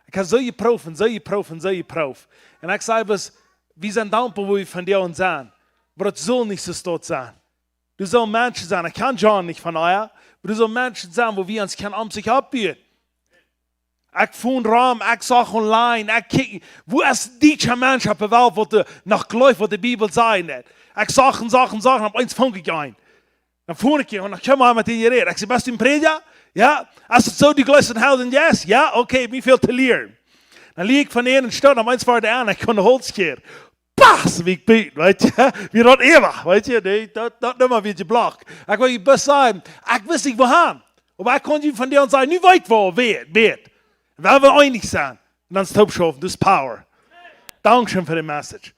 Ik heb zo je proef en zo je proef en zo je proef. En ik zei, we zijn dankbaar hoe we van jou zijn. Maar het zal niet zo stot zijn. Du soll Menschen sein, ich kann John nicht von euch, aber du soll Menschen sein, wo wir uns kein sich abbieten. Ich fand Raum, ich sag online, ich kicke, wo ist dieser Mensch auf der Welt, wo der nach Gläuf, wo die Bibel sein hat. Ich Sachen, hab eins von gegangen. Dann fuhr ich und dann können wir mit denen reden. Ich sag, bist du im Prediger? Ja. Hast du so die Gläuste halten? Yes. Ja, okay, mir viel zu lernen. Dann lieg ich von ihnen stehen, am eins war der an, ich konnte Holz kehren. Pas, wie ik bied, weet je. Wie dat eeuwig, weet je. Nee, dat nummer weer je blok. Ik wil je best zeggen, ik wist niet waarheen. Maar ik kon je van die zeggen, nu weet waar, weet. We hebben einig zijn. En dan stop schoven, dus power. Dankzij voor de message.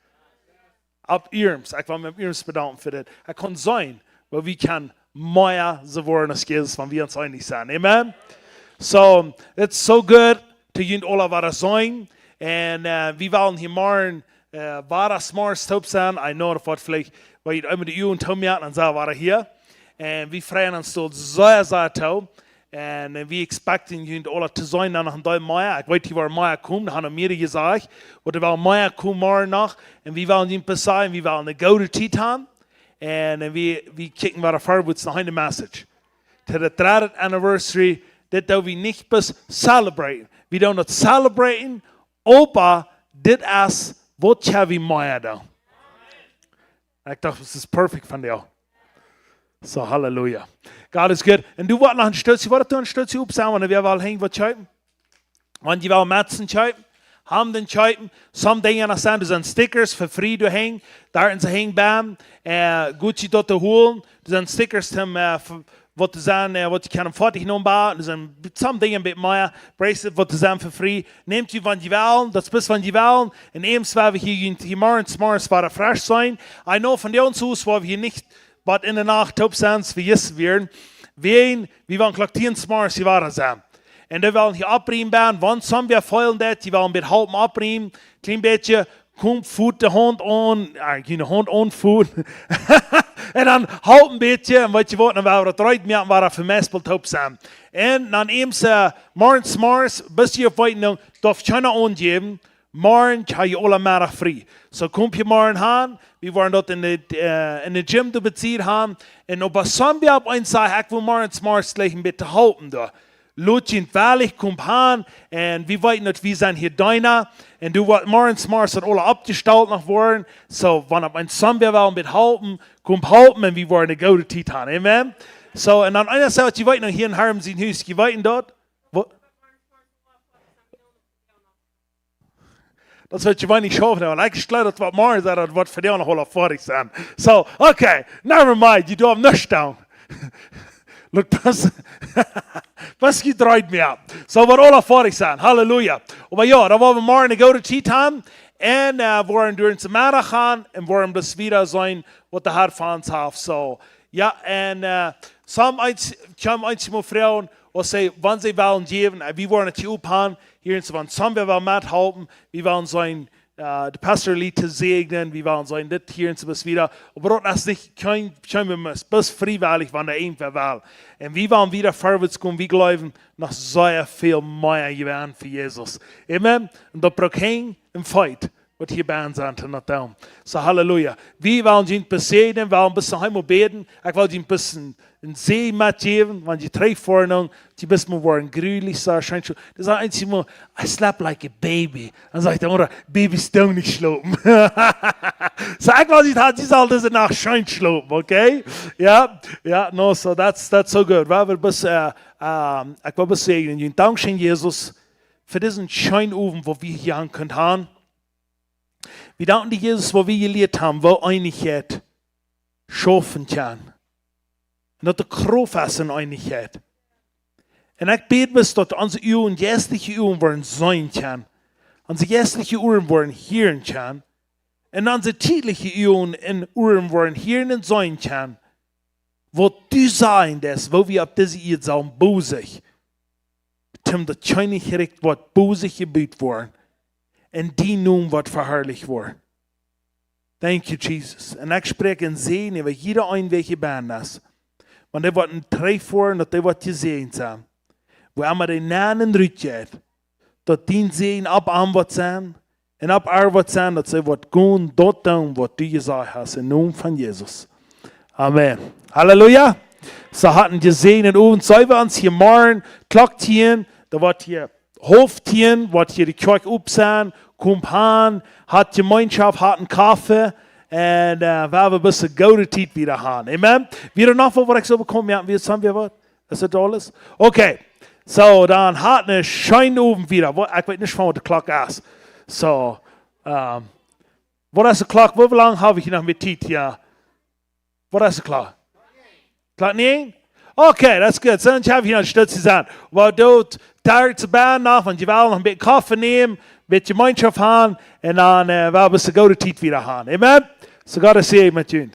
Op Irms, ik wil met Irms bedanken voor dit. Ik kon zijn, waar we kan meer zo worden skills van wie ons einig zijn. Amen. So, it's so good to you all of us zijn. En we willen hier morgen war das smart stop sein. I know dat vielleicht, weil ich immer die Uhr und Tommy hatten, und so war hier. Und wir freuen uns dort sehr toll. Und wir expecten you alle zu sein, dann nach dem Mai. Ich weiß, war Mai kommen, da haben wir gesagt. Oder war Mai kommen morgen noch. Und wir wollen ihn besagen, wir wollen eine gute Zeit haben. Und wir kicken weiter vorwärts nach einer Message. To the 3rd anniversary, das do wir nicht bis celebraten. Wir don't not celebraten, aber das ist wat have we Maya dan? Ik dacht, this is perfect van jou. So, hallelujah. God is good. En du wat nog een stukje, wat du een stukje opstaan, en we wel heen wat chuipen. Want je wel matsen chuipen, handen chuipen. Some dingen er zijn, er zijn stickers voor free du heen. Daar in ze heen bam. Goed je dat te holen. Er zijn stickers wat zijn, wat je kan fertig noemen. Er zijn some dingen een beetje meer. Bracelet wat zijn voor free. Neemt je van je wel, dat is best van je wel. En eens waar we hier morgens waren fresh zijn. I know van die ons huis waar we hier niet, wat in de nacht op zijn, wie is weer. We waren klok 10 morgens hier waren zijn. En die willen hier abbremen, want some weer vuilen dat, die willen een beetje halpen abbremen. Klein beetje. Komt voet de hond aan, geen hond aan voet. En dan houdt een beetje, en wat je wordt, dan waren we het eruit meer, waar we vermespeld op zijn. En dan eens, morgens, bis je op weten, darf je niet aangeven, morgen ga je alle middag vrij. Zo kom je morgen aan, we waren dat in de gym te beziehen gaan, en op een zondag op een zei, ik wil morgens gleich een beetje houden daar. Lutjen veilig, kom aan, en we weten dat we zijn hier deiner. En du wordt morgens dat alle opgesteld nog worden. So, wanneer op een zondag wel een beetje houden, kom houden, en we worden een goede tijd aan. Amen. So, en dan einer zei, je weet nog hier in Harms in huis, je weet dat? Dat is wat je niet schaffen. Want ik geloof dat wat morgen zei, dat wordt voor jou nog wel vorig zijn. So, okay, never mind, je doet hem niet staan. Look, was gedreht mir ab. So, wir alle fertig sein. Halleluja. Aber ja, da waren wir morgen eine gute Zeit haben. Und wir waren durch den Marathon und wir haben das wieder sein, was der Herr von uns hat. So, ja, und kamen einmal Frauen und sagen, wann sie wollen geben. Wir wollen nicht aufhören. Hier in Savannah, some wir wollen mithalten. Wir wollen sein, der Pastorlied zu segnen. Wir wollen sein, das hier in Savannah wieder. Aber das ist nicht, kein wir müssen. Bis freiwillig, wenn der irgendwer will. Und wir wollen wieder vorwärts kommen. Wir glauben, noch sehr viel mehr geworden für Jesus. Amen. Und da braucht kein Fight. Wat hier bij ons aan te doen. So, halleluja. Wir wollen ihn besegnen, wir wollen ein bisschen heim beten. Ich will ihn ein bisschen einen See mitgeben, wenn die drei vorne, die bisschen waren grünlich, so schön. Das ist einzig mal, I slept like a baby. Dann sagt er, oder, Babys don't nicht schlafen. So, ich will nicht, die soll diese Nacht schön schlafen, okay? Ja, no, so that's so good. Ich will besegnen. Dankeschön, Jesus, für diesen schönen Abend, wo wir hier haben können. Wir danken dir, Jesus, wo wir gelehrt haben, wo Einigkeit schaffen kann. Und dass der Kraft ist in Einigkeit. Und ich bete, dass unsere Ohren, geistliche Ohren, wollen sein kann. Unsere geistliche Ohren wollen hören kann. Und unsere tägliche Ohren wollen hören und sein kann. Wo du sein das, wo wir auf diese Erde sagen, bosig. Zum der keine gerecht wird, bosig gebüht worden. Und die nun wird verherrlicht worden. Thank you, Jesus. Und ich spreche in Sehen über jeder ein, welche Band ist. Und die werden drei vor, dass die wird gesehen sein. Wo immer die Namen rüttet, dass die Sehen ab an wird sein, und ab wird sein, dass sie wird gehen, dort tun, was du gesagt hast, im Namen von Jesus. Amen. Halleluja. So hatten wir sehen und oben, so wir uns hier morgen, Glocktieren, da wird hier Hoftieren, wird hier die Kirche aufsehen, kommt an, hat Gemeinschaft, hat einen Kaffee, und wir haben ein bisschen gute Zeit wieder haben. Amen. Wieder noch, wo ich so bekommen habe, wie haben wir was? Ist das alles? Okay. So, dann hat eine schöne Abend wieder. Ich weiß nicht, was die Glocke ist. So, was ist die Glocke? Wie lange habe ich noch mit Zeit hier? Was ist die Glocke? Glocke 9? Okay, that's good. So, dann habe ich noch ein Stück zusammen. Weil dort, da zu Bahn nach, und die wollen noch ein bisschen Kaffee nehmen, mit Gemeinschaft haben, und dann werden wir eine gute Zeit wieder haben. Amen? So Gott sei mit Ihnen.